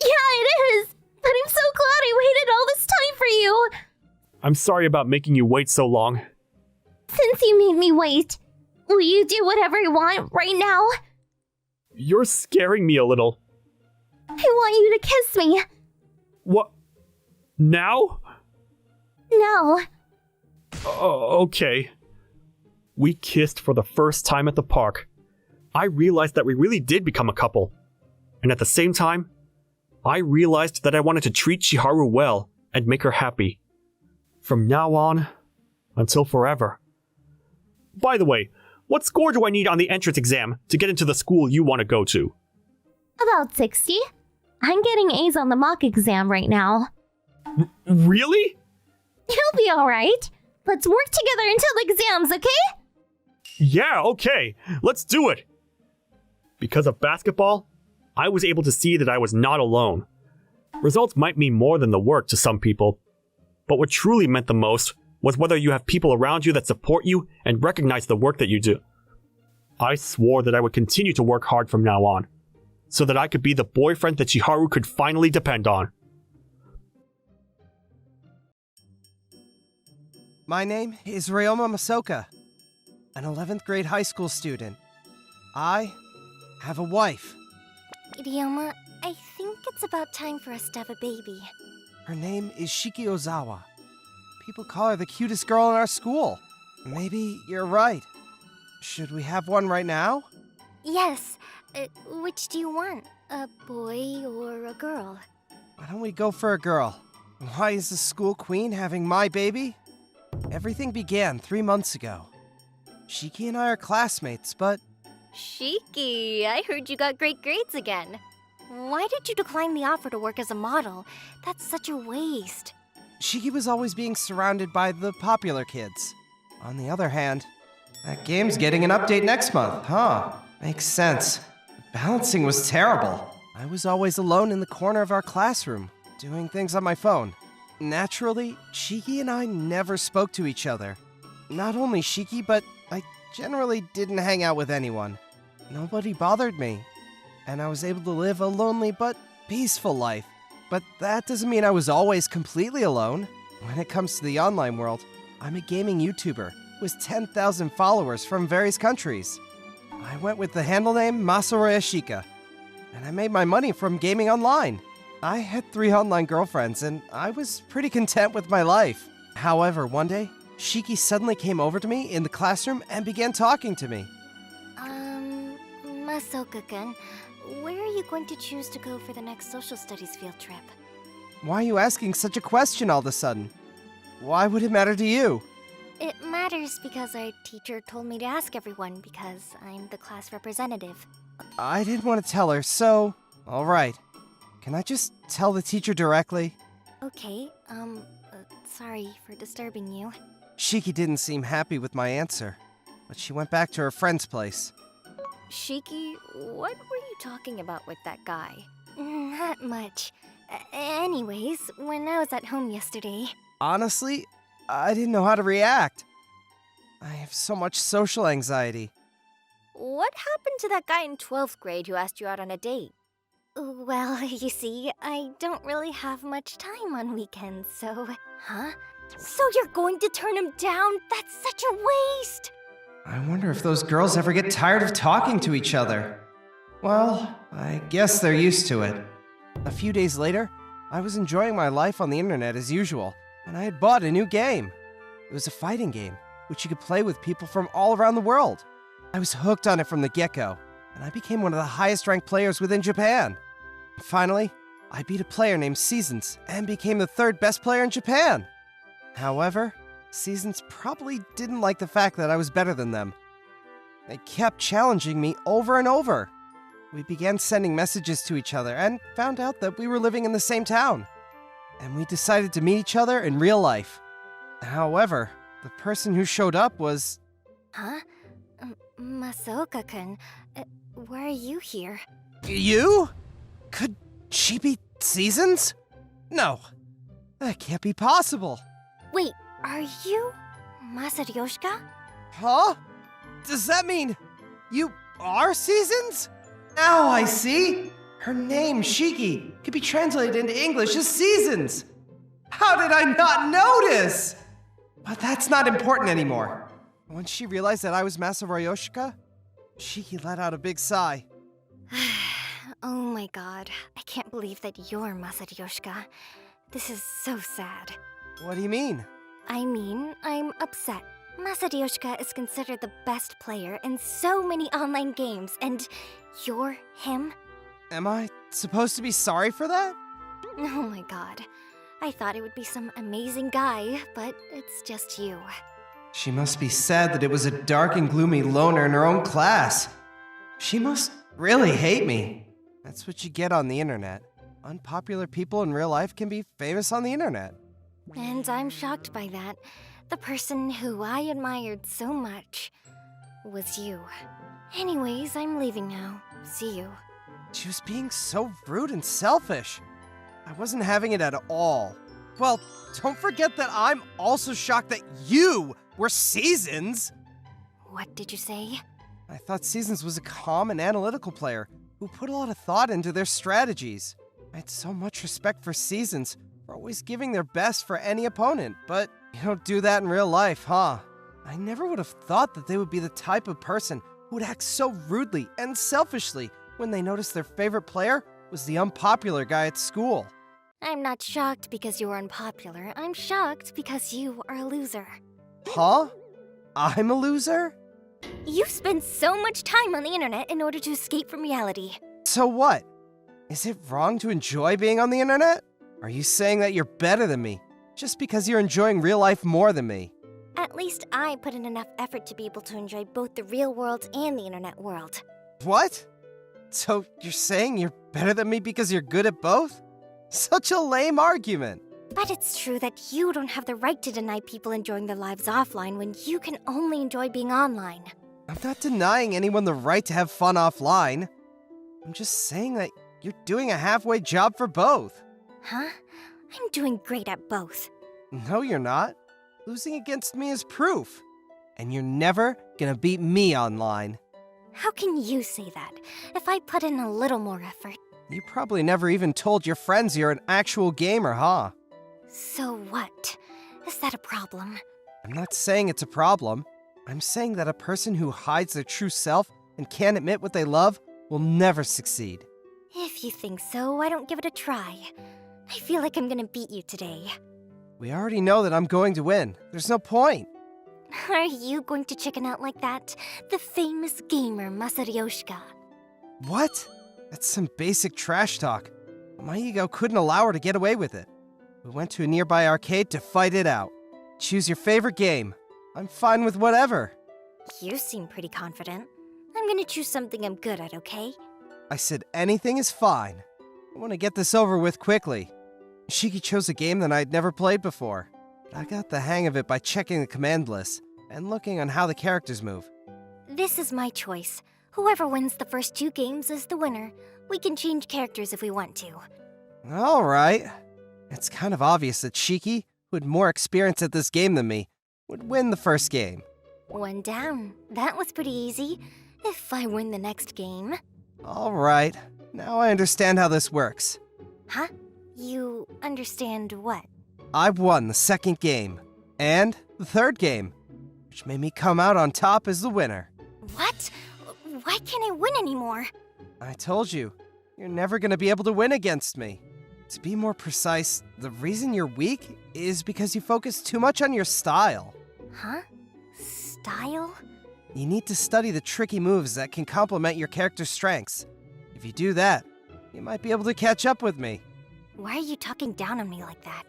F: it is! But I'm so glad I waited all this time for you!
A: I'm sorry about making you wait so long.
F: Since you made me wait, will you do whatever I want right now?
A: You're scaring me a little.
F: I want you to kiss me.
A: What? Now?
F: No.
A: Okay. We kissed for the first time at the park. I realized that we really did become a couple. And at the same time, I realized that I wanted to treat Chiharu well and make her happy. From now on, until forever. By the way, what score do I need on the entrance exam to get into the school you want to go to?
F: About 60. I'm getting A's on the mock exam right now.
A: Really?
F: You'll be alright. Let's work together until the exams, okay?
A: Yeah, okay. Let's do it. Because of basketball, I was able to see that I was not alone. Results might mean more than the work to some people, but what truly meant the most was whether you have people around you that support you and recognize the work that you do. I swore that I would continue to work hard from now on, so that I could be the boyfriend that Chiharu could finally depend on.
E: My name is Ryoma Masoka, an 11th grade high school student. I have a wife.
D: Ryoma, I think it's about time for us to have a baby.
E: Her name is Shiki Ozawa. People call her the cutest girl in our school. Maybe you're right. Should we have one right now?
D: Yes. Which do you want? A boy or a girl?
E: Why don't we go for a girl? Why is the school queen having my baby? Everything began 3 months ago. Shiki and I are classmates, but
D: Shiki, I heard you got great grades again. Why did you decline the offer to work as a model? That's such a waste.
E: Shiki was always being surrounded by the popular kids. On the other hand, that game's getting an update next month, huh? Makes sense. Balancing was terrible. I was always alone in the corner of our classroom, doing things on my phone. Naturally, Shiki and I never spoke to each other. Not only Shiki, but I generally didn't hang out with anyone. Nobody bothered me, and I was able to live a lonely but peaceful life. But that doesn't mean I was always completely alone. When it comes to the online world, I'm a gaming YouTuber with 10,000 followers from various countries. I went with the handle name Masaru Ashika, and I made my money from gaming online. I had 3 online girlfriends, and I was pretty content with my life. However, one day, Shiki suddenly came over to me in the classroom and began talking to me.
D: Masoka-kun, where are you going to choose to go for the next social studies field trip?
E: Why are you asking such a question all of a sudden? Why would it matter to you?
D: It matters because our teacher told me to ask everyone because I'm the class representative.
E: I didn't want to tell her, so... Alright. Can I just tell the teacher directly?
D: Okay, sorry for disturbing you.
E: Shiki didn't seem happy with my answer, but she went back to her friend's place.
D: Shiki, what were you talking about with that guy? Not much. Anyways, when I was at home yesterday...
E: Honestly, I didn't know how to react. I have so much social anxiety.
D: What happened to that guy in 12th grade who asked you out on a date? Well, you see, I don't really have much time on weekends, so... Huh? So you're going to turn him down? That's such a waste!
E: I wonder if those girls ever get tired of talking to each other. Well, I guess they're used to it. A few days later, I was enjoying my life on the internet as usual, and I had bought a new game. It was a fighting game, which you could play with people from all around the world. I was hooked on it from the get-go, and I became one of the highest-ranked players within Japan. Finally, I beat a player named Seasons and became the 3rd best player in Japan. However, Seasons probably didn't like the fact that I was better than them. They kept challenging me over and over. We began sending messages to each other and found out that we were living in the same town. And we decided to meet each other in real life. However, the person who showed up was...
D: Huh? Masaoka-kun, why are you here?
E: You? Could she be Seasons? No, that can't be possible.
D: Wait, are you Masaryoshika?
E: Huh? Does that mean you are Seasons? Now I see. Her name, Shiki, could be translated into English as Seasons. How did I not notice? But that's not important anymore. When she realized that I was Masaru Yoshika, Shiki let out a big sigh.
D: Oh my god, I can't believe that you're Masaryoshika. This is so sad.
E: What do you mean?
D: I mean, I'm upset. Masaryoshika is considered the best player in so many online games, and you're him?
E: Am I supposed to be sorry for that?
D: Oh my god. I thought it would be some amazing guy, but it's just you.
E: She must be sad that it was a dark and gloomy loner in her own class. She must really hate me. That's what you get on the internet. Unpopular people in real life can be famous on the internet.
D: And I'm shocked by that. The person who I admired so much was you. Anyways, I'm leaving now. See you.
E: She was being so rude and selfish. I wasn't having it at all. Well, don't forget that I'm also shocked that you were Seasons.
D: What did you say?
E: I thought Seasons was a calm and analytical player who put a lot of thought into their strategies. I had so much respect for Seasons for always giving their best for any opponent, but you don't do that in real life, huh? I never would have thought that they would be the type of person who would act so rudely and selfishly when they noticed their favorite player was the unpopular guy at school.
D: I'm not shocked because you're unpopular. I'm shocked because you are a loser.
E: Huh? I'm a loser?
D: You spend so much time on the internet in order to escape from reality.
E: So what? Is it wrong to enjoy being on the internet? Are you saying that you're better than me just because you're enjoying real life more than me?
D: At least I put in enough effort to be able to enjoy both the real world and the internet world.
E: What? So you're saying you're better than me because you're good at both? Such a lame argument.
D: But it's true that you don't have the right to deny people enjoying their lives offline when you can only enjoy being online.
E: I'm not denying anyone the right to have fun offline. I'm just saying that you're doing a halfway job for both.
D: Huh? I'm doing great at both.
E: No, you're not. Losing against me is proof. And you're never gonna beat me online.
D: How can you say that? If I put in a little more effort.
E: You probably never even told your friends you're an actual gamer, huh?
D: So what? Is that a problem?
E: I'm not saying it's a problem. I'm saying that a person who hides their true self and can't admit what they love will never succeed.
D: If you think so, why don't give it a try? I feel like I'm gonna beat you today.
E: We already know that I'm going to win. There's no point.
D: Are you going to chicken out like that? The famous gamer Masaryoshika.
E: What? That's some basic trash talk. My ego couldn't allow her to get away with it. We went to a nearby arcade to fight it out. Choose your favorite game. I'm fine with whatever.
D: You seem pretty confident. I'm gonna choose something I'm good at, okay?
E: I said anything is fine. I want to get this over with quickly. Shiki chose a game that I'd never played before. I got the hang of it by checking the command list and looking on how the characters move.
D: This is my choice. Whoever wins the first 2 games is the winner. We can change characters if we want to.
E: Alright. It's kind of obvious that Shiki, who had more experience at this game than me, would win the first game.
D: 1 down. That was pretty easy. If I win the next game.
E: Alright. Now I understand how this works.
D: Huh? You understand what?
E: I won the second game. And the third game. Which made me come out on top as the winner.
D: What? Why can't I win anymore?
E: I told you, you're never gonna be able to win against me. To be more precise, the reason you're weak is because you focus too much on your style.
D: Huh? Style?
E: You need to study the tricky moves that can complement your character's strengths. If you do that, you might be able to catch up with me.
D: Why are you talking down on me like that?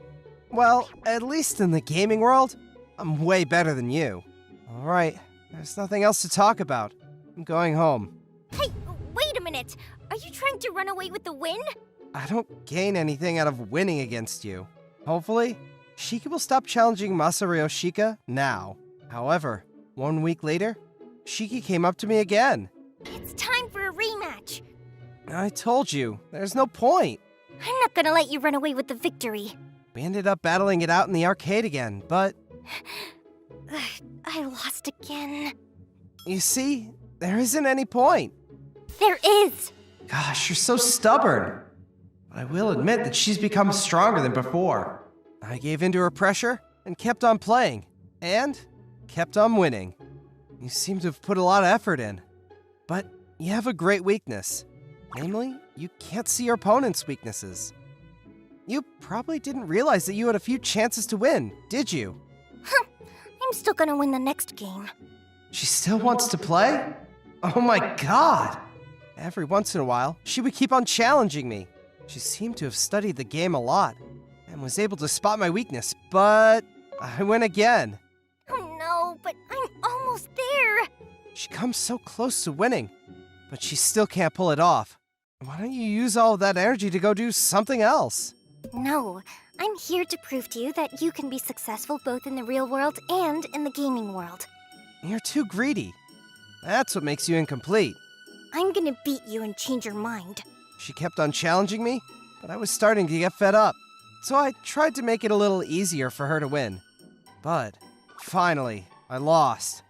E: Well, at least in the gaming world, I'm way better than you. Alright, there's nothing else to talk about. I'm going home.
D: Hey, wait a minute! Are you trying to run away with the win?
E: I don't gain anything out of winning against you. Hopefully, Shika will stop challenging Masaryoshika now. However, 1 week later, Shiki came up to me again.
D: It's time for a rematch!
E: I told you, there's no point.
D: I'm not gonna let you run away with the victory.
E: We ended up battling it out in the arcade again, but
D: I lost again.
E: you see, there isn't any point.
D: There is!
E: Gosh, you're so stubborn. But I will admit that she's become stronger than before. I gave in to her pressure and kept on playing, and kept on winning. You seem to have put a lot of effort in. But you have a great weakness. Namely, you can't see your opponent's weaknesses. You probably didn't realize that you had a few chances to win, did you?
D: I'm still gonna win the next game.
E: She still wants to play? Oh my god! Every once in a while, she would keep on challenging me. She seemed to have studied the game a lot, and was able to spot my weakness, but I win again.
D: Oh no, but I'm almost there!
E: She comes so close to winning, but she still can't pull it off. Why don't you use all of that energy to go do something else?
D: No, I'm here to prove to you that you can be successful both in the real world and in the gaming world.
E: You're too greedy. That's what makes you incomplete.
D: I'm gonna beat you and change your mind.
E: She kept on challenging me, but I was starting to get fed up. So I tried to make it a little easier for her to win. But, finally, I lost.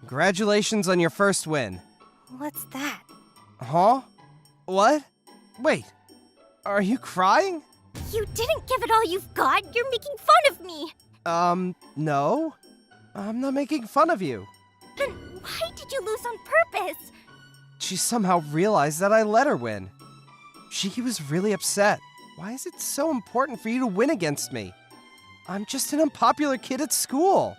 E: Congratulations on your first win.
D: What's that?
E: Huh? What? Wait, are you crying?
D: You didn't give it all you've got! You're making fun of me!
E: No. I'm not making fun of you.
D: Then why did
F: made you lose on purpose.
E: She somehow realized that I let her win. Shiki was really upset. Why is it so important for you to win against me? I'm just an unpopular kid at school.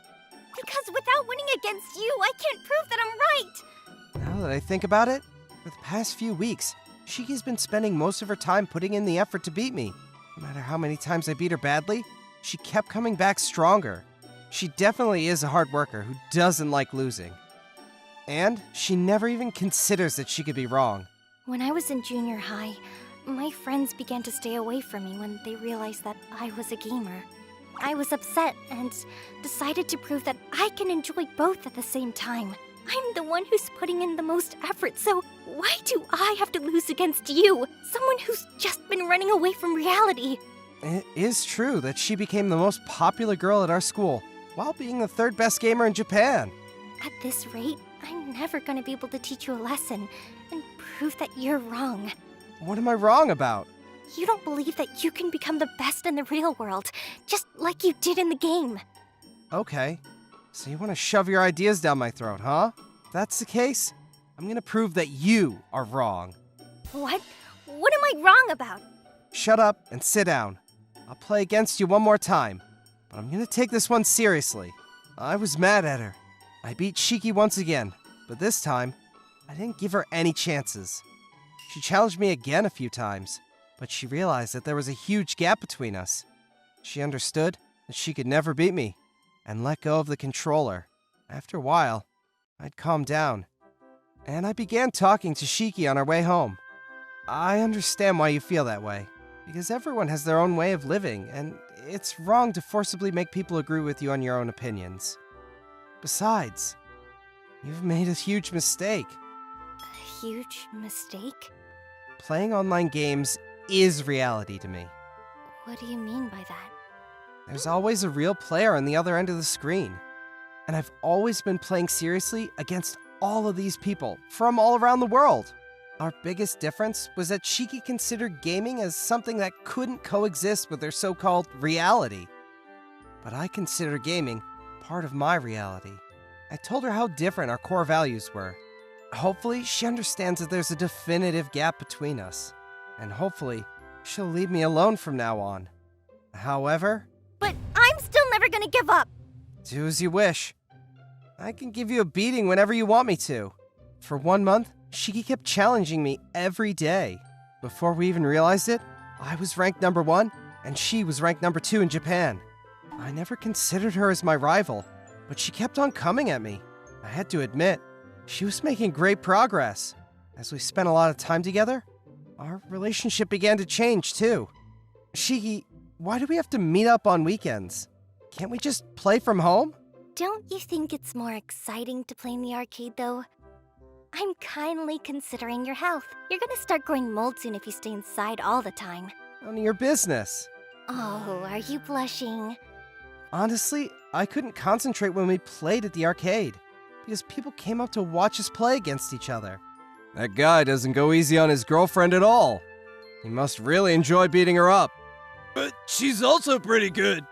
F: Because without winning against you, I can't prove that I'm right.
E: Now that I think about it, for the past few weeks, Shiki's been spending most of her time putting in the effort to beat me. No matter how many times I beat her badly, she kept coming back stronger. She definitely is a hard worker who doesn't like losing. And she never even considers that she could be wrong.
D: When I was in junior high, my friends began to stay away from me when they realized that I was a gamer. I was upset and decided to prove that I can enjoy both at the same time. I'm the one who's putting in the most effort, so why do I have to lose against you? Someone who's just been running away from reality.
E: It is true that she became the most popular girl at our school, while being the third best gamer in Japan.
D: At this rate, I'm never gonna be able to teach you a lesson and prove that you're wrong.
E: What am I wrong about?
D: You don't believe that you can become the best in the real world, just like you did in the game.
E: Okay, so you want to shove your ideas down my throat, huh? If that's the case, I'm gonna prove that you are wrong.
D: What? What am I wrong about?
E: Shut up and sit down. I'll play against you one more time, but I'm gonna take this one seriously. I was mad at her. I beat Shiki once again, but this time, I didn't give her any chances. She challenged me again a few times, but she realized that there was a huge gap between us. She understood that she could never beat me, and let go of the controller. After a while, I'd calmed down, and I began talking to Shiki on our way home. I understand why you feel that way, because everyone has their own way of living, and it's wrong to forcibly make people agree with you on your own opinions. Besides, you've made a huge mistake.
D: A huge mistake?
E: Playing online games is reality to me.
D: What do you mean by that?
E: There's always a real player on the other end of the screen. And I've always been playing seriously against all of these people from all around the world. Our biggest difference was that Shiki considered gaming as something that couldn't coexist with their so-called reality. But I consider gaming part of my reality. I told her how different our core values were. Hopefully, she understands that there's a definitive gap between us. And hopefully, she'll leave me alone from now on. However,
F: But I'm still never gonna give up.
E: do as you wish. I can give you a beating whenever you want me to. For 1 month, Shiki kept challenging me every day. Before we even realized it, I was ranked number 1, and she was ranked number 2 in Japan. I never considered her as my rival, but she kept on coming at me. I had to admit, she was making great progress. As we spent a lot of time together, our relationship began to change too. Shiki, why do we have to meet up on weekends? Can't we just play from home?
D: Don't you think it's more exciting to play in the arcade, though? I'm kindly considering your health. You're gonna start growing mold soon if you stay inside all the time.
E: None of your business.
D: Oh, are you blushing?
E: Honestly, I couldn't concentrate when we played at the arcade, because people came up to watch us play against each other. That guy doesn't go easy on his girlfriend at all. He must really enjoy beating her up.
G: But she's also pretty good.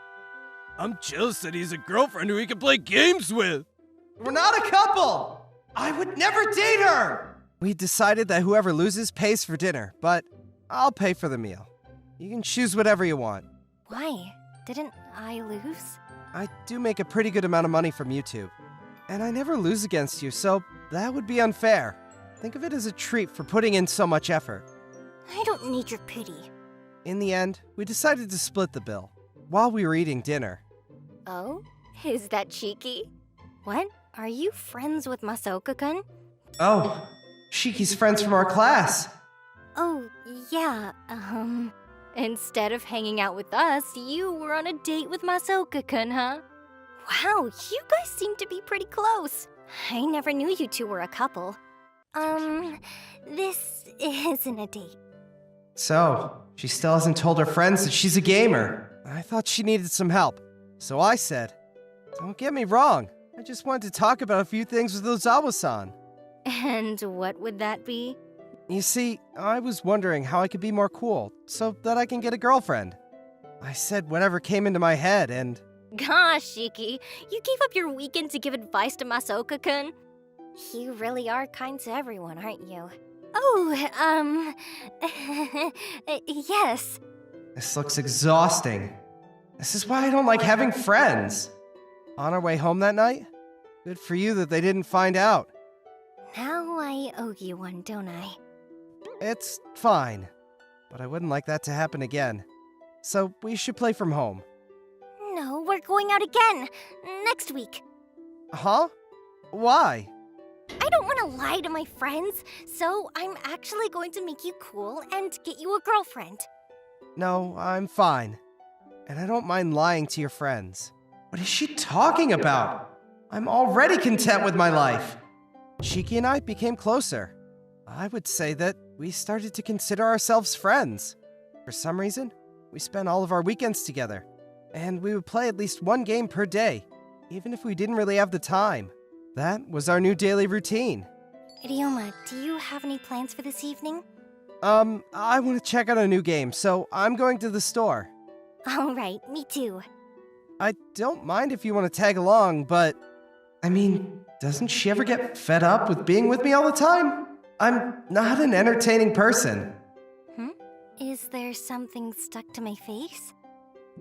G: I'm jealous that he's a girlfriend who he can play games with.
E: We're not a couple! I would never date her! We decided that whoever loses pays for dinner, but I'll pay for the meal. You can choose whatever you want.
D: Why? Didn't I lose?
E: I do make a pretty good amount of money from YouTube, and I never lose against you, so that would be unfair. Think of it as a treat for putting in so much effort.
D: I don't need your pity.
E: In the end, we decided to split the bill while we were eating dinner.
D: Oh? Is that cheeky? What? Are you friends with Masaoka-kun?
E: Oh, Shiki's friends from our class.
D: Oh, yeah, instead of hanging out with us, you were on a date with Masaoka-kun, huh? Wow, you guys seem to be pretty close. I never knew you two were a couple. This isn't a date.
E: So, she still hasn't told her friends that she's a gamer. I thought she needed some help, so I said, don't get me wrong, I just wanted to talk about a few things with Ozawa-san.
D: And what would that be?
E: You see, I was wondering how I could be more cool, so that I can get a girlfriend. I said whatever came into my head, and...
D: Gosh, Shiki, you gave up your weekend to give advice to Masaoka-kun? You really are kind to everyone, aren't you? Yes.
E: This looks exhausting. This is why I don't like having friends. On our way home that night? Good for you that they didn't find out.
D: Now I owe you one, don't I?
E: It's fine, but I wouldn't like that to happen again. So we should play from home.
D: No, we're going out again. Next week.
E: Huh? Why?
D: I don't want to lie to my friends, so I'm actually going to make you cool and get you a girlfriend.
E: No, I'm fine. And I don't mind lying to your friends. What is she talking about? I'm already content with my life. Shiki and I became closer. I would say that we started to consider ourselves friends. For some reason, we spent all of our weekends together. And we would play at least one game per day, even if we didn't really have the time. That was our new daily routine.
D: Ryoma, do you have any plans for this evening?
E: I want to check out a new game, so I'm going to the store.
D: All right, me too.
E: I don't mind if you want to tag along, but... I mean, doesn't she ever get fed up with being with me all the time? I'm not an entertaining person.
D: Is there something stuck to my face?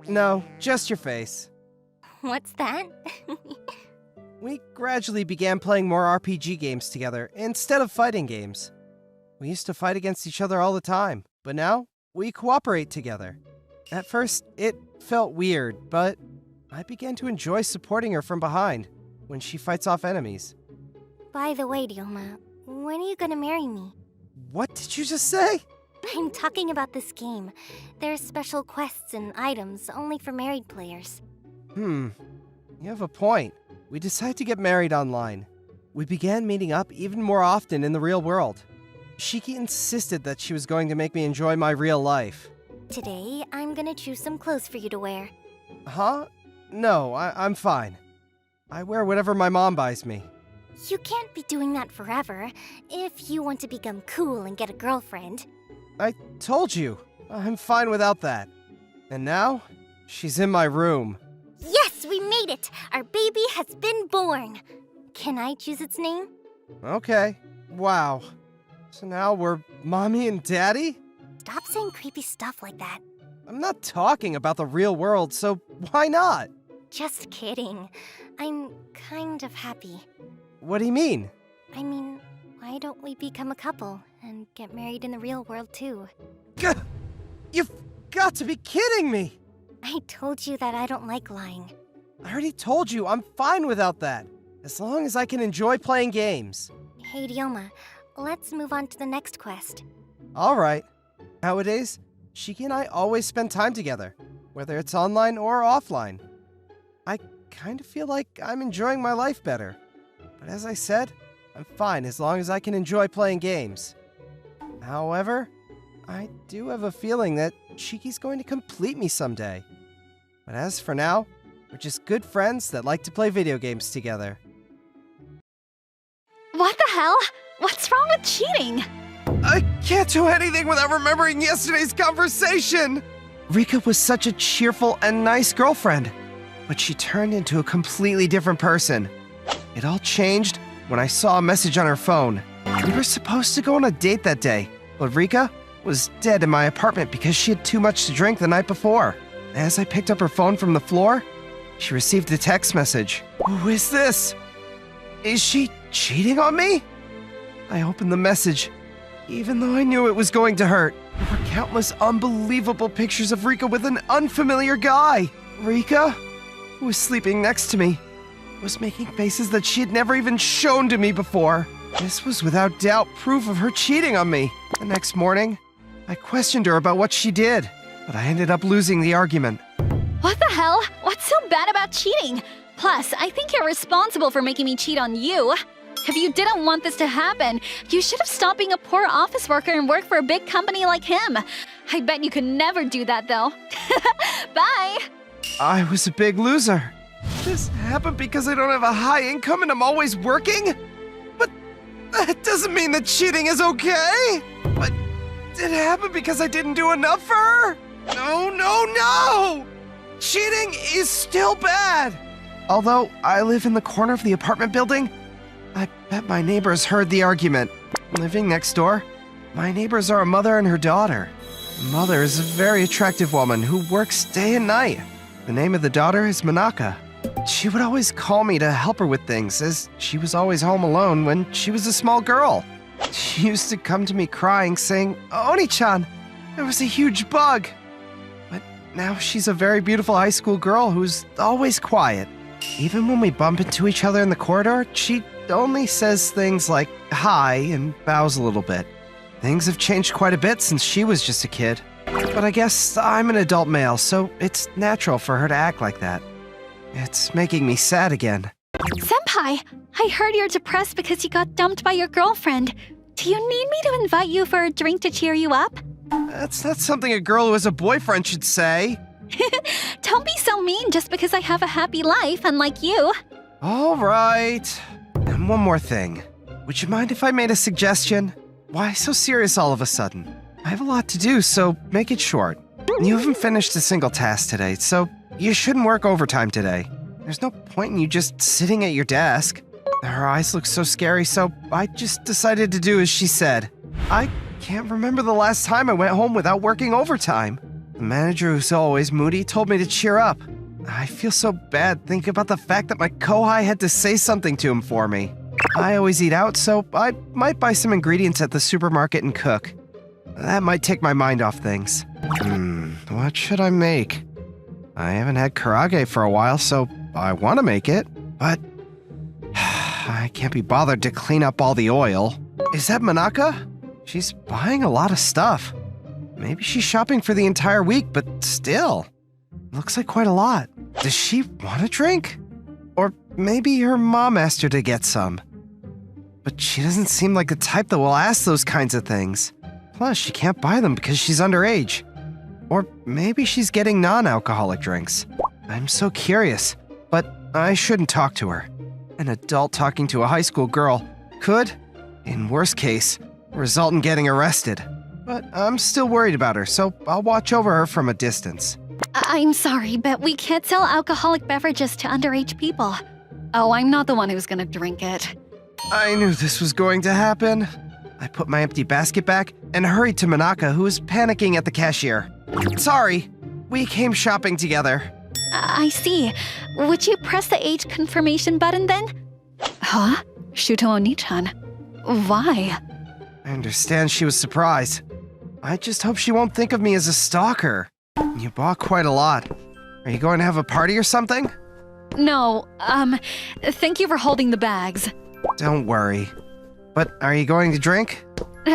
E: No, just your face.
D: What's that?
E: We gradually began playing more RPG games together instead of fighting games. We used to fight against each other all the time, but now we cooperate together. At first, it felt weird, but I began to enjoy supporting her from behind when she fights off enemies.
D: By the way, Ryoma, when are you gonna marry me?
E: What did you just say?
D: I'm talking about this game. There's special quests and items only for married players.
E: You have a point. We decided to get married online. We began meeting up even more often in the real world. Shiki insisted that she was going to make me enjoy my real life.
D: Today, I'm gonna choose some clothes for you to wear.
E: Huh? No, I'm fine. I wear whatever my mom buys me.
D: You can't be doing that forever if you want to become cool and get a girlfriend.
E: I told you, I'm fine without that. And now, she's in my room.
D: Yes, we made it! Our baby has been born! Can I choose its name?
E: Okay. Wow. So now we're mommy and daddy?
D: Stop saying creepy stuff like that.
E: I'm not talking about the real world, so why not?
D: Just kidding. I'm kind of happy.
E: What do you mean?
D: I mean, why don't we become a couple and get married in the real world too?
E: You've got to be kidding me!
D: I told you that I don't like lying.
E: I already told you I'm fine without that, as long as I can enjoy playing games.
D: Hey, Ryoma, let's move on to the next quest.
E: Alright. Nowadays, Shiki and I always spend time together, whether it's online or offline. I kind of feel like I'm enjoying my life better. But as I said, I'm fine as long as I can enjoy playing games. However, I do have a feeling that Shiki's going to complete me someday. But as for now, we're just good friends that like to play video games together.
H: What the hell? What's wrong with cheating?
E: I can't do anything without remembering yesterday's conversation! Rika was such a cheerful and nice girlfriend, but she turned into a completely different person. It all changed when I saw a message on her phone. We were supposed to go on a date that day, but Rika was dead in my apartment because she had too much to drink the night before. As I picked up her phone from the floor, she received a text message. Who is this? Is she cheating on me? I opened the message, even though I knew it was going to hurt. There were countless unbelievable pictures of Rika with an unfamiliar guy. Rika, who was sleeping next to me, was making faces that she had never even shown to me before. This was without doubt proof of her cheating on me. The next morning, I questioned her about what she did, but I ended up losing the argument.
H: What the hell? What's so bad about cheating? Plus, I think you're responsible for making me cheat on you. If you didn't want this to happen, you should have stopped being a poor office worker and worked for a big company like him. I bet you could never do that, though. Bye!
E: I was a big loser. This happened because I don't have a high income and I'm always working? But that doesn't mean that cheating is okay! But did it happen because I didn't do enough for her? No, no, no! Cheating is still bad! Although I live in the corner of the apartment building, I bet my neighbors heard the argument. Living next door, my neighbors are a mother and her daughter. The mother is a very attractive woman who works day and night. The name of the daughter is Manaka. She would always call me to help her with things, as she was always home alone when she was a small girl. She used to come to me crying, saying, "Oni-chan, there was a huge bug." But now she's a very beautiful high school girl who's always quiet. Even when we bump into each other in the corridor, she only says things like hi and bows a little bit. Things have changed quite a bit since she was just a kid. But I guess I'm an adult male, so it's natural for her to act like that. It's making me sad again.
H: Senpai, I heard you're depressed because you got dumped by your girlfriend. Do you need me to invite you for a drink to cheer you up?
E: That's not something a girl who has a boyfriend should say.
H: Don't be so mean just because I have a happy life, unlike you.
E: All right. And one more thing. Would you mind if I made a suggestion? Why so serious all of a sudden? I have a lot to do, so make it short. You haven't finished a single task today, so you shouldn't work overtime today. There's no point in you just sitting at your desk. Her eyes look so scary, so I just decided to do as she said. I can't remember the last time I went home without working overtime. The manager, who's always moody, told me to cheer up. I feel so bad thinking about the fact that my kohai had to say something to him for me. I always eat out, so I might buy some ingredients at the supermarket and cook. That might take my mind off things. What should I make? I haven't had karage for a while, so I want to make it, but I can't be bothered to clean up all the oil. Is that Manaka? She's buying a lot of stuff. Maybe she's shopping for the entire week, but still. Looks like quite a lot. Does she want a drink? Or maybe her mom asked her to get some. But she doesn't seem like the type that will ask those kinds of things. Plus, she can't buy them because she's underage. Or maybe she's getting non-alcoholic drinks. I'm so curious, but I shouldn't talk to her. An adult talking to a high school girl could, in worst case, result in getting arrested. But I'm still worried about her, so I'll watch over her from a distance.
H: I'm sorry, but we can't sell alcoholic beverages to underage people. Oh, I'm not the one who's gonna drink it.
E: I knew this was going to happen. I put my empty basket back and hurried to Manaka, who was panicking at the cashier. Sorry, we came shopping together.
H: I see. Would you press the age confirmation button then? Huh? Shuto Oni-chan. Why?
E: I understand she was surprised. I just hope she won't think of me as a stalker. You bought quite a lot. Are you going to have a party or something?
H: No, thank you for holding the bags.
E: Don't worry. But are you going to drink?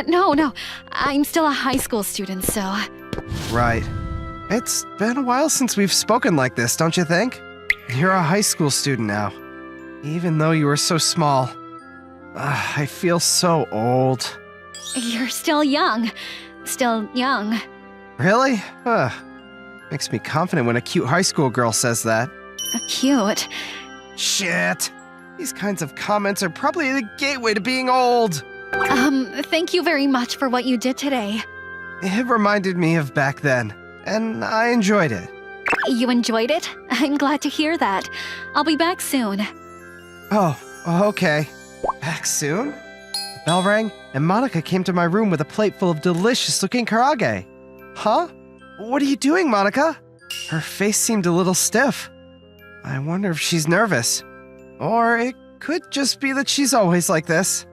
H: No, I'm still a high school student, so...
E: Right. It's been a while since we've spoken like this, don't you think? You're a high school student now. Even though you were so small. I feel so old.
H: You're still young. Still young.
E: Really? Makes me confident when a cute high school girl says that.
H: Cute.
E: Shit! These kinds of comments are probably the gateway to being old.
H: Thank you very much for what you did today.
E: It reminded me of back then, and I enjoyed it.
H: You enjoyed it? I'm glad to hear that. I'll be back soon.
E: Oh, okay. Back soon? The bell rang, and Monica came to my room with a plate full of delicious-looking karage. Huh? What are you doing, Monica? Her face seemed a little stiff. I wonder if she's nervous. Or it could just be that she's always like this.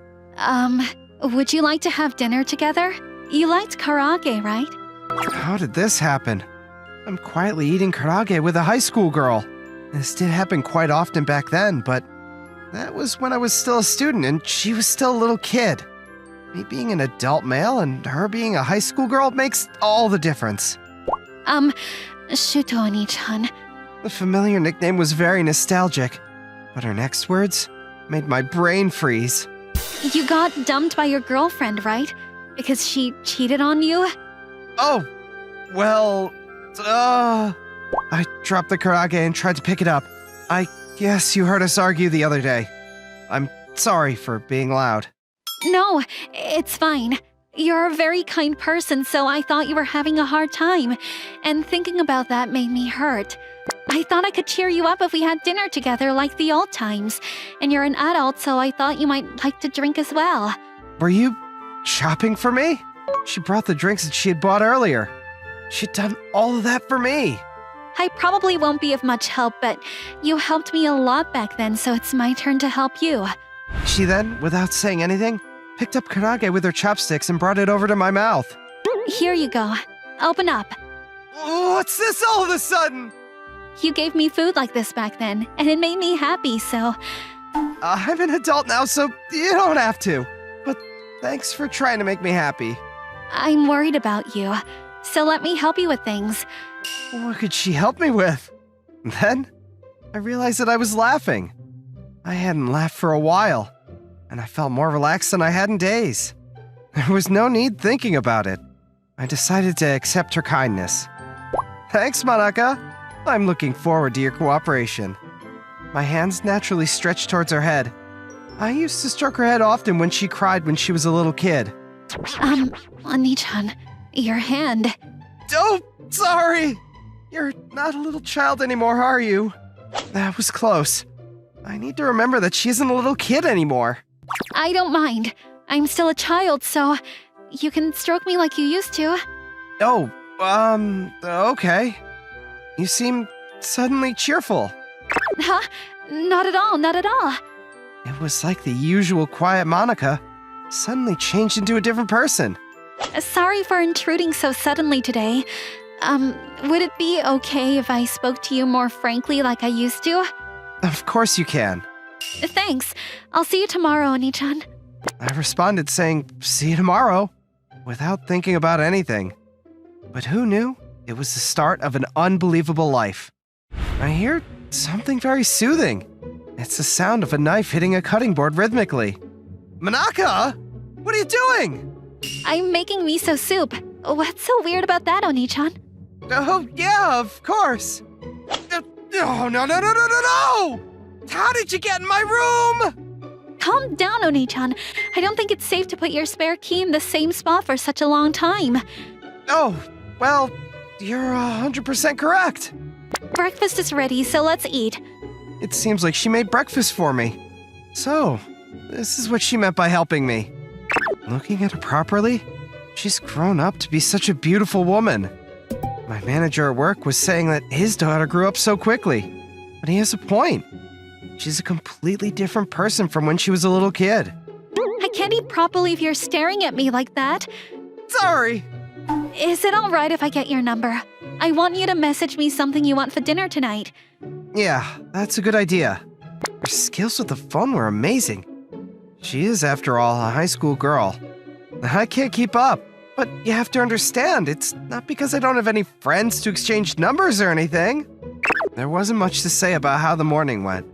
H: Would you like to have dinner together? You liked karage, right?
E: How did this happen? I'm quietly eating karage with a high school girl. This did happen quite often back then, but that was when I was still a student and she was still a little kid. Me being an adult male and her being a high school girl makes all the difference.
H: Shuto Oni-chan.
E: The familiar nickname was very nostalgic, but her next words made my brain freeze.
H: You got dumped by your girlfriend, right? Because she cheated on you?
E: Oh, well, I dropped the karage and tried to pick it up. I guess you heard us argue the other day. I'm sorry for being loud.
H: No, it's fine. You're a very kind person, so I thought you were having a hard time. And thinking about that made me hurt. I thought I could cheer you up if we had dinner together like the old times. And you're an adult, so I thought you might like to drink as well.
E: Were you shopping for me? She brought the drinks that she had bought earlier. She'd done all of that for me.
H: I probably won't be of much help, but you helped me a lot back then, so it's my turn to help you.
E: She then, without saying anything, picked up kanage with her chopsticks and brought it over to my mouth.
H: Here you go. Open up.
E: What's this all of a sudden?
H: You gave me food like this back then, and it made me happy, so...
E: I'm an adult now, so you don't have to. But thanks for trying to make me happy.
H: I'm worried about you, so let me help you with things.
E: What could she help me with? Then, I realized that I was laughing. I hadn't laughed for a while, and I felt more relaxed than I had in days. There was no need thinking about it. I decided to accept her kindness. Thanks, Manaka. I'm looking forward to your cooperation. My hands naturally stretched towards her head. I used to stroke her head often when she cried when she was a little kid.
H: Oni-chan, your hand.
E: Oh, sorry! You're not a little child anymore, are you? That was close. I need to remember that she isn't a little kid anymore.
H: I don't mind. I'm still a child, so you can stroke me like you used to.
E: Oh, okay. You seem suddenly cheerful.
H: Huh? Not at all, not at all.
E: It was like the usual quiet Monica suddenly changed into a different person.
H: Sorry for intruding so suddenly today. Would it be okay if I spoke to you more frankly like I used to?
E: Of course you can.
H: Thanks. I'll see you tomorrow, Oni-chan.
E: I responded saying, see you tomorrow, without thinking about anything. But who knew? It was the start of an unbelievable life. I hear something very soothing. It's the sound of a knife hitting a cutting board rhythmically. Manaka! What are you doing?
H: I'm making miso soup. What's so weird about that, Oni-chan?
E: Oh, yeah, of course. No! How did you get in my room?
H: Calm down, Oni-chan. I don't think it's safe to put your spare key in the same spot for such a long time.
E: Oh, well, you're 100% correct.
H: Breakfast is ready, so let's eat.
E: It seems like she made breakfast for me. So, this is what she meant by helping me. Looking at her properly, she's grown up to be such a beautiful woman. My manager at work was saying that his daughter grew up so quickly, but he has a point. She's a completely different person from when she was a little kid.
H: I can't eat properly if you're staring at me like that.
E: Sorry.
H: Is it alright if I get your number? I want you to message me something you want for dinner tonight.
E: Yeah, that's a good idea. Her skills with the phone were amazing. She is, after all, a high school girl. I can't keep up, but you have to understand, it's not because I don't have any friends to exchange numbers or anything. There wasn't much to say about how the morning went,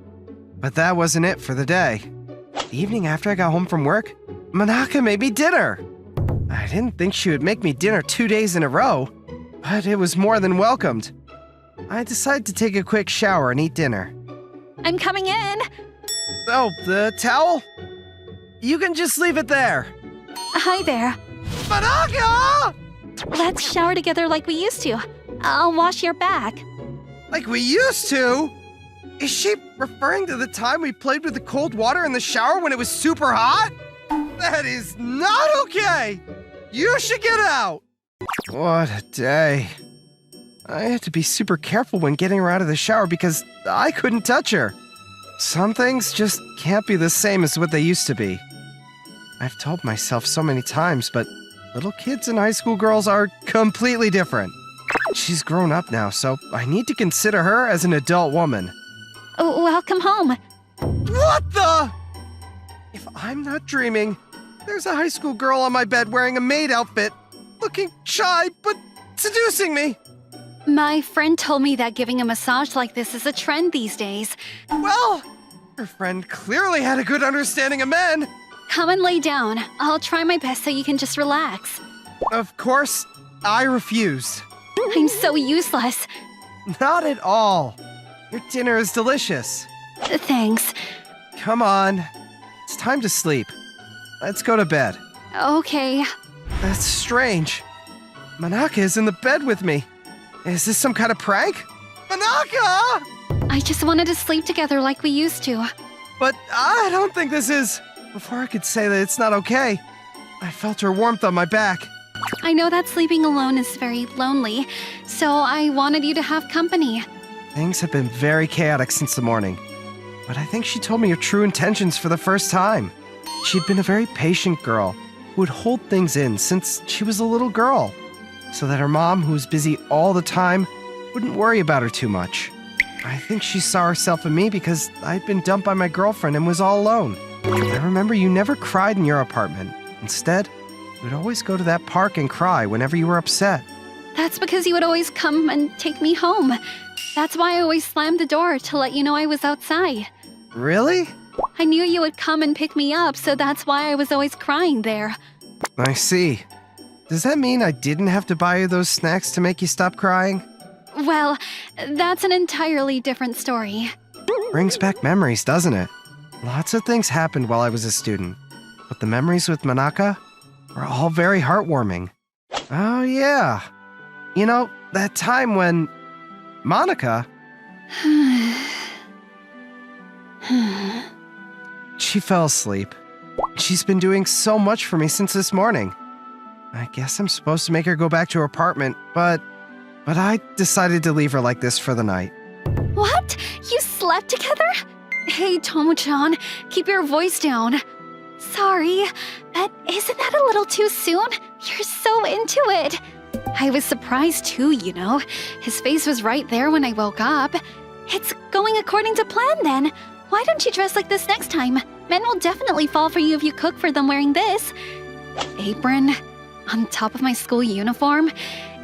E: but that wasn't it for the day. The evening after I got home from work, Manaka made me dinner. I didn't think she would make me dinner 2 days in a row, but it was more than welcomed. I decided to take a quick shower and eat dinner.
H: I'm coming in.
E: Oh, the towel? You can just leave it there.
H: Hi there.
E: Manaka!
H: Let's shower together like we used to. I'll wash your back.
E: Like we used to? Is she referring to the time we played with the cold water in the shower when it was super hot? That is not okay! You should get out! What a day. I had to be super careful when getting her out of the shower because I couldn't touch her. Some things just can't be the same as what they used to be. I've told myself so many times, but little kids and high school girls are completely different. She's grown up now, so I need to consider her as an adult woman.
H: Welcome home.
E: What the? If I'm not dreaming, there's a high school girl on my bed wearing a maid outfit, looking shy but seducing me.
H: My friend told me that giving a massage like this is a trend these days.
E: Well, her friend clearly had a good understanding of men.
H: Come and lay down. I'll try my best so you can just relax.
E: Of course, I refused.
H: I'm so useless.
E: Not at all. Your dinner is delicious.
H: Thanks.
E: Come on. It's time to sleep. Let's go to bed.
H: Okay.
E: That's strange. Manaka is in the bed with me. Is this some kind of prank? Manaka!
H: I just wanted to sleep together like we used to.
E: But I don't think this is... Before I could say that it's not okay, I felt her warmth on my back.
H: I know that sleeping alone is very lonely, so I wanted you to have company.
E: Things have been very chaotic since the morning, but I think she told me her true intentions for the first time. She'd been a very patient girl who would hold things in since she was a little girl, so that her mom, who was busy all the time, wouldn't worry about her too much. I think she saw herself in me because I'd been dumped by my girlfriend and was all alone. I remember you never cried in your apartment. Instead, you would always go to that park and cry whenever you were upset.
H: That's because you would always come and take me home. That's why I always slammed the door to let you know I was outside.
E: Really?
H: I knew you would come and pick me up, so that's why I was always crying there.
E: I see. Does that mean I didn't have to buy you those snacks to make you stop crying?
H: Well, that's an entirely different story.
E: Brings back memories, doesn't it? Lots of things happened while I was a student, but the memories with Manaka were all very heartwarming. Oh yeah. You know, that time when Monica... She fell asleep. She's been doing so much for me since this morning. I guess I'm supposed to make her go back to her apartment, but I decided to leave her like this for the night.
H: What? You slept together? Hey, Tomo-chan, keep your voice down. Sorry, but isn't that a little too soon? You're so into it. I was surprised too, you know. His face was right there when I woke up. It's going according to plan then. Why don't you dress like this next time? Men will definitely fall for you if you cook for them wearing this. Apron on top of my school uniform?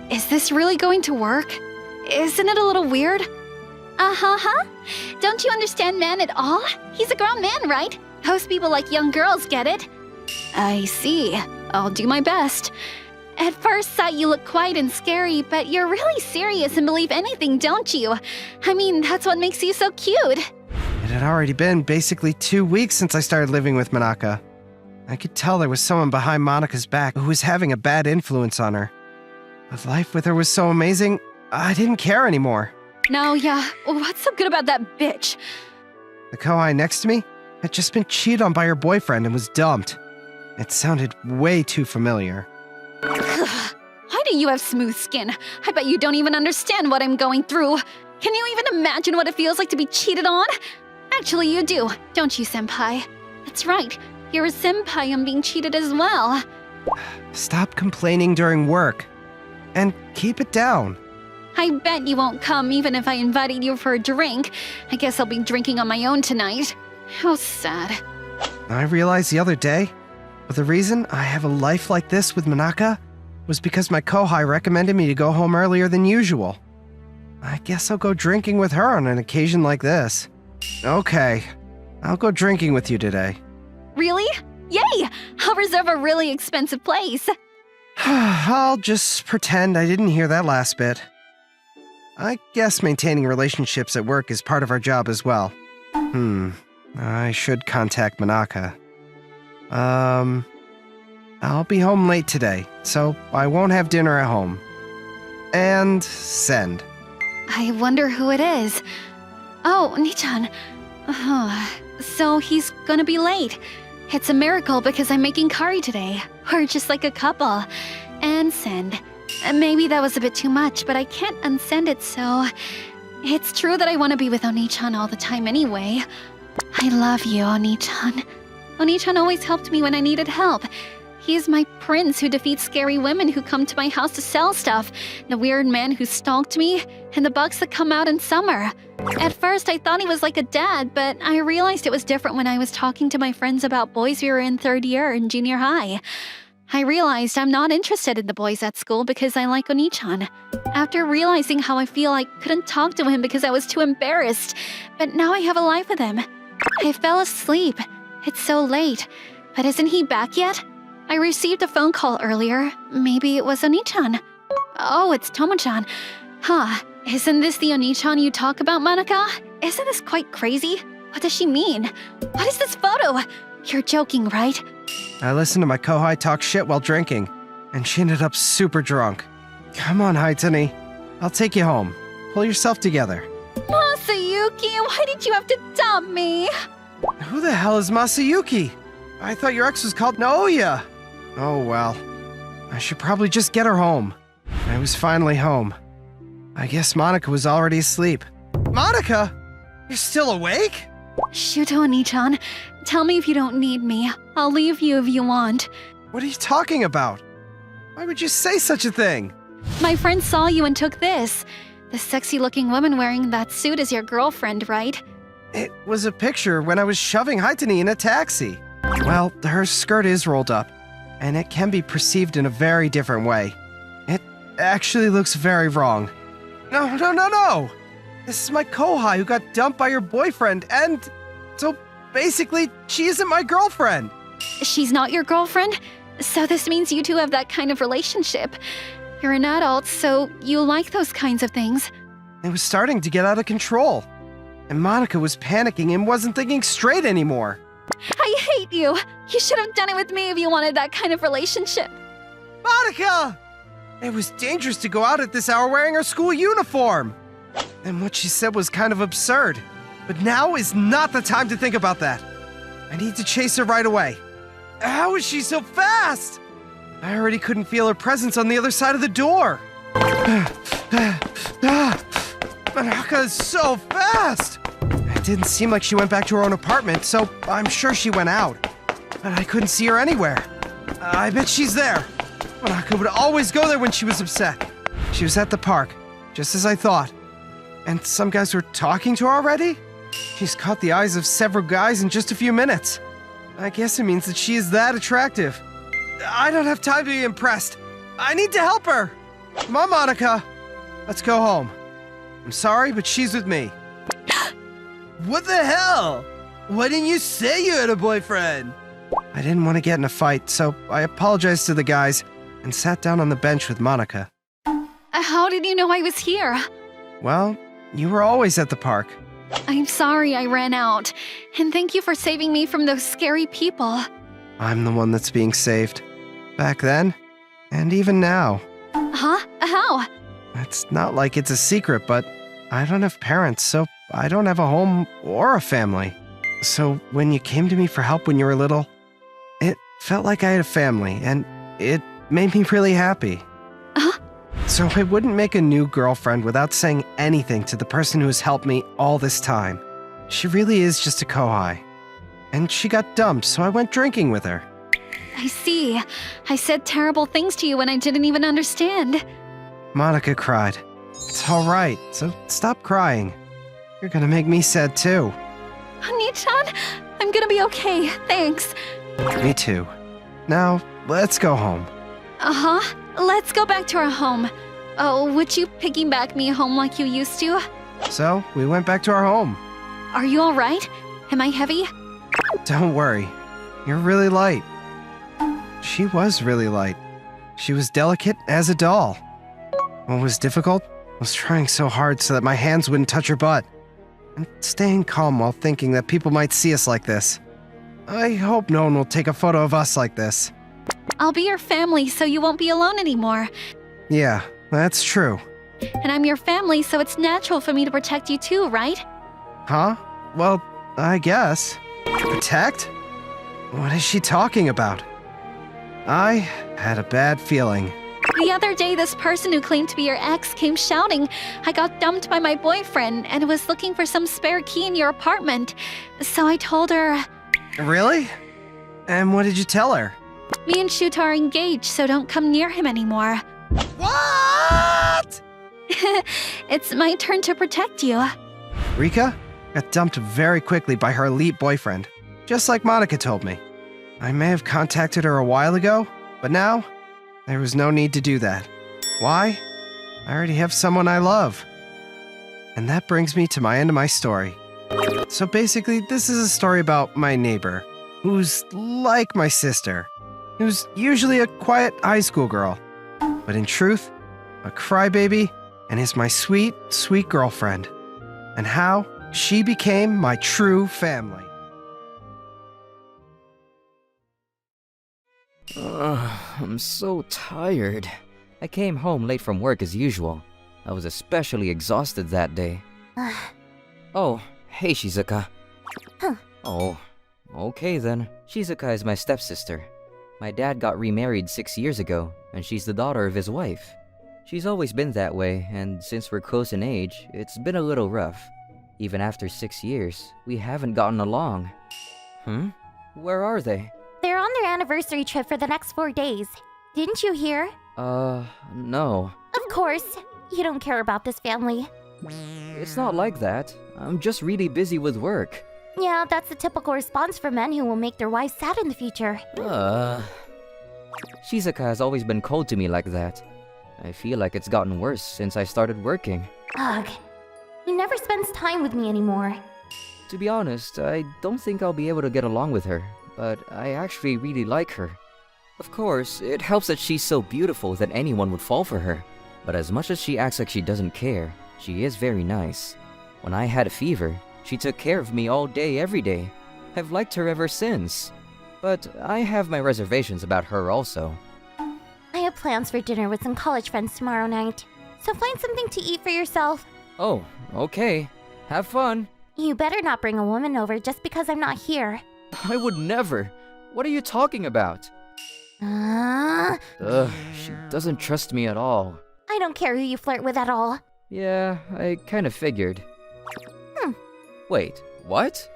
H: Is this really going to work? Isn't it a little weird? Uh-huh. Don't you understand man at all? He's a grown man, right? Most people like young girls get it. I see. I'll do my best. At first sight, you look quiet and scary, but you're really serious and believe anything, don't you? I mean, that's what makes you so cute.
E: It had already been basically 2 weeks since I started living with Manaka. I could tell there was someone behind Monica's back who was having a bad influence on her. But life with her was so amazing, I didn't care anymore.
H: Now, yeah, what's so good about that bitch?
E: The kohai next to me had just been cheated on by her boyfriend and was dumped. It sounded way too familiar.
H: Why do you have smooth skin? I bet you don't even understand what I'm going through. Can you even imagine what it feels like to be cheated on? Actually, you do, don't you, senpai? That's right, you're a senpai and being cheated as well.
E: Stop complaining during work. And keep it down.
H: I bet you won't come even if I invited you for a drink. I guess I'll be drinking on my own tonight. How sad.
E: I realized the other day, but the reason I have a life like this with Manaka was because my kohai recommended me to go home earlier than usual. I guess I'll go drinking with her on an occasion like this. Okay, I'll go drinking with you today.
H: Really? Yay! I'll reserve a really expensive place.
E: I'll just pretend I didn't hear that last bit. I guess maintaining relationships at work is part of our job as well. I should contact Manaka. I'll be home late today, so I won't have dinner at home. And send.
H: I wonder who it is. Oh, Nichan. So he's gonna be late. It's a miracle because I'm making curry today. We're just like a couple. And send. Maybe that was a bit too much, but I can't unsend it, so... It's true that I want to be with Oni-chan all the time anyway. I love you, Oni-chan. Oni-chan always helped me when I needed help. He is my prince who defeats scary women who come to my house to sell stuff, the weird man who stalked me, and the bugs that come out in summer. At first, I thought he was like a dad, but I realized it was different when I was talking to my friends about boys who were in third year in junior high. I realized I'm not interested in the boys at school because I like Oni-chan. After realizing how I feel, I couldn't talk to him because I was too embarrassed, but now I have a life with him. I fell asleep. It's so late. But isn't he back yet? I received a phone call earlier. Maybe it was Oni-chan. Oh, it's Tomo-chan. Isn't this the Oni-chan you talk about, Manaka? Isn't this quite crazy? What does she mean? What is this photo? You're joking, right?
E: I listened to my kohai talk shit while drinking, and she ended up super drunk. Come on, Haitani. I'll take you home. pull yourself together.
H: Masayuki, why did you have to dump me?
E: Who the hell is Masayuki? I thought your ex was called Naoya. Oh well. I should probably just get her home. I was finally home. I guess Monica was already asleep. Monica? You're still awake?
H: Shuto Oni-chan, tell me if you don't need me. I'll leave you if you want.
E: What are you talking about? Why would you say such a thing?
H: My friend saw you and took this. The sexy-looking woman wearing that suit is your girlfriend, right?
E: It was a picture when I was shoving Haitani in a taxi. Well, her skirt is rolled up, and it can be perceived in a very different way. It actually looks very wrong. No! This is my kohai who got dumped by your boyfriend, and so basically, she isn't my girlfriend.
H: She's not your girlfriend? So this means you two have that kind of relationship. You're an adult, so you like those kinds of things.
E: It was starting to get out of control, and Monica was panicking and wasn't thinking straight anymore.
H: I hate you! You should have done it with me if you wanted that kind of relationship.
E: Monica! It was dangerous to go out at this hour wearing her school uniform. And what she said was kind of absurd. But now is not the time to think about that. I need to chase her right away. How is she so fast? I already couldn't feel her presence on the other side of the door. Monica is so fast. It didn't seem like she went back to her own apartment, so I'm sure she went out. But I couldn't see her anywhere. I bet she's there. Monica would always go there when she was upset. She was at the park, just as I thought. And some guys were talking to her already? She's caught the eyes of several guys in just a few minutes. I guess it means that she is that attractive. I don't have time to be impressed. I need to help her. Come on, Monica. Let's go home. I'm sorry, but she's with me.
G: What the hell? Why didn't you say you had a boyfriend?
E: I didn't want to get in a fight, so I apologized to the guys and sat down on the bench with Monica.
H: How did you know I was here?
E: Well, you were always at the park.
H: I'm sorry I ran out. And thank you for saving me from those scary people.
E: I'm the one that's being saved. Back then, and even now.
H: Huh? How?
E: It's not like it's a secret, but I don't have parents, so I don't have a home or a family. So when you came to me for help when you were little, it felt like I had a family, and it made me really happy.
H: Huh?
E: So I wouldn't make a new girlfriend without saying anything to the person who has helped me all this time. She really is just a kohai. And she got dumped, so I went drinking with her.
H: I see. I said terrible things to you when I didn't even understand.
E: Monica cried. It's all right, so stop crying. You're gonna make me sad too.
H: Oni-chan, I'm gonna be okay, thanks.
E: Me too. Now, let's go home.
H: Uh-huh. Let's go back to our home. Oh, would you piggyback me home like you used to?
E: So, we went back to our home.
H: Are you alright? Am I heavy?
E: Don't worry. You're really light. She was really light. She was delicate as a doll. What was difficult was trying so hard so that my hands wouldn't touch her butt. And staying calm while thinking that people might see us like this. I hope no one will take a photo of us like this.
H: I'll be your family so you won't be alone anymore.
E: Yeah, that's true.
H: And I'm your family, so it's natural for me to protect you too, right?
E: Huh? Well, I guess. Protect? What is she talking about? I had a bad feeling.
H: The other day, this person who claimed to be your ex came shouting, I got dumped by my boyfriend and was looking for some spare key in your apartment. So I told her,
E: Really? And what did you tell her?
H: me and Shuta are engaged, so don't come near him anymore.
E: What?
H: It's my turn to protect you.
E: Rika got dumped very quickly by her elite boyfriend, just like Monica told me. I may have contacted her a while ago, but now, there was no need to do that. Why? I already have someone I love. And that brings me to my end of my story. So basically, this is a story about my neighbor, who's like my sister, who's usually a quiet high school girl, but in truth, a crybaby, and is my sweet, sweet girlfriend, and how she became my true family.
I: I'm so tired. I came home late from work as usual. I was especially exhausted that day. Oh, hey Shizuka.
F: Huh.
I: Oh, okay then. Shizuka is my stepsister. My dad got remarried 6 years ago, and she's the daughter of his wife. She's always been that way, and since we're close in age, it's been a little rough. Even after 6 years, we haven't gotten along. Where are they?
F: They're on their anniversary trip for the next 4 days. Didn't you hear?
I: No.
F: Of course. You don't care about this family.
I: It's not like that. I'm just really busy with work.
F: Yeah, that's the typical response for men who will make their wives sad in the future.
I: Shizuka has always been cold to me like that. I feel like it's gotten worse since I started working.
F: Ugh. He never spends time with me anymore.
I: To be honest, I don't think I'll be able to get along with her, but I actually really like her. Of course, it helps that she's so beautiful that anyone would fall for her. But as much as she acts like she doesn't care, she is very nice. When I had a fever, she took care of me all day, every day. I've liked her ever since. But I have my reservations about her also.
F: I have plans for dinner with some college friends tomorrow night. So find something to eat for yourself.
I: Oh, okay. Have fun.
F: You better not bring a woman over just because I'm not here.
I: I would never. What are you talking about? She doesn't trust me at all.
F: I don't care who you flirt with at all.
I: Yeah, I kind of figured. Wait, what?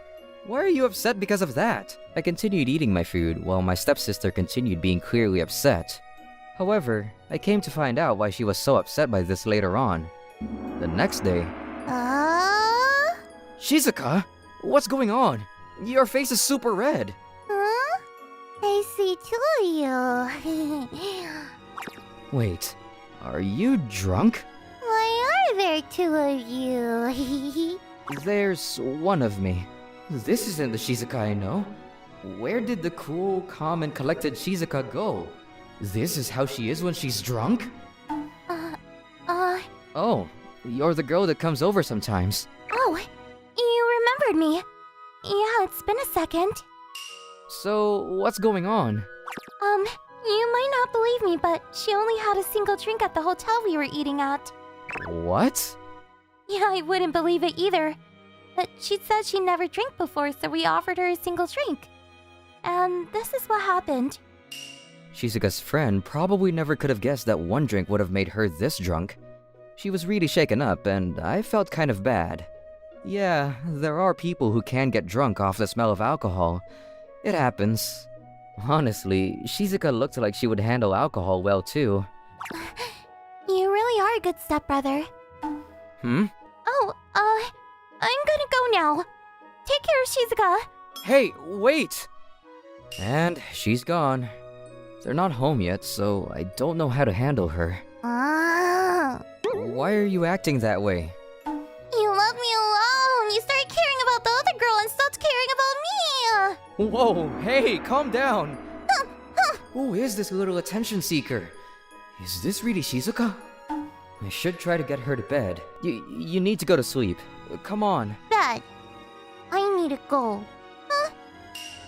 I: Why are you upset because of that? I continued eating my food while my stepsister continued being clearly upset. However, I came to find out why she was so upset by this later on. The next day... Shizuka! What's going on? Your face is super red.
F: Huh? I see two of you.
I: Wait, are you drunk?
F: Why are there two of you?
I: There's one of me. This isn't the Shizuka I know. Where did the cool, calm, and collected Shizuka go? This is how she is when she's drunk? Oh, you're the girl that comes over sometimes.
F: Oh, you remembered me. Yeah, it's been a second.
I: So, what's going on?
F: You might not believe me, but she only had a single drink at the hotel we were eating at.
I: What?
F: Yeah, I wouldn't believe it either. But she'd said she never drank before, so we offered her a single drink. And this is what happened.
I: Shizuka's friend probably never could have guessed that one drink would have made her this drunk. She was really shaken up, and I felt kind of bad. Yeah, there are people who can get drunk off the smell of alcohol. It happens. Honestly, Shizuka looked like she would handle alcohol well too.
F: You really are a good stepbrother. Oh, I'm gonna go now. Take care, Shizuka.
I: Hey, wait! And she's gone. They're not home yet, so I don't know how to handle her. Why are you acting that way?
F: You left me alone. You started caring about the other girl and stopped caring about me.
I: Whoa, hey, calm down! Who is this little attention seeker? Is this really Shizuka? I should try to get her to bed. You need to go to sleep. Come on.
F: Dad, I need to go.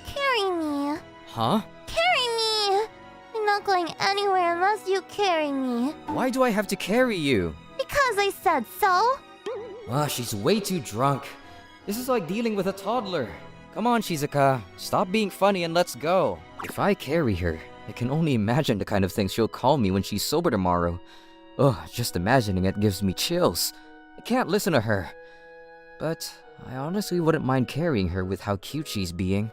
F: Carry me.
I: Huh?
F: Carry me. I'm not going anywhere unless you carry me.
I: Why do I have to carry you?
F: Because I said so.
I: She's way too drunk. This is like dealing with a toddler. Come on, Shizuka. Stop being funny and let's go. If I carry her, I can only imagine the kind of things she'll call me when she's sober tomorrow. Just imagining it gives me chills. I can't listen to her. But I honestly wouldn't mind carrying her with how cute she's being.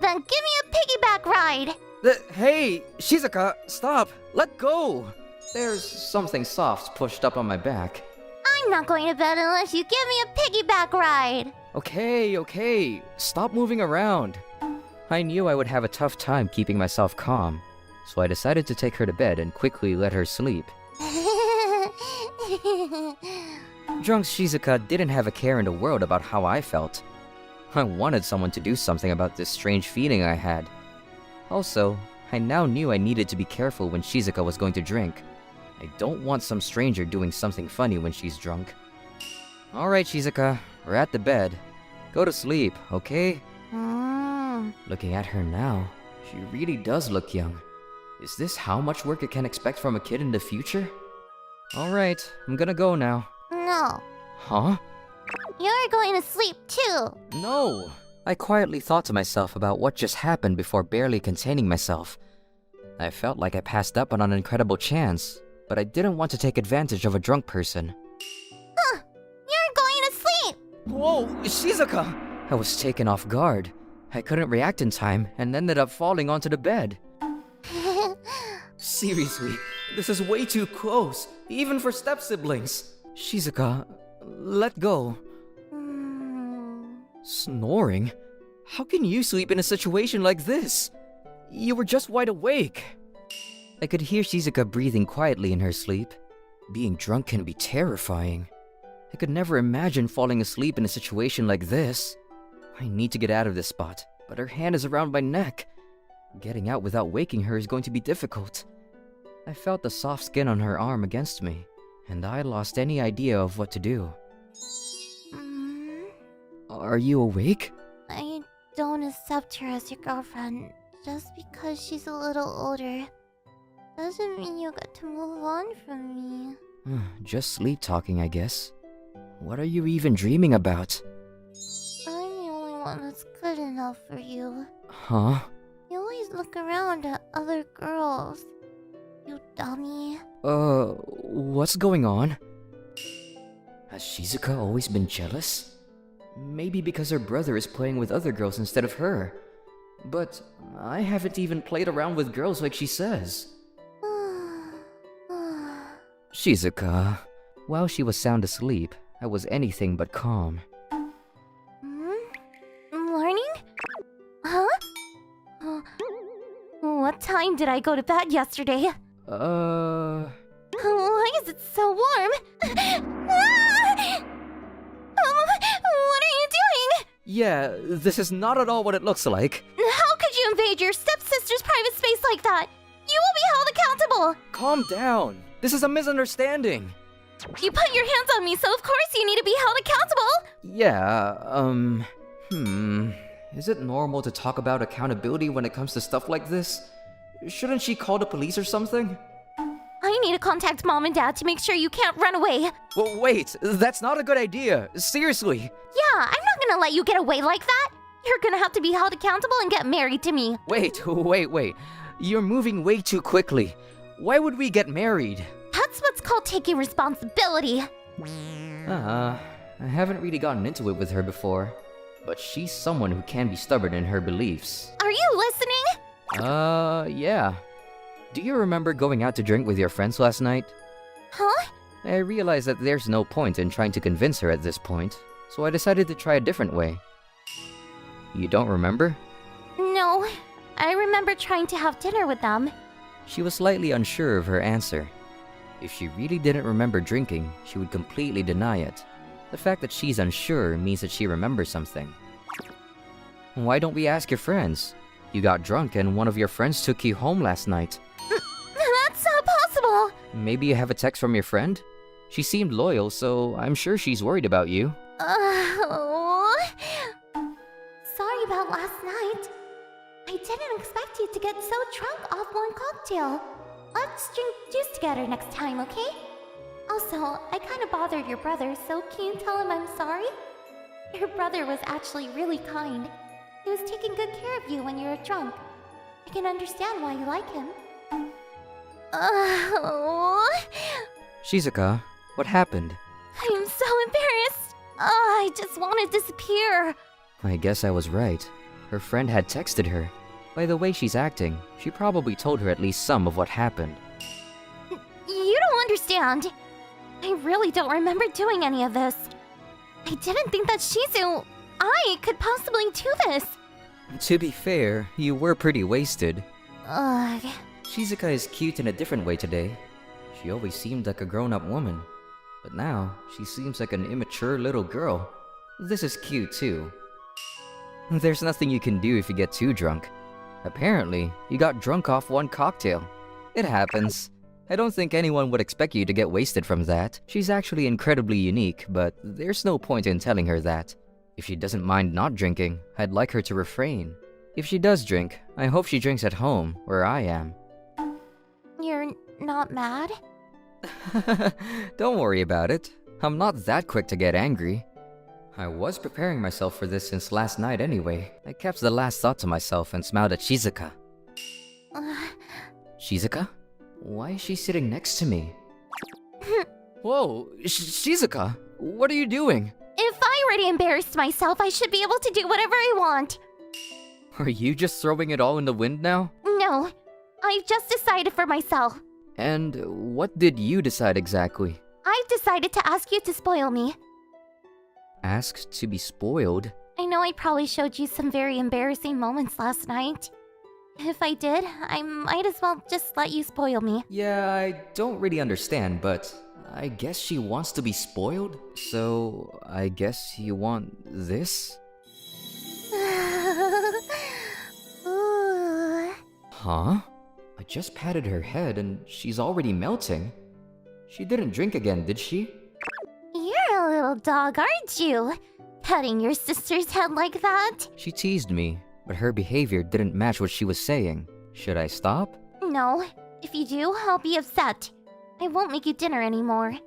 F: Then give me a piggyback ride.
I: Hey, Shizuka, stop! Let go! There's something soft pushed up on my back.
F: I'm not going to bed unless you give me a piggyback ride.
I: Okay, stop moving around. I knew I would have a tough time keeping myself calm, so I decided to take her to bed and quickly let her sleep. Drunk Shizuka didn't have a care in the world about how I felt. I wanted someone to do something about this strange feeling I had. Also, I now knew I needed to be careful when Shizuka was going to drink. I don't want some stranger doing something funny when she's drunk. Alright, Shizuka, we're at the bed. Go to sleep, okay? Looking at her now, she really does look young. Is this how much work I can expect from a kid in the future? Alright, I'm gonna go now.
F: No.
I: Huh?
F: You're going to sleep too.
I: No! I quietly thought to myself about what just happened before barely containing myself. I felt like I passed up on an incredible chance, but I didn't want to take advantage of a drunk person.
F: Huh. You're going to sleep.
I: Whoa, Shizuka! I was taken off guard. I couldn't react in time and ended up falling onto the bed. Seriously, this is way too close, even for step-siblings. Shizuka, let go. Snoring? How can you sleep in a situation like this? You were just wide awake. I could hear Shizuka breathing quietly in her sleep. Being drunk can be terrifying. I could never imagine falling asleep in a situation like this. I need to get out of this spot, but her hand is around my neck. Getting out without waking her is going to be difficult. I felt the soft skin on her arm against me, and I lost any idea of what to do. Are you awake?
F: I don't accept her as your girlfriend just because she's a little older. Doesn't mean you get to move on from me.
I: Just sleep talking, I guess. What are you even dreaming about?
F: I'm the only one that's good enough for you.
I: Huh?
F: You always look around at other girls. You dummy.
I: What's going on? Has Shizuka always been jealous? Maybe because her brother is playing with other girls instead of her. But I haven't even played around with girls like she says. Shizuka. While she was sound asleep, I was anything but calm.
F: Learning? Huh? What time did I go to bed yesterday? Why is it so warm? What are you doing?
I: Yeah, this is not at all what it looks like.
F: How could you invade your stepsister's private space like that? You will be held accountable.
I: Calm down. This is a misunderstanding.
F: You put your hands on me, so of course you need to be held accountable.
I: Yeah, Is it normal to talk about accountability when it comes to stuff like this? Shouldn't she call the police or something?
F: I need to contact Mom and Dad to make sure you can't run away.
I: Well, wait, that's not a good idea. Seriously.
F: Yeah, I'm not gonna let you get away like that. You're gonna have to be held accountable and get married to me.
I: Wait. You're moving way too quickly. Why would we get married?
F: That's what's called taking responsibility.
I: I haven't really gotten into it with her before. But she's someone who can be stubborn in her beliefs.
F: Are you listening?
I: Yeah. Do you remember going out to drink with your friends last night?
F: Huh?
I: I realized that there's no point in trying to convince her at this point, so I decided to try a different way. You don't remember?
F: No. I remember trying to have dinner with them.
I: She was slightly unsure of her answer. If she really didn't remember drinking, she would completely deny it. The fact that she's unsure means that she remembers something. Why don't we ask your friends? You got drunk and one of your friends took you home last night.
F: That's not possible!
I: Maybe you have a text from your friend? She seemed loyal, so I'm sure she's worried about you.
F: Sorry about last night. I didn't expect you to get so drunk off one cocktail. Let's drink juice together next time, okay? Also, I kinda bothered your brother, so can you tell him I'm sorry? Your brother was actually really kind. He was taking good care of you when you were drunk. I can understand why you like him.
I: Shizuka, what happened?
F: I'm so embarrassed. I just want to disappear.
I: I guess I was right. Her friend had texted her. By the way she's acting, she probably told her at least some of what happened.
F: You don't understand. I really don't remember doing any of this. I didn't think that I could possibly do this.
I: To be fair, you were pretty wasted.
F: Ugh.
I: Shizuka is cute in a different way today. She always seemed like a grown-up woman. But now, she seems like an immature little girl. This is cute too. There's nothing you can do if you get too drunk. Apparently, you got drunk off one cocktail. It happens. I don't think anyone would expect you to get wasted from that. She's actually incredibly unique, but there's no point in telling her that. If she doesn't mind not drinking, I'd like her to refrain. If she does drink, I hope she drinks at home, where I am.
F: You're not mad?
I: Don't worry about it. I'm not that quick to get angry. I was preparing myself for this since last night anyway. I kept the last thought to myself and smiled at Shizuka. Shizuka? Why is she sitting next to me? Whoa, Shizuka, what are you doing?
F: If I already embarrassed myself, I should be able to do whatever I want.
I: Are you just throwing it all in the wind now?
F: No, I've just decided for myself.
I: And what did you decide exactly?
F: I've decided to ask you to spoil me.
I: Asked to be spoiled?
F: I know I probably showed you some very embarrassing moments last night. If I did, I might as well just let you spoil me.
I: Yeah, I don't really understand, but I guess she wants to be spoiled? So, I guess you want this?
F: Ooh.
I: Huh? I just patted her head and she's already melting. She didn't drink again, did she?
F: You're a little dog, aren't you? Petting your sister's head like that?
I: She teased me, but her behavior didn't match what she was saying. Should I stop?
F: No. If you do, I'll be upset. I won't make you dinner anymore.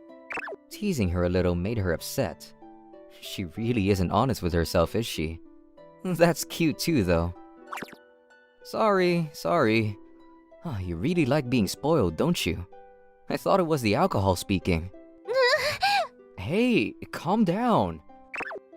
I: Teasing her a little made her upset. She really isn't honest with herself, is she? That's cute too, though. Sorry. Oh, you really like being spoiled, don't you? I thought it was the alcohol speaking. Hey, calm down.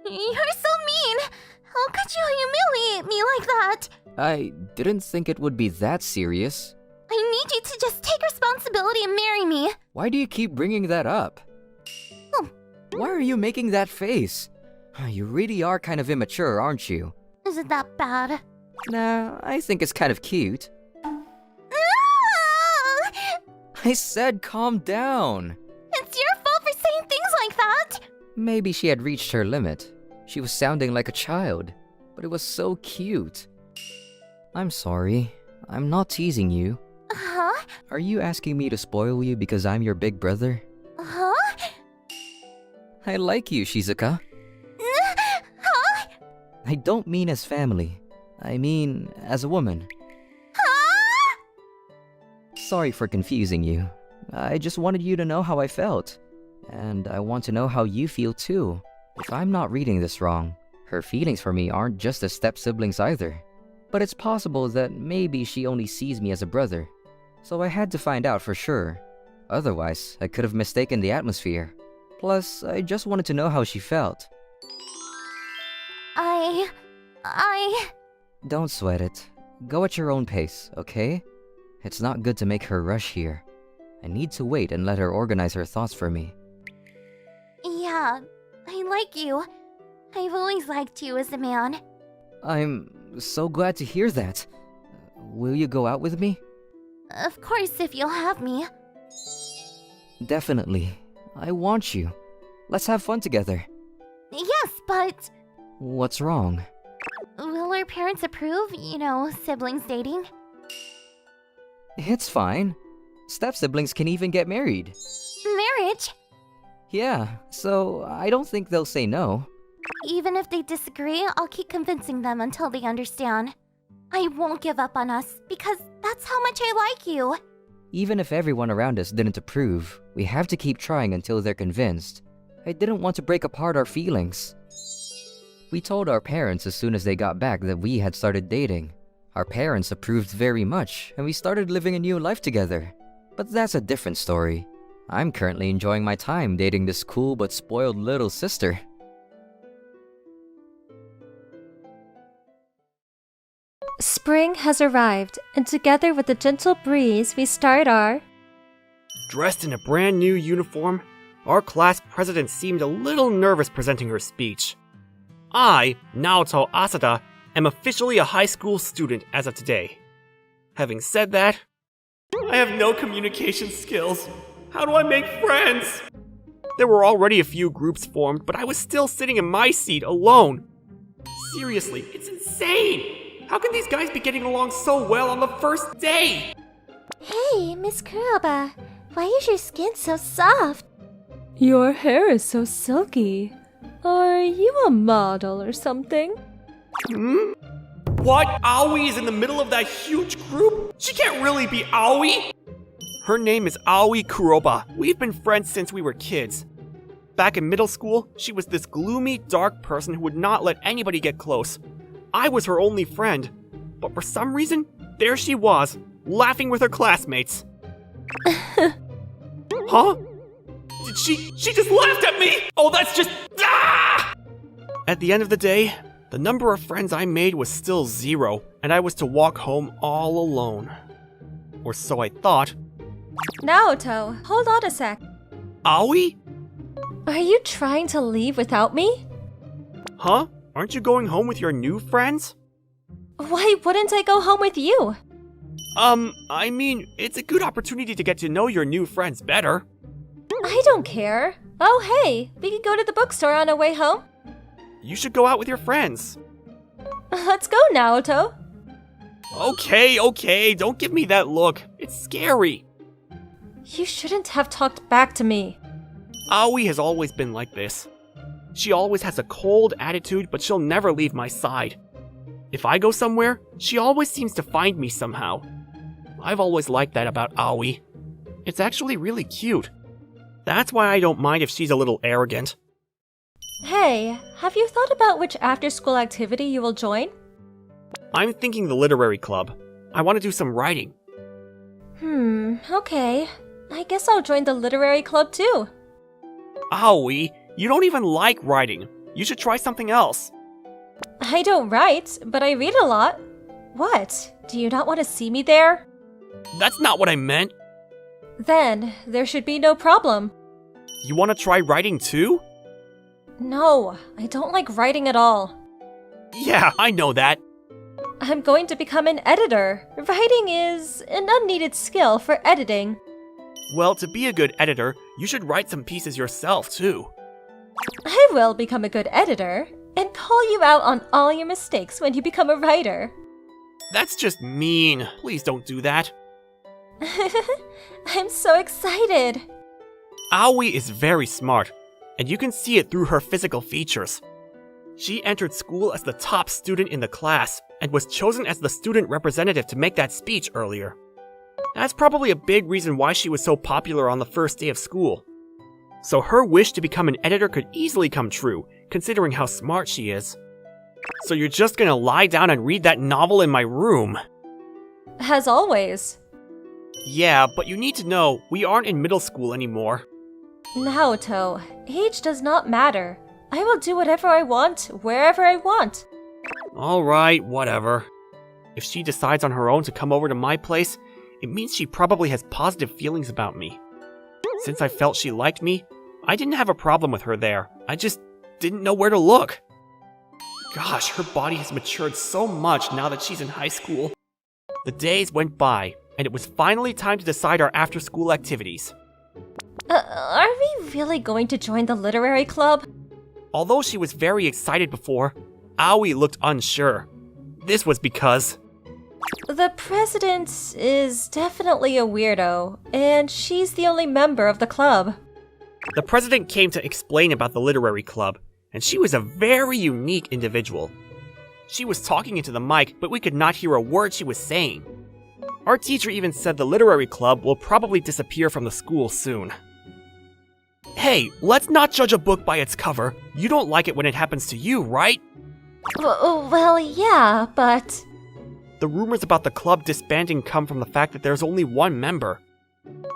F: You're so mean! How could you humiliate me like that?
I: I didn't think it would be that serious.
F: I need you to just take responsibility and marry me.
I: Why do you keep bringing that up?
F: Oh.
I: Why are you making that face? You really are kind of immature, aren't you?
F: Is it that bad?
I: Nah, I think it's kind of cute.
F: Ah!
I: I said calm down.
F: It's your fault for saying things like that.
I: Maybe she had reached her limit. She was sounding like a child, but it was so cute. I'm sorry. I'm not teasing you.
F: Huh?
I: Are you asking me to spoil you because I'm your big brother?
F: Huh?
I: I like you, Shizuka.
F: Huh?
I: I don't mean as family. I mean as a woman.
F: Huh?
I: Sorry for confusing you. I just wanted you to know how I felt. And I want to know how you feel too. If I'm not reading this wrong, her feelings for me aren't just as step-siblings either. But it's possible that maybe she only sees me as a brother. So I had to find out for sure. Otherwise, I could have mistaken the atmosphere. Plus, I just wanted to know how she felt. Don't sweat it. Go at your own pace, okay? It's not good to make her rush here. I need to wait and let her organize her thoughts for me.
F: Yeah, I like you. I've always liked you as a man.
I: I'm so glad to hear that. Will you go out with me?
F: Of course, if you'll have me.
I: Definitely. I want you. Let's have fun together.
F: Yes, but
I: What's wrong?
F: will our parents approve, siblings dating?
I: It's fine. Step-siblings can even get married.
F: Marriage?
I: Yeah, so I don't think they'll say no.
F: Even if they disagree, I'll keep convincing them until they understand. I won't give up on us, because that's how much I like you.
I: Even if everyone around us didn't approve, we have to keep trying until they're convinced. I didn't want to break apart our feelings. We told our parents as soon as they got back that we had started dating. Our parents approved very much, and we started living a new life together. But that's a different story. I'm currently enjoying my time dating this cool but spoiled little sister.
C: Spring has arrived, and together with the gentle breeze, we start our...
A: Dressed in a brand new uniform, our class president seemed a little nervous presenting her speech. I, Naoto Asada, am officially a high school student as of today. Having said that, I have no communication skills. How do I make friends? There were already a few groups formed, but I was still sitting in my seat alone. Seriously, it's insane! How can these guys be getting along so well on the first day?
F: Hey, Miss Kuroba, why is your skin so soft?
C: Your hair is so silky. Are you a model or something?
A: What? Aoi is in the middle of that huge group? She can't really be Aoi! Her name is Aoi Kuroba. We've been friends since we were kids. Back in middle school, she was this gloomy, dark person who would not let anybody get close. I was her only friend. But for some reason, there she was, laughing with her classmates. Huh? Did she just laughed at me? Oh, that's just... Ah! At the end of the day, the number of friends I made was still 0, and I was to walk home all alone. Or so I thought.
C: Naoto, hold on a sec.
A: Aoi?
C: Are you trying to leave without me?
A: Huh? Aren't you going home with your new friends?
C: Why wouldn't I go home with you?
A: I mean, it's a good opportunity to get to know your new friends better.
C: I don't care. Oh, hey, we can go to the bookstore on our way home.
A: You should go out with your friends.
C: Let's go, Naoto.
A: Okay, don't give me that look. It's scary.
C: You shouldn't have talked back to me.
A: Aoi has always been like this. She always has a cold attitude, but she'll never leave my side. If I go somewhere, she always seems to find me somehow. I've always liked that about Aoi. It's actually really cute. That's why I don't mind if she's a little arrogant.
C: Hey, have you thought about which after-school activity you will join?
A: I'm thinking the literary club. I want to do some writing.
C: Okay. I guess I'll join the literary club too.
A: Aoi, you don't even like writing. You should try something else.
C: I don't write, but I read a lot. What? Do you not want to see me there?
A: That's not what I meant.
C: Then, there should be no problem.
A: You want to try writing too?
C: No, I don't like writing at all.
A: Yeah, I know that.
C: I'm going to become an editor. Writing is an unneeded skill for editing.
A: Well, to be a good editor, you should write some pieces yourself too.
C: I will become a good editor and call you out on all your mistakes when you become a writer.
A: That's just mean. Please don't do that.
C: I'm so excited.
A: Aoi is very smart, and you can see it through her physical features. She entered school as the top student in the class, and was chosen as the student representative to make that speech earlier. That's probably a big reason why she was so popular on the first day of school. So her wish to become an editor could easily come true, considering how smart she is. So you're just gonna lie down and read that novel in my room?
C: As always.
A: Yeah, but you need to know, we aren't in middle school anymore.
C: Naoto, age does not matter. I will do whatever I want, wherever I want.
A: Alright, whatever. If she decides on her own to come over to my place, it means she probably has positive feelings about me. Since I felt she liked me, I didn't have a problem with her there. I just didn't know where to look. Gosh, her body has matured so much now that she's in high school. The days went by, and it was finally time to decide our after-school activities.
C: Are we really going to join the literary club?
A: Although she was very excited before, Aoi looked unsure. This was because...
C: The president is definitely a weirdo, and she's the only member of the club.
A: The president came to explain about the literary club, and she was a very unique individual. She was talking into the mic, but we could not hear a word she was saying. Our teacher even said the literary club will probably disappear from the school soon. Hey, let's not judge a book by its cover. You don't like it when it happens to you, right?
C: Well, yeah, but...
A: The rumors about the club disbanding come from the fact that there's only one member.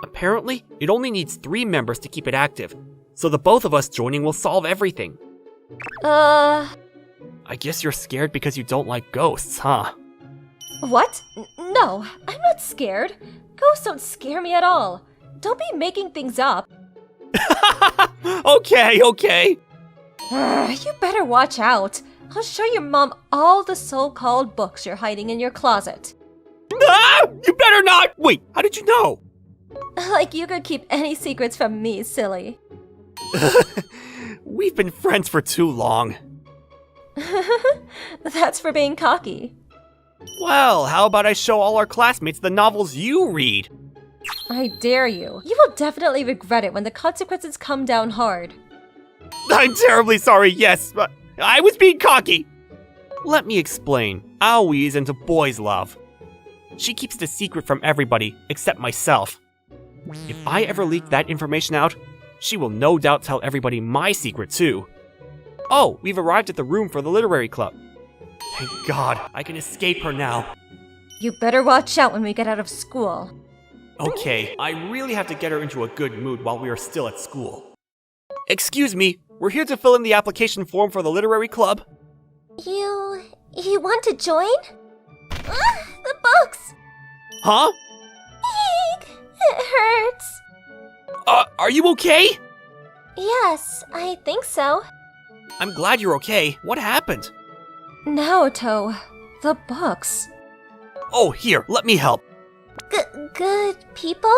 A: Apparently, it only needs 3 members to keep it active, so the both of us joining will solve everything. I guess you're scared because you don't like ghosts, huh?
C: What? No, I'm not scared. Ghosts don't scare me at all. Don't be making things up.
A: Okay.
C: You better watch out. I'll show your mom all the so-called books you're hiding in your closet.
A: Ah! You better not! Wait, how did you know?
C: Like you could keep any secrets from me, silly.
A: We've been friends for too long.
C: That's for being cocky.
A: Well, how about I show all our classmates the novels you read?
C: I dare you. You will definitely regret it when the consequences come down hard.
A: I'm terribly sorry, yes, but I was being cocky. Let me explain. Aoi is into boys' love. She keeps it a secret from everybody, except myself. If I ever leak that information out, she will no doubt tell everybody my secret too. Oh, we've arrived at the room for the literary club. Thank God, I can escape her now.
J: You better watch out when we get out of school.
A: Okay, I really have to get her into a good mood while we are still at school. Excuse me, we're here to fill in the application form for the literary club.
F: You want to join? The books!
A: Huh?
F: Eek! It hurts.
A: Are you okay?
F: Yes, I think so.
A: I'm glad you're okay. What happened?
J: Naoto, the books.
A: Oh, here, let me help.
F: Good people?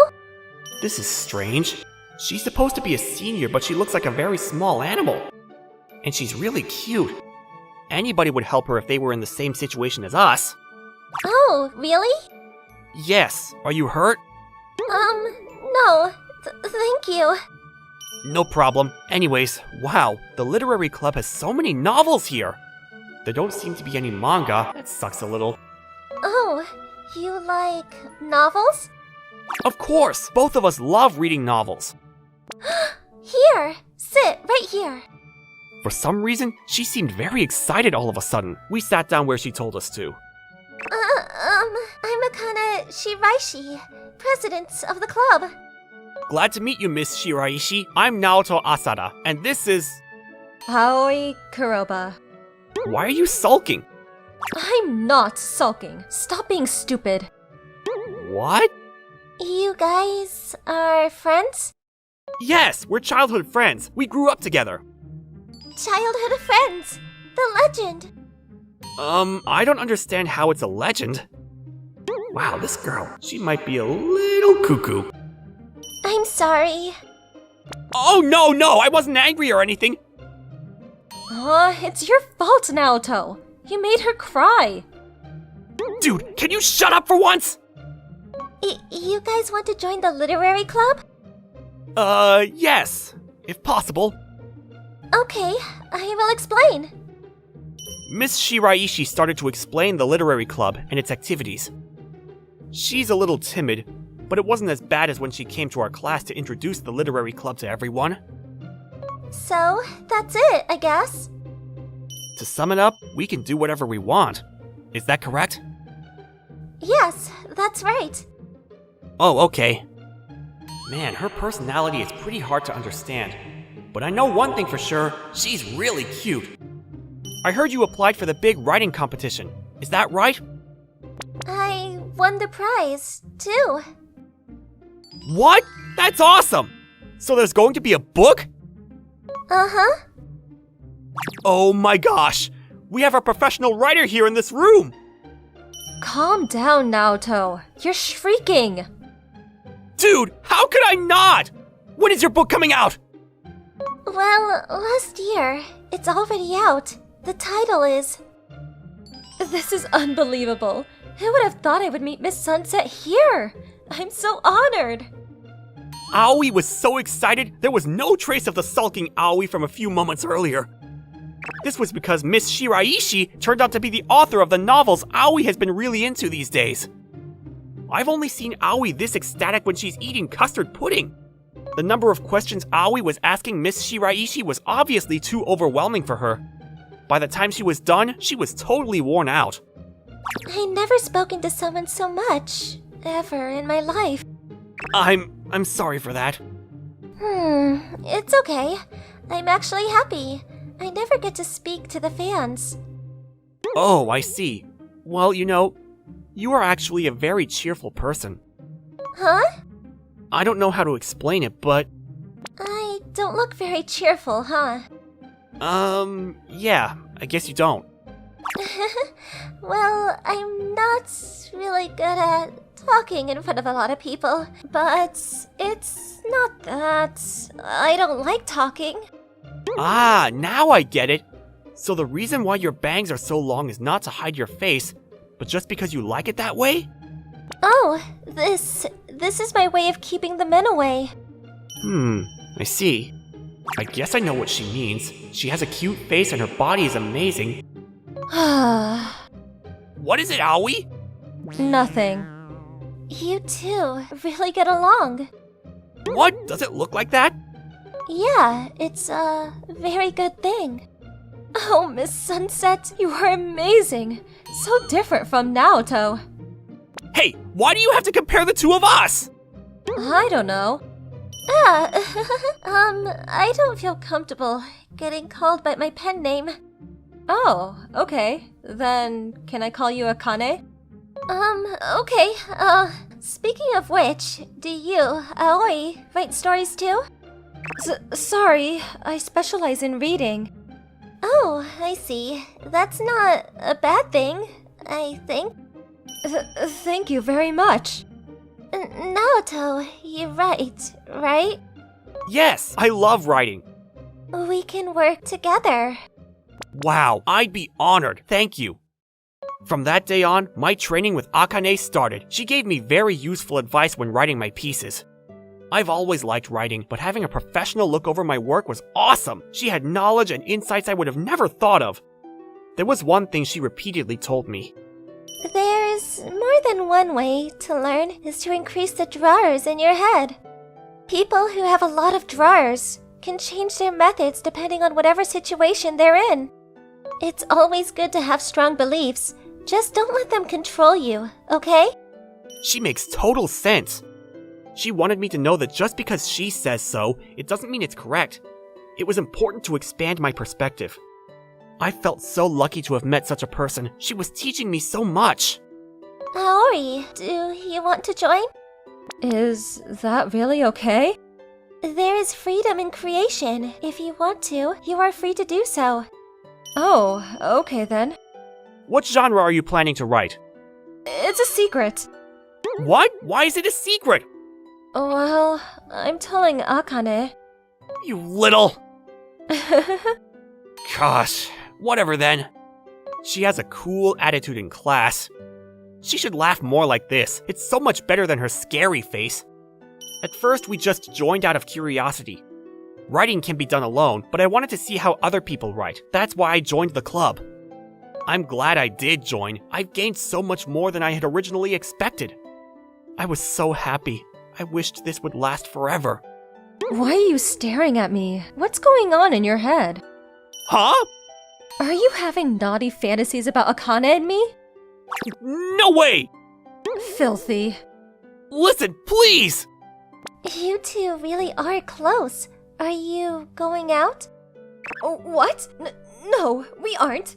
A: This is strange. She's supposed to be a senior, but she looks like a very small animal. And she's really cute. Anybody would help her if they were in the same situation as us.
F: Oh, really?
A: Yes. Are you hurt?
F: No. Thank you.
A: No problem. Anyways, wow, the literary club has so many novels here. There don't seem to be any manga. That sucks a little.
F: Oh, you like novels?
A: Of course, both of us love reading novels.
F: Here, sit right here.
A: For some reason, she seemed very excited all of a sudden. We sat down where she told us to.
F: I'm Akane Shiraishi, president of the club.
A: Glad to meet you, Miss Shiraishi. I'm Naoto Asada, and this is...
J: Aoi Kuroba.
A: Why are you sulking?
J: I'm not sulking. Stop being stupid.
A: What?
F: You guys are friends?
A: Yes, we're childhood friends. We grew up together.
F: Childhood friends. The legend.
A: I don't understand how it's a legend. Wow, this girl, she might be a little cuckoo.
F: I'm sorry.
A: Oh, no, I wasn't angry or anything.
J: It's your fault, Naoto. You made her cry.
A: Dude, can you shut up for once?
F: You guys want to join the literary club?
A: Yes, if possible.
F: Okay, I will explain.
A: Miss Shiraishi started to explain the literary club and its activities. She's a little timid, but it wasn't as bad as when she came to our class to introduce the literary club to everyone.
F: So, that's it, I guess.
A: To sum it up, we can do whatever we want. Is that correct?
F: Yes, that's right.
A: Oh, okay. Man, her personality is pretty hard to understand. But I know one thing for sure, she's really cute. I heard you applied for the big writing competition. Is that right?
F: I won the prize, too.
A: What? That's awesome! So there's going to be a book?
F: Uh-huh.
A: Oh my gosh! We have a professional writer here in this room!
J: Calm down, Naoto. You're shrieking.
A: Dude, how could I not? When is your book coming out?
F: Well, last year. It's already out. The title is...
J: This is unbelievable. Who would have thought I would meet Miss Sunset here? I'm so honored.
A: Aoi was so excited, there was no trace of the sulking Aoi from a few moments earlier. This was because Miss Shiraishi turned out to be the author of the novels Aoi has been really into these days. I've only seen Aoi this ecstatic when she's eating custard pudding. The number of questions Aoi was asking Miss Shiraishi was obviously too overwhelming for her. By the time she was done, she was totally worn out.
F: I never spoken to someone so much, ever in my life.
A: I'm sorry for that.
F: It's okay. I'm actually happy. I never get to speak to the fans.
A: Oh, I see. Well, you are actually a very cheerful person.
F: Huh?
A: I don't know how to explain it, but...
F: I don't look very cheerful, huh?
A: Yeah, I guess you don't.
F: Well, I'm not really good at talking in front of a lot of people, but it's not that I don't like talking.
A: Ah, now I get it. So the reason why your bangs are so long is not to hide your face, but just because you like it that way?
F: Oh, this is my way of keeping the men away.
A: I see. I guess I know what she means. She has a cute face and her body is amazing. What is it, Aoi?
J: Nothing.
F: You two really get along.
A: What? Does it look like that?
F: Yeah, it's a very good thing.
J: Oh, Miss Sunset, you are amazing. So different from Naoto.
A: Hey, why do you have to compare the two of us?
J: I don't know.
F: I don't feel comfortable getting called by my pen name.
J: Oh, okay. Then can I call you Akane?
F: Okay. Speaking of which, do you, Aoi, write stories too?
J: Sorry, I specialize in reading.
F: Oh, I see. That's not a bad thing, I think.
J: Thank you very much.
F: Naoto, you write, right?
A: Yes, I love writing.
F: We can work together.
A: Wow, I'd be honored. Thank you. From that day on, my training with Akane started. She gave me very useful advice when writing my pieces. I've always liked writing, but having a professional look over my work was awesome. She had knowledge and insights I would have never thought of. There was one thing she repeatedly told me.
F: There's more than one way to learn is to increase the drawers in your head. People who have a lot of drawers can change their methods depending on whatever situation they're in. It's always good to have strong beliefs. Just don't let them control you, okay?
A: She makes total sense. She wanted me to know that just because she says so, it doesn't mean it's correct. It was important to expand my perspective. I felt so lucky to have met such a person. She was teaching me so much.
F: Aoi, do you want to join?
J: Is that really okay?
F: There is freedom in creation. If you want to, you are free to do so.
J: Oh, okay then.
A: What genre are you planning to write?
J: It's a secret.
A: What? Why is it a secret?
J: Well, I'm telling Akane.
A: You little... Gosh, whatever then. She has a cool attitude in class. She should laugh more like this. It's so much better than her scary face. At first, we just joined out of curiosity. Writing can be done alone, but I wanted to see how other people write. That's why I joined the club. I'm glad I did join. I've gained so much more than I had originally expected. I was so happy. I wished this would last forever.
J: Why are you staring at me? What's going on in your head?
A: Huh?
J: Are you having naughty fantasies about Akane and me?
A: No way!
J: Filthy.
A: Listen, please!
F: You two really are close. Are you going out?
J: What? No, we aren't.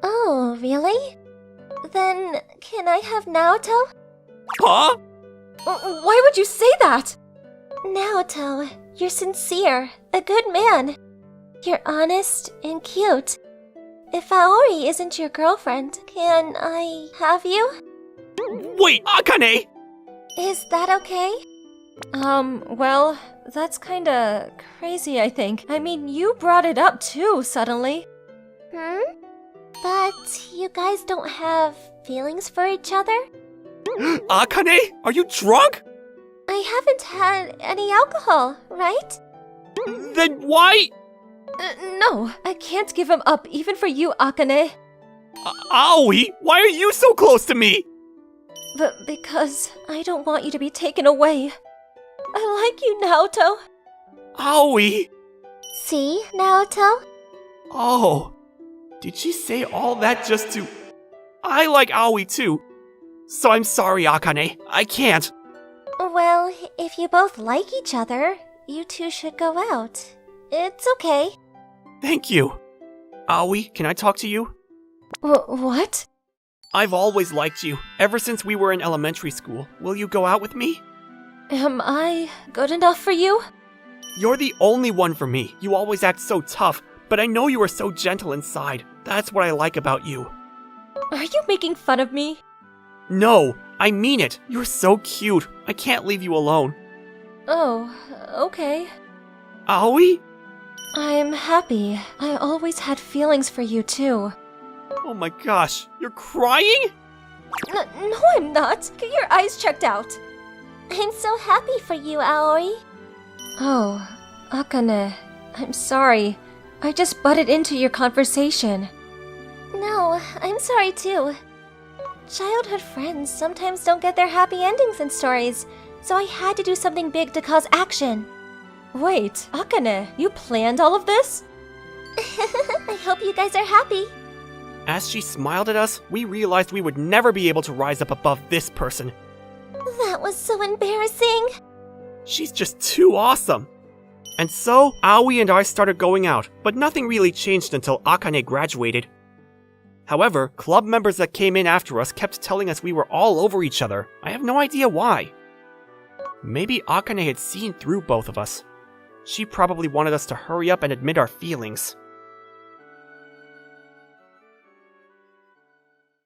F: Oh, really? Then, can I have Naoto?
A: Huh?
J: Why would you say that?
F: Naoto, you're sincere, a good man. You're honest and cute. If Aoi isn't your girlfriend, can I have you?
A: Wait, Akane!
F: Is that okay?
J: Well, that's kinda crazy, I think. I mean, you brought it up too, suddenly.
F: But you guys don't have feelings for each other?
A: Akane, are you drunk?
F: I haven't had any alcohol, right?
A: Then why?
J: No, I can't give him up even for you, Akane.
A: Aoi, why are you so close to me?
J: But because I don't want you to be taken away. I like you, Naoto.
A: Aoi!
F: See, Naoto?
A: Oh, did she say all that just to... I like Aoi too. So I'm sorry, Akane. I can't.
F: Well, if you both like each other, you two should go out. It's okay.
A: Thank you. Aoi, can I talk to you?
J: What?
A: I've always liked you, ever since we were in elementary school. Will you go out with me?
J: Am I good enough for you?
A: You're the only one for me. You always act so tough, but I know you are so gentle inside. That's what I like about you.
J: Are you making fun of me?
A: No, I mean it. You're so cute. I can't leave you alone.
J: Oh, okay.
A: Aoi?
J: I'm happy. I always had feelings for you too.
A: Oh my gosh, you're crying?
J: No, I'm not. Get your eyes checked out.
F: I'm so happy for you, Aoi.
J: Oh, Akane, I'm sorry. I just butted into your conversation.
F: No, I'm sorry too. Childhood friends sometimes don't get their happy endings in stories.
J: so I had to do something big to cause action. Wait, Akane, you planned all of this?
F: I hope you guys are happy.
A: As she smiled at us, we realized we would never be able to rise up above this person.
F: That was so embarrassing.
A: She's just too awesome. And so, Aoi and I started going out, but nothing really changed until Akane graduated. However, club members that came in after us kept telling us we were all over each other. I have no idea why. Maybe Akane had seen through both of us. She probably wanted us to hurry up and admit our feelings.